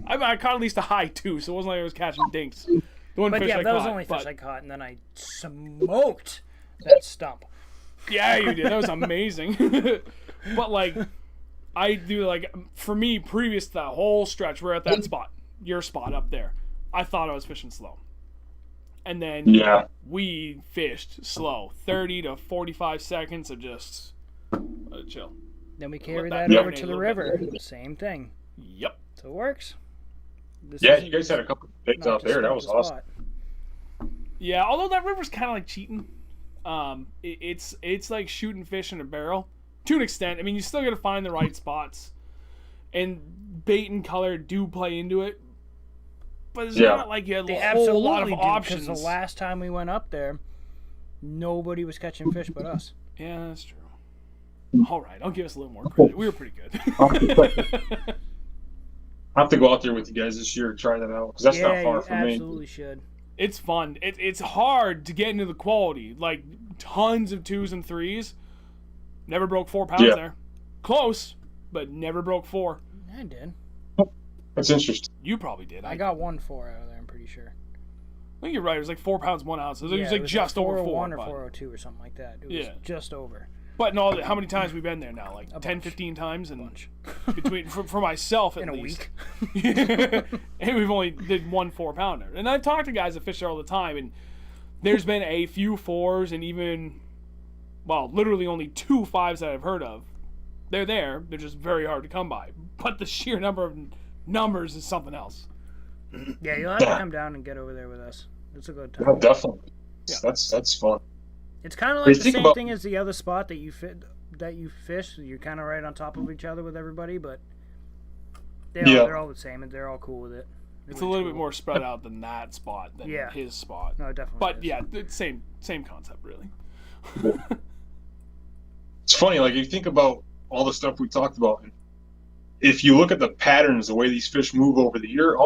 I caught at least a high 2, so it wasn't like I was catching dinks. The one But fish yeah, I that caught, was the only fish but- I caught, and then I smoked that stump. Yeah, you did. That was amazing. But like, I do like, for me, previous to that whole stretch, we're at that spot, your spot up there. I thought I was fishing slow, and then Yeah. we fished slow, 30 to 45 seconds of just chill. Then we carried that that marinate over a to the little river. bit. Same thing. Yep. So it works. This Yeah, isn't you guys had a couple of days not out just there. That like was the awesome. spot. Yeah, although that river's kind of like cheating. It's like shooting fish in a barrel to an extent. I mean, you still got to find the right spots, and bait and color do play into it. But it's Yeah. not like you had They a whole lot of absolutely do, options. because the last time we went up there, nobody was catching fish but us. Yeah, that's true. All right, I'll give us a little more credit. We were pretty good. I'll have to go out there with you guys this year and try that out, because that's yeah, not far you from me. absolutely should. It's fun. It's hard to get into the quality. Like, tons of 2s and 3s. Never broke 4 pounds Yeah. there. Close, but never broke 4. I did. That's interesting. You probably did. I got 1.4 out of there, I'm pretty sure. I think you're right. It was like 4 pounds 1 ounce. It was Yeah, like it was just over 4. 401 or But, 402 or something like that. It was Yeah. just over. but no, how many times we've been there now? Like A 10, bunch. 15 times, and Bunch. between for myself at In a least. week. And we've only did 1 4-pounder. And I've talked to guys that fish there all the time, and there's been a few 4s and even, well, literally only 2 5s that I've heard of. They're there. They're just very hard to come by. But the sheer number of numbers is something else. Yeah, you'll have to come down and get over there with us. It's a good time. Yeah, definitely. Yeah. That's fun. It's kind of Hey, like the think same about- thing as the other spot that you fish. You're kind of right on top of each other with everybody, but Yeah. they're all the same and they're all cool with it. It's a little bit more spread out than that spot, than Yeah. his spot. No, it definitely. But is. yeah, it's same concept, really. It's funny, like you think about all the stuff we talked about. And if you look at the patterns, the way these fish move over the year,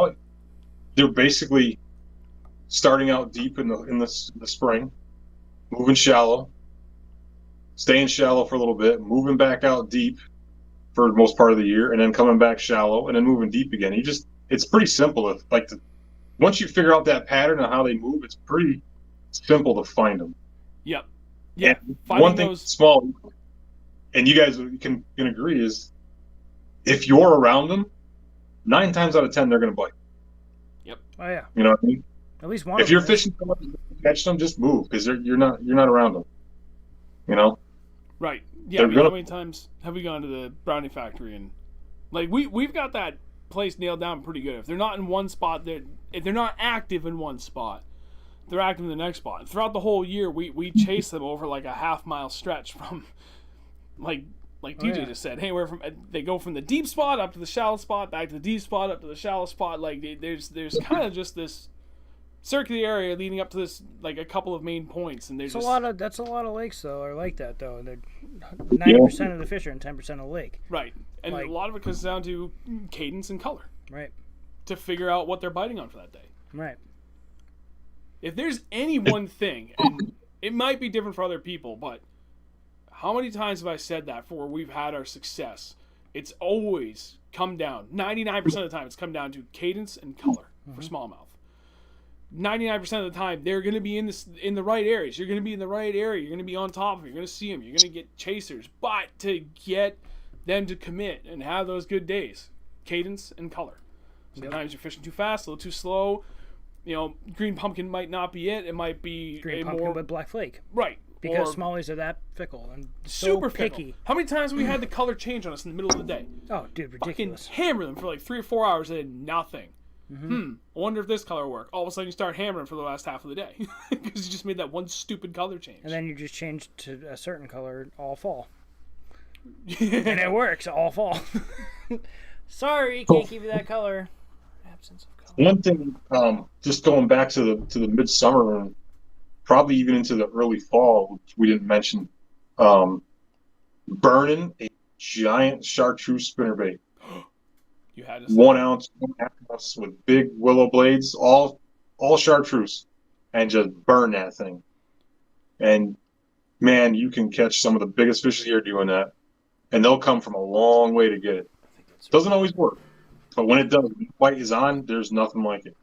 they're basically starting out deep in the spring, moving shallow, staying shallow for a little bit, moving back out deep for the most part of the year, and then coming back shallow and then moving deep again. It's pretty simple. Once you figure out that pattern and how they move, it's pretty simple to find them. Yep. Yeah. One thing small, and you guys can agree, is if you're around them, 9 times out of 10 they're going to bite. Yep. Oh yeah. You know what I mean? At least one. If you're fishing to catch them, just move because you're not around them. You know. Right. Yeah. I mean, how many times have we gone to the brownie factory and like we've got that place nailed down pretty good. If they're not in one spot, if they're not active in one spot, they're active in the next spot. Throughout the whole year, we chase them over like a half-mile stretch from like DJ just said. Hey, they go from the deep spot up to the shallow spot, back to the deep spot up to the shallow spot. Like there's kind of just this circular area leading up to this like a couple of main points, and that's a lot of lakes though are like that though. They're 90% of the fish are in 10% of the lake. Right, and a lot of it comes down to cadence and color. Right. To figure out what they're biting on for that day. Right. If there's any one thing, and it might be different for other people, but how many times have I said that for where we've had our success? It's always come down. 99% of the time, it's come down to cadence and color for smallmouth. 99% of the time, they're going to be in the right areas. You're going to be in the right area. You're going to be on top of them. You're going to see them. You're going to get chasers. But to get them to commit and have those good days, cadence and color. Sometimes you're fishing too fast, a little too slow. You know, green pumpkin might not be it. It might be green pumpkin with black flake. Right. Because smallies are that fickle and super picky. Fickle. How many times have we had the color change on us in the middle of the day? Oh, dude, ridiculous. Fucking hammer them for like 3 or 4 hours and then nothing. I wonder if this color will work. All of a sudden you start hammering for the last half of the day because you just made that one stupid color change. And then you just changed to a certain color all fall. And it works all fall. Sorry, can't give you that color. Absence of color. One thing, just going back to the midsummer and probably even into the early fall, which we didn't mention, burning a giant chartreuse spinnerbait. You had 1 ounce, 1.5 ounce with big willow blades, all chartreuse, and just burn that thing. And man, you can catch some of the biggest fish of the year doing that, and they'll come from a long way to get it. Doesn't always work, but when it does, when the bite is on, there's nothing like it.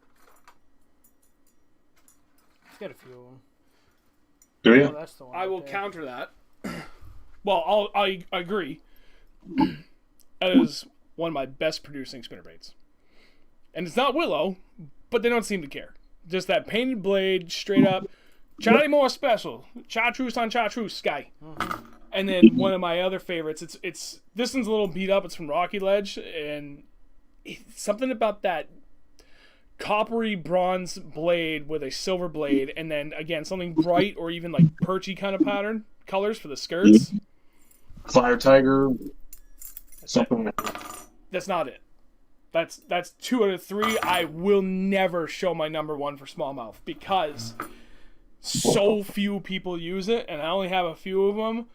I've got a few of them. Do you? Oh, that's the one I will counter that. Well, I agree. That is one of my best producing spinnerbaits. And it's not willow, but they don't seem to care. Just that painted blade, straight up. Charlie Moore special. Chartreuse on chartreuse, guy. And then one of my other favorites, it's this one's a little beat up. It's from Rocky Ledge, and something about that coppery bronze blade with a silver blade, and then again something bright or even like perchy kind of pattern colors for the skirts. Fire Tiger, something. That's not it. That's 2 out of 3. I will never show my number 1 for smallmouth because so few people use it, and I only have a few of them.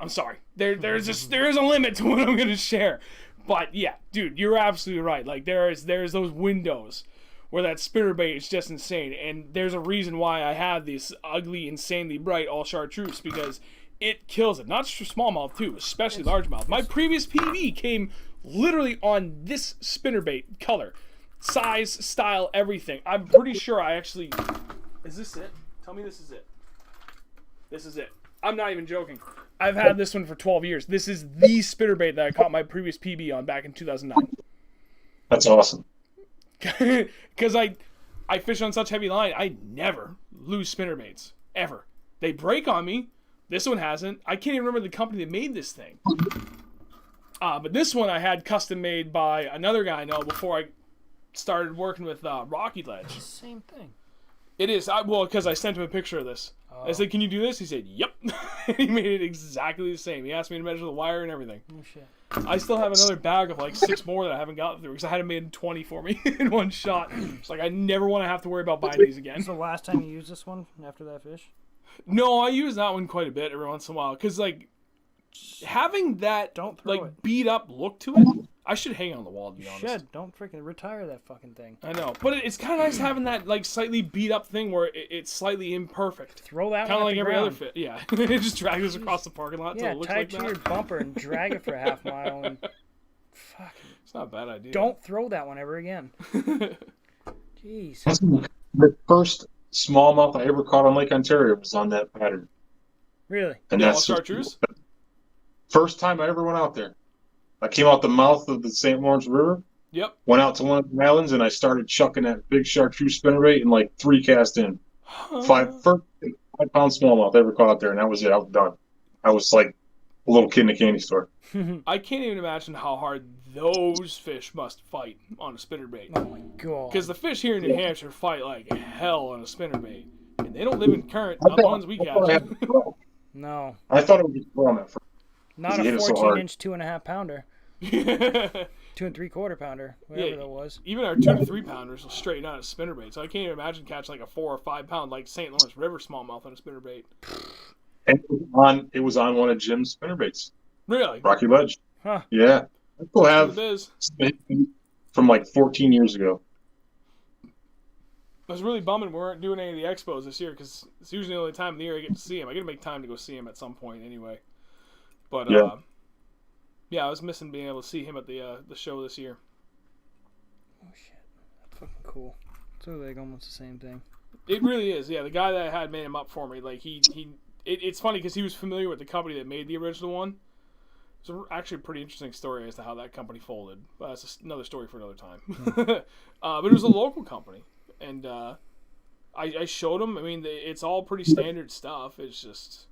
I'm sorry. There is a limit to what I'm gonna share. But yeah, dude, you're absolutely right. Like there's those windows where that spinnerbait is just insane, and there's a reason why I have this ugly, insanely bright all chartreuse because it kills it. Not just for smallmouth too, especially largemouth. My previous PB came literally on this spinnerbait color, size, style, everything. I'm pretty sure I actually. Is this it? Tell me this is it. This is it. I'm not even joking. I've had this one for 12 years. This is the spinnerbait that I caught my previous PB on back in 2009. That's awesome. Because I fish on such heavy line, I never lose spinnerbaits. Ever. They break on me. This one hasn't. I can't even remember the company that made this thing. But this one I had custom made by another guy I know before I started working with Rocky Ledge. Same thing. It is. Well, because I sent him a picture of this. I said, "Can you do this?" He said, "Yep." He made it exactly the same. He asked me to measure the wire and everything. Oh shit. I still have another bag of like 6 more that I haven't gotten through because I had him made 20 for me in one shot. It's like I never want to have to worry about buying these again. When's the last time you used this one after that fish? No, I use that one quite a bit every once in a while because like having that Don't throw like it. beat up look to it. I should hang on the wall to be You honest. should. Don't freaking retire that fucking thing. I know, but it's kind of nice having that like slightly beat up thing where it's slightly imperfect. Throw that Kind of one like at the every ground. other fit. Yeah, it just drags us across the parking lot Yeah, until it looks tie like it to that. your bumper and drag it for a half mile and fucking It's not a bad idea. don't throw that one ever again. Jeez. The first smallmouth I ever caught on Lake Ontario was on that pattern. Really? And Yeah, that's chartreuse? first time I ever went out there. I came out the mouth of the St. Lawrence River, Yep. went out to one of the islands, and I started chucking that big chartreuse spinnerbait and like 3 cast in. First 5-pound smallmouth I ever caught out there, and that was it. I was done. I was like a little kid in a candy store. I can't even imagine how hard those fish must fight on a spinnerbait. Oh my god. Because the fish here in New Hampshire fight like hell on a spinnerbait. And they don't live in current, not the ones we catch. No. I thought it would be wrong at first. Not He a hit it so 14-inch 2.5 pounder. 2 3/4 pounder. Whatever Yeah. that was. Even our 2 to 3 pounders will straighten out a spinnerbait. So I can't even imagine catching like a 4 or 5 pound like St. Lawrence River smallmouth on a spinnerbait. And it was on one of Jim's spinnerbaits, Really? Rocky Ledge. Huh. Yeah. I still have It is. from like 14 years ago. I was really bumming we weren't doing any of the expos this year because it's usually the only time of the year I get to see him. I get to make time to go see him at some point anyway. But yeah, I was missing being able to see him at the show this year. Oh shit. That's fucking cool. It's like almost the same thing. It really is. Yeah, the guy that had made him up for me, like it's funny because he was familiar with the company that made the original one. It's actually a pretty interesting story as to how that company folded. But that's another story for another time. But it was a local company, and I showed him. I mean, it's all pretty standard stuff. It's just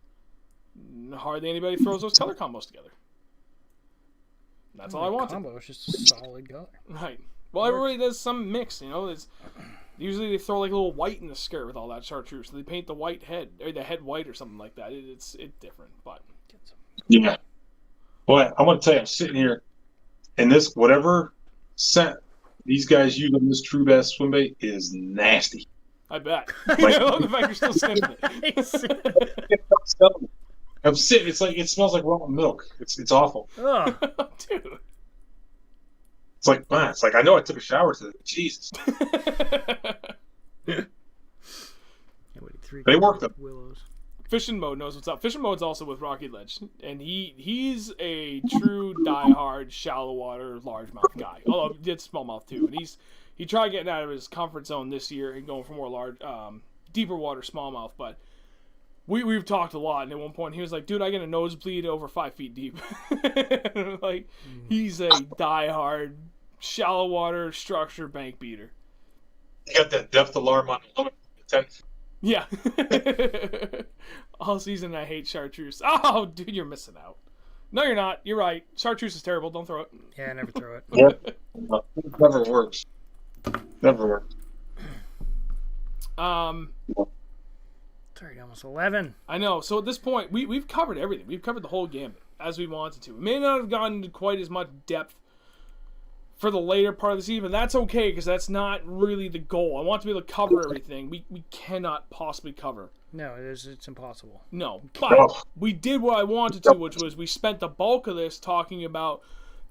hardly anybody throws those color combos together. That's all I wanted. Combo is just a solid color. Right. Well, everybody does some mix, you know. Usually they throw like a little white in the skirt with all that chartreuse. So they paint the white head, or the head white or something like that. It's different, but Yeah. Well, I'm going to tell you, I'm sitting here, and this, whatever scent these guys use on this True Bass swim bait is nasty. I bet. I love the fact you're still sniffing it. I'm sitting, it's like, it smells like raw milk. It's awful. Ugh. Dude. It's like, man, it's like, I know I took a shower today. Jesus. They work them. Willows. Fishing Mode knows what's up. Fishing Mode's also with Rocky Ledge, and he's a true diehard shallow water largemouth guy. Although he did smallmouth too, and he tried getting out of his comfort zone this year and going for more large, deeper water smallmouth. But we've talked a lot, and at one point he was like, "Dude, I get a nosebleed over 5 feet deep." Like he's a diehard shallow water structure bank beater. You got that depth alarm on 10. Yeah. All season I hate chartreuse. Oh, dude, you're missing out. No, you're not. You're right. Chartreuse is terrible. Don't throw it. Yeah, never throw it. Yeah. It never works. Never works. It's already almost 11. I know. So at this point, we've covered everything. We've covered the whole gambit as we wanted to. We may not have gone into quite as much depth for the later part of the season, but that's okay because that's not really the goal. I want to be able to cover everything. We cannot possibly cover. No, it's impossible. No, but we did what I wanted to, which was we spent the bulk of this talking about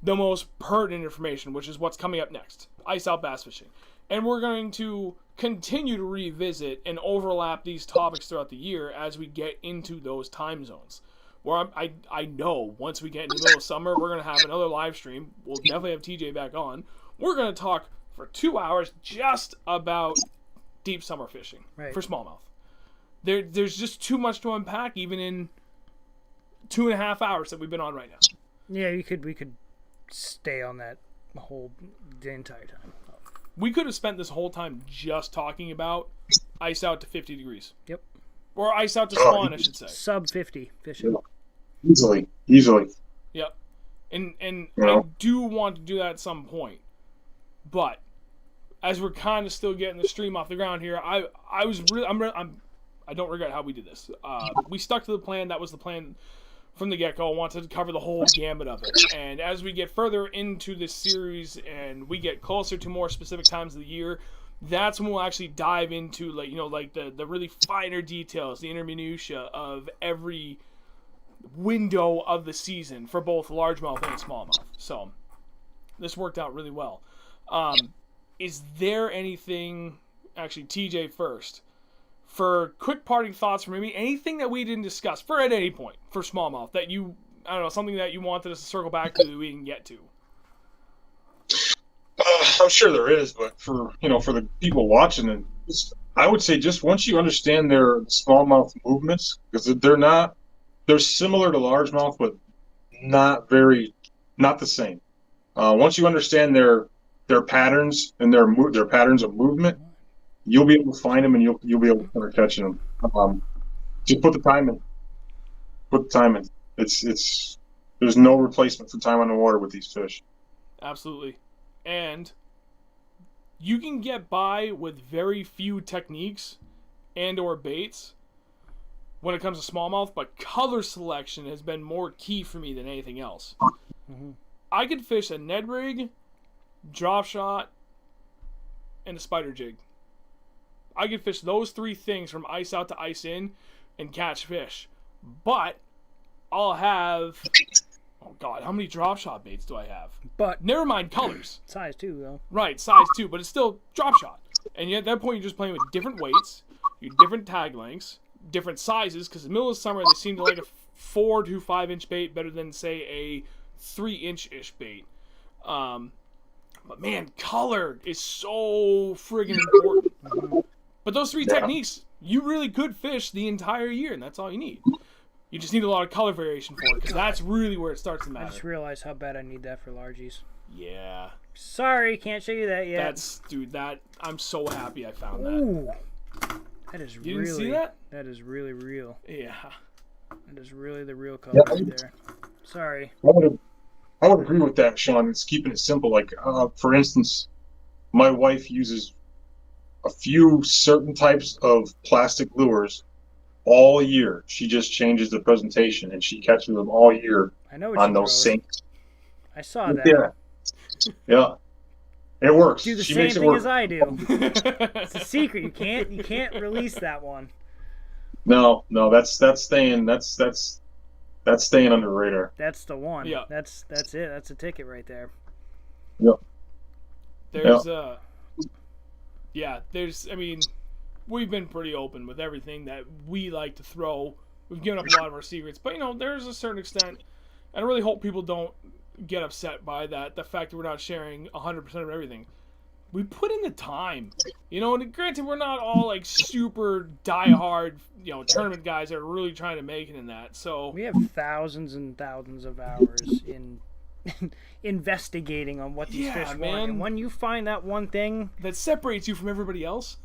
the most pertinent information, which is what's coming up next, ice out bass fishing. And we're going to continue to revisit and overlap these topics throughout the year as we get into those time zones. Where I know once we get into the middle of summer, we're going to have another live stream. We'll definitely have TJ back on. We're going to talk for 2 hours just about deep summer fishing for smallmouth. There's just too much to unpack even in 2.5 hours that we've been on right now. Yeah, we could stay on that the entire time. We could have spent this whole time just talking about ice out to 50 degrees. Yep. Or ice out to spawn, I should say. Sub 50 fishing. Easily. Yep. And Yeah. I do want to do that at some point. But as we're kind of still getting the stream off the ground here, I don't regret how we did this. We stuck to the plan. That was the plan from the get-go. I wanted to cover the whole gamut of it. And as we get further into this series and we get closer to more specific times of the year, that's when we'll actually dive into like like the really finer details, the inner minutia of every window of the season for both largemouth and smallmouth. So this worked out really well. Is there anything, actually TJ first, for quick parting thoughts from maybe anything that we didn't discuss for at any point for smallmouth that you, I don't know, something that you wanted us to circle back to that we didn't get to? I'm sure there is, but for the people watching it, I would say just once you understand their smallmouth movements, because they're similar to largemouth, but not the same. Once you understand their patterns and their patterns of movement, you'll be able to find them and you'll be able to start catching them. Just put the time in. Put the time in. It's there's no replacement for time on the water with these fish. Absolutely. And you can get by with very few techniques and or baits when it comes to smallmouth, but color selection has been more key for me than anything else. Mm-hmm. I could fish a Ned rig, drop shot, and a spider jig. I could fish those three things from ice out to ice in and catch fish. But I'll have... Oh, God, how many drop shot baits do I have? But never mind colors. Size 2, though. Right, size 2, but it's still drop shot. And yet at that point, you're just playing with different weights, your different tag lengths, different sizes, because in the middle of the summer, they seem to like a 4 to 5 inch bait better than, say, a 3 inch-ish bait. But man, color is so friggin' important. But those three techniques, you really could fish the entire year, and that's all you need. You just need a lot of color variation for it, because that's really where it starts to matter. I just realized how bad I need that for largies. Yeah. Sorry, can't show you that yet. I'm so happy I found that. Ooh. That is You didn't see that? That is really real. Yeah. That is really the real color right there. Sorry. I would agree with that, Sean. It's keeping it simple. Like, for instance, my wife uses a few certain types of plastic lures all year. She just changes the presentation, and she catches them all year I know what on she those throws. sinks. I saw that. Yeah. It works. Do the she same makes it thing work. as I do. It's a secret. You can't release that one. No, that's staying that's staying under the radar. That's the one. Yeah. That's it. That's a ticket right there. Yep. I mean, we've been pretty open with everything that we like to throw. We've given up a lot of our secrets, but there's a certain extent, and I really hope people don't get upset by that, the fact that we're not sharing 100% of everything. We put in the time, and granted, we're not all like super diehard, tournament guys that are really trying to make it in that. So we have thousands and thousands of hours in investigating on what these fish want. And when you find that one thing that separates you from everybody else,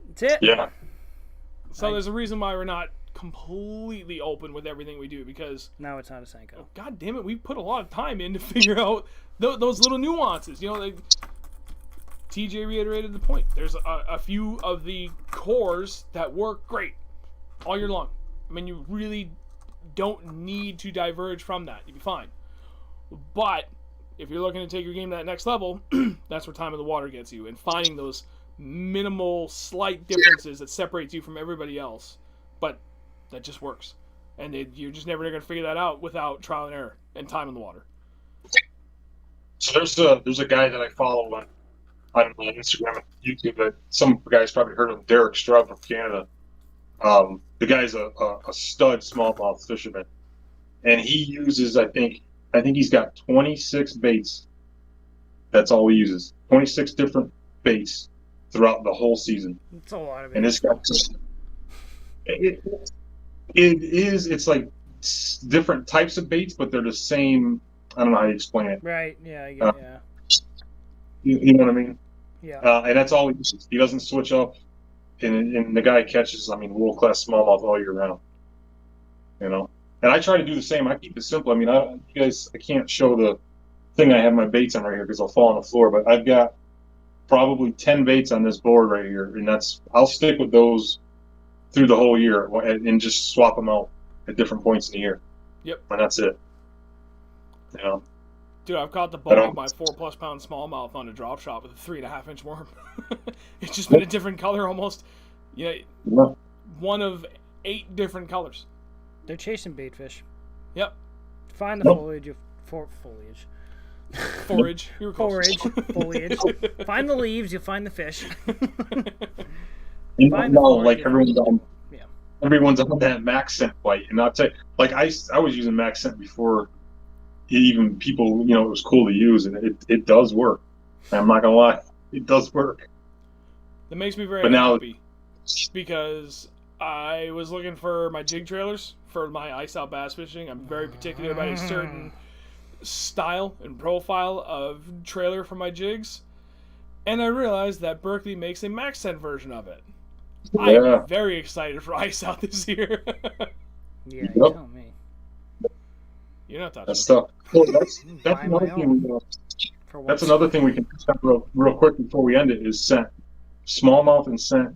that's it. Yeah. So there's a reason why we're not completely open with everything we do, because now it's not a Senko. God damn it, we put a lot of time in to figure out those little nuances. TJ reiterated the point. There's a few of the cores that work great all year long. I mean, you really don't need to diverge from that. You'll be fine. But if you're looking to take your game to that next level, that's where time in the water gets you, and finding those minimal, slight differences that separates you from everybody else. But that just works. And you're just never going to figure that out without trial and error and time in the water. So there's a guy that I follow on Instagram and YouTube that some guys probably heard of, Derek Straub from Canada. The guy's a stud smallmouth fisherman, and he uses I think he's got 26 baits. That's all he uses. 26 different baits throughout the whole season. It's a lot of it. And this guy, it's like different types of baits, but they're the same. I don't know how you explain it. Right? Yeah. I get, yeah. You know what I mean? Yeah. And that's all he uses. He doesn't switch up. And the guy catches, world-class smallmouth all year round. And I try to do the same. I keep it simple. I mean, I can't show the thing I have my baits on right here because I'll fall on the floor. But I've got probably 10 baits on this board right here, and I'll stick with those through the whole year and just swap them out at different points in the year. Yep. And that's it. Dude, I've caught the I bulk don't- of my 4+ pound smallmouth on a drop shot with a 3.5 inch worm. It's just been a different color almost. Yeah, Yeah. one of 8 different colors. They're chasing bait fish. Yep. Find the Nope. foliage. Foliage. Forage. You were close. Foliage. Find the leaves, you'll find the fish. You Find know, the like forage. Yeah. everyone's on that max scent bite, and I'll tell you, like I was using max scent before even people, it was cool to use, and it does work. I'm not gonna lie, it does work. That makes me very But now- happy because I was looking for my jig trailers for my ice out bass fishing. I'm very particular about a certain style and profile of trailer for my jigs, and I realized that Berkeley makes a max scent version of it. Yeah. I'm very excited for ice out this year. Yeah, Yep. you tell me. You're not touching That's it. stuff. Well, that's Buy another my thing. For That's once. another thing we can touch on real quick before we end it is scent. Smallmouth and scent,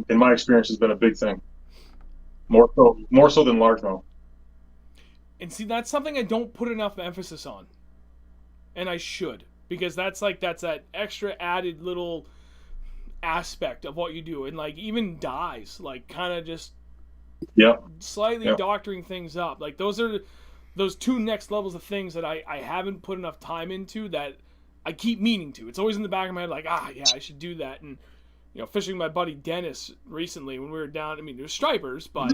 in my experience, has been a big thing. More so than largemouth. And see, that's something I don't put enough emphasis on, and I should, because that's that extra added little aspect of what you do, and like even dyes, like kind of just Yep. slightly Yep. doctoring things up. Like those are those 2 next levels of things that I haven't put enough time into that I keep meaning to. It's always in the back of my head, like, yeah, I should do that. And fishing with my buddy Dennis recently when we were down. I mean, it was stripers, but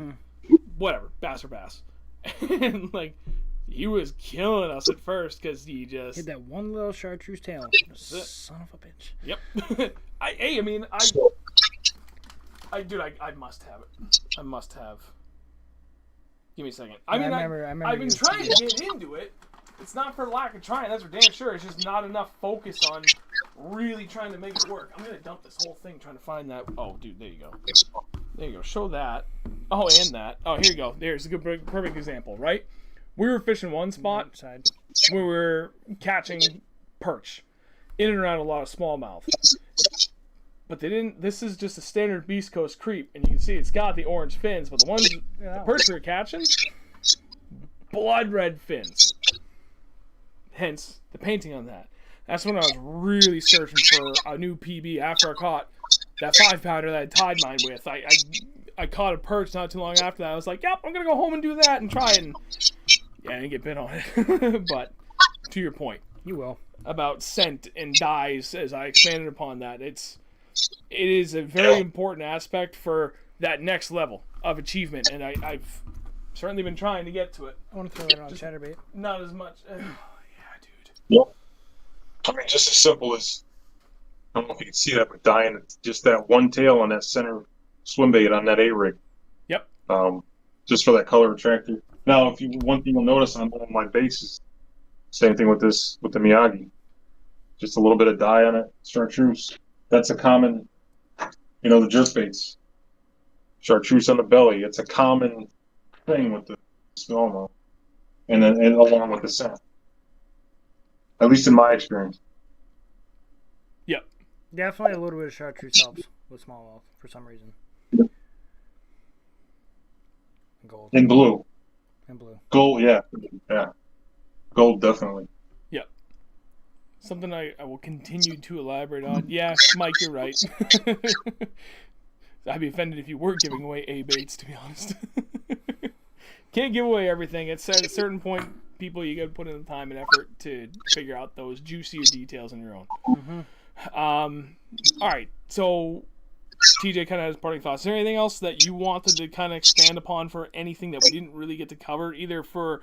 whatever, bass are bass. And like, he was killing us at first because he just Hit that one little chartreuse tail. it. Son of a bitch. Yep. I must have it. I must have. Give me a second. I remember I've been you- trying to get into it. It's not for lack of trying, that's for damn sure. It's just not enough focus on really trying to make it work. I'm gonna dump this whole thing trying to find that. Oh, dude, there you go. There you go. Show that. Oh, and that. Oh, here you go. There's a good, perfect example, right? We were fishing one spot Side. where we were catching perch in and around a lot of smallmouth. But they didn't. This is just a standard Beast Coast creep, and you can see it's got the orange fins, but the perch we were catching, blood red fins. Hence the painting on that. That's when I was really searching for a new PB after I caught that 5-pounder that I tied mine with. I caught a perch not too long after that. I was like, yep, I'm gonna go home and do that and try it. And yeah, I didn't get bit on it. But to your point, You will. about scent and dyes, as I expanded upon that, it is a very important aspect for that next level of achievement, and I've certainly been trying to get to it. I want to throw it on chatterbait. Not as much. Yeah, dude. Yep. I mean, just as simple as, I don't know if you can see that, but dying just that one tail on that center swim bait on that A-rig. Yep. Just for that color attractor. Now, one thing you'll notice on all of my bases, same thing with the Miyagi. Just a little bit of dye on it, chartreuse. That's a common, the jerkbaits. Chartreuse on the belly. It's a common thing with the smallmouth. And along with the scent. At least in my experience. Yep. Definitely a little bit of chartreuse helps with smallmouth for some reason. Gold And blue. and blue. Gold, yeah. Yeah. Gold, definitely. Yep. Something I will continue to elaborate on. Yeah, Mike, you're right. I'd be offended if you were giving away A-baits, to be honest. Can't give away everything. It's at a certain point, people, you got to put in the time and effort to figure out those juicier details on your own. All right, so TJ kind of has parting thoughts. Is there anything else that you wanted to kind of expand upon for anything that we didn't really get to cover, either for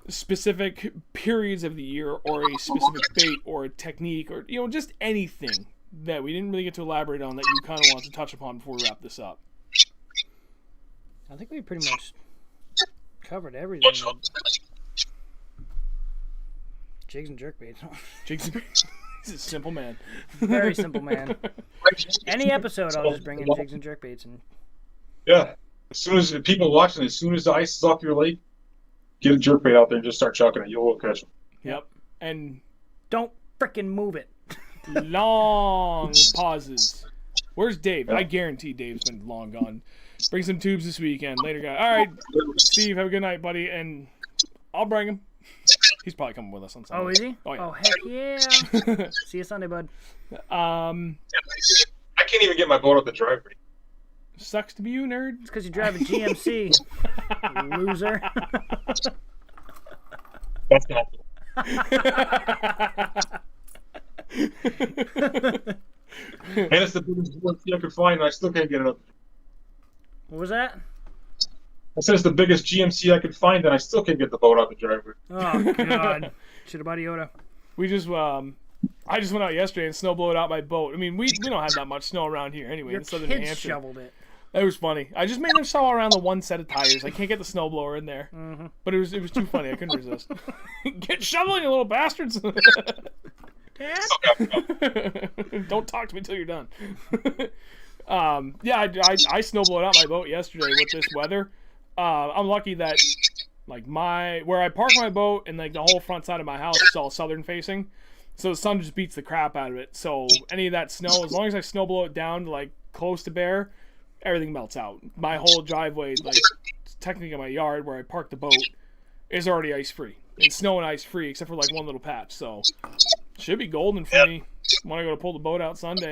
specific periods of the year or a specific bait or a technique or just anything that we didn't really get to elaborate on that you kind of want to touch upon before we wrap this up? I think we pretty much covered everything. Jigs and jerkbaits. Jigs, he's a simple man. Very simple man. Any episode, I'll just bring in jigs and jerkbaits and Yeah. As soon as people watching, as soon as the ice is off your lake, get a jerkbait out there and just start chucking it. You'll catch them. Yep. And don't frickin' move it. long pauses. Where's Dave? I guarantee Dave's been long gone. Bring some tubes this weekend. Later, guy. All right, Steve, have a good night, buddy. And I'll bring him. He's probably coming with us on Sunday. Oh, is he? Oh, yeah. Oh, heck yeah. See you Sunday, bud. I can't even get my boat up the driveway. Sucks to be you, nerd. It's because you drive a GMC, you loser. That's not. And it's the biggest GMC I could find, and I still can't get it up. What was that? I said it's the biggest GMC I could find, and I still can't get the boat out the driveway. Oh, God. Should have bought a Yoda. We just, I just went out yesterday and snow blowed out my boat. I mean, we don't have that much snow around here anyway. Your in southern New kids Hampshire. shoveled it. It was funny. I just made them shovel around the one set of tires. I can't get the snowblower in there. Mm-hmm. But it was too funny. I couldn't resist. Get shoveling, you little bastards. Dad? Don't talk to me till you're done. Yeah, I snowblowed out my boat yesterday with this weather. I'm lucky that like where I park my boat and like the whole front side of my house is all southern facing. So the sun just beats the crap out of it. So any of that snow, as long as I snowblow it down to like close to bare, everything melts out. My whole driveway, like technically my yard where I park the boat, is already ice free. It's snow and ice free except for like one little patch. So should be golden for me when I go to pull the boat out Sunday.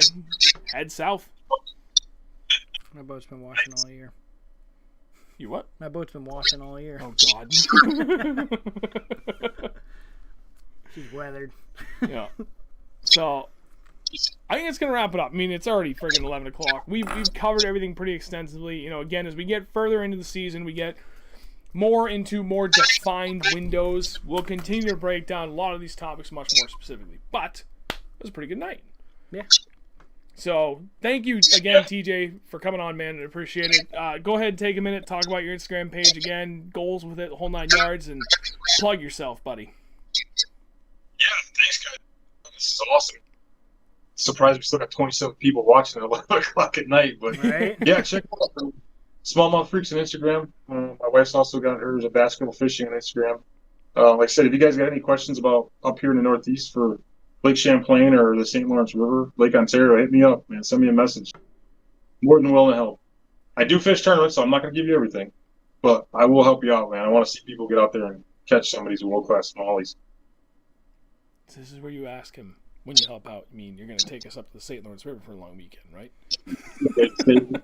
Head south. My boat's been washing all year. You what? My boat's been washing all year. Oh God. She's weathered. Yeah. So I think it's gonna wrap it up. I mean, it's already friggin' 11 o'clock. We've covered everything pretty extensively. You know, again, as we get further into the season, we get more into more defined windows. We'll continue to break down a lot of these topics much more specifically. But it was a pretty good night. Yeah. So thank you again, TJ, for coming on, man. I appreciate it. Go ahead and take a minute, talk about your Instagram page again, goals with it, the whole 9 yards, and plug yourself, buddy. Yeah, thanks, guys. This is awesome. Surprised we still got 27 people watching at 11 o'clock at night, but Right? yeah, check out Smallmouth Freaks on Instagram. My wife's also got hers of basketball fishing on Instagram. Like I said, if you guys got any questions about up here in the Northeast for Lake Champlain or the St. Lawrence River, Lake Ontario, hit me up, man. Send me a message. More than willing to help. I do fish tournaments, so I'm not going to give you everything, but I will help you out, man. I want to see people get out there and catch some of these world-class smallies. This is where you ask him, when you help out, you mean you're going to take us up to the St. Lawrence River for a long weekend, right?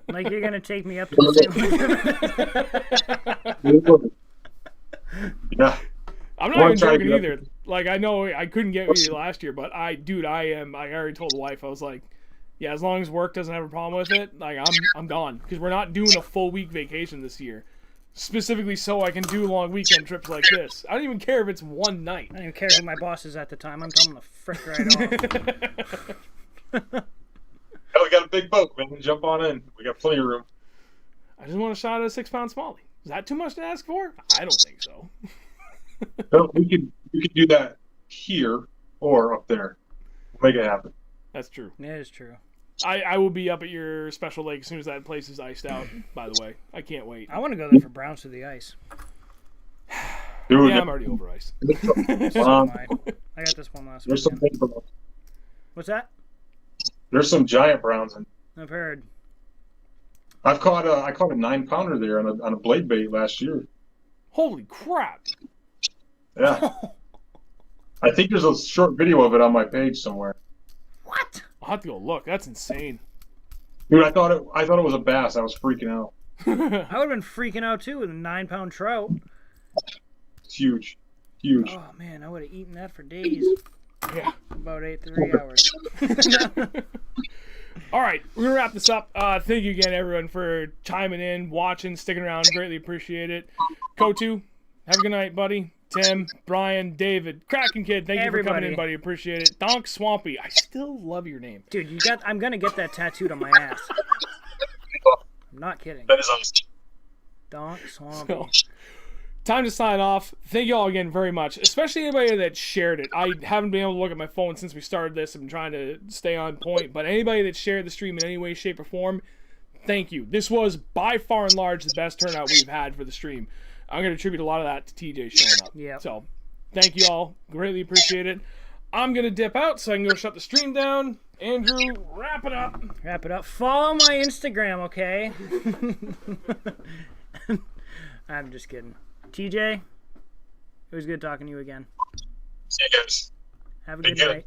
Like you're going to take me up to the St. Louis. Yeah. I'm not even joking either. Like, I know I couldn't get with you last year, but I already told the wife, I was like, yeah, as long as work doesn't have a problem with it, like, I'm gone. Because we're not doing a full week vacation this year. Specifically so I can do long weekend trips like this. I don't even care if it's one night. I don't even care who my boss is at the time. I'm telling him to frick right off. Oh, we got a big boat, man. Jump on in. We got plenty of room. I just want a shot at a 6-pound smallie. Is that too much to ask for? I don't think so. No, we could do that here or up there. We'll make it happen. That's true. It is true. I will be up at your special lake as soon as that place is iced out, by the way. I can't wait. I want to go there for Browns through the ice. Dude, Yeah, I'm already over ice. So am I. I got this one last there's some weekend. big browns. What's that? There's some giant browns, and I've heard. I caught a 9-pounder there on a blade bait last year. Holy crap. Yeah, I think there's a short video of it on my page somewhere. What? I'll have to go look. That's insane. Dude, I thought it was a bass. I was freaking out. I would have been freaking out too with a 9-pound trout. It's huge, huge. Oh man, I would have eaten that for days. Yeah. About 3 hours. All right, we're going to wrap this up. Thank you again, everyone, for chiming in, watching, sticking around. Greatly appreciate it. Kotu, have a good night, buddy. Tim, Brian, David, Kraken Kid, thank you for coming in, buddy. Appreciate it. Donk Swampy, I still love your name. Dude, I'm gonna get that tattooed on my ass. I'm not kidding. That is awesome. Donk Swampy. So, time to sign off. Thank you all again very much, especially anybody that shared it. I haven't been able to look at my phone since we started this. I've been trying to stay on point, but anybody that shared the stream in any way, shape, or form, thank you. This was by far and large the best turnout we've had for the stream. I'm going to attribute a lot of that to TJ showing up. Yeah. So, thank you all. Greatly appreciate it. I'm going to dip out so I can go shut the stream down. Andrew, wrap it up. Wrap it up. Follow my Instagram, okay? I'm just kidding. TJ, it was good talking to you again. See you guys. Have a Be good good. night.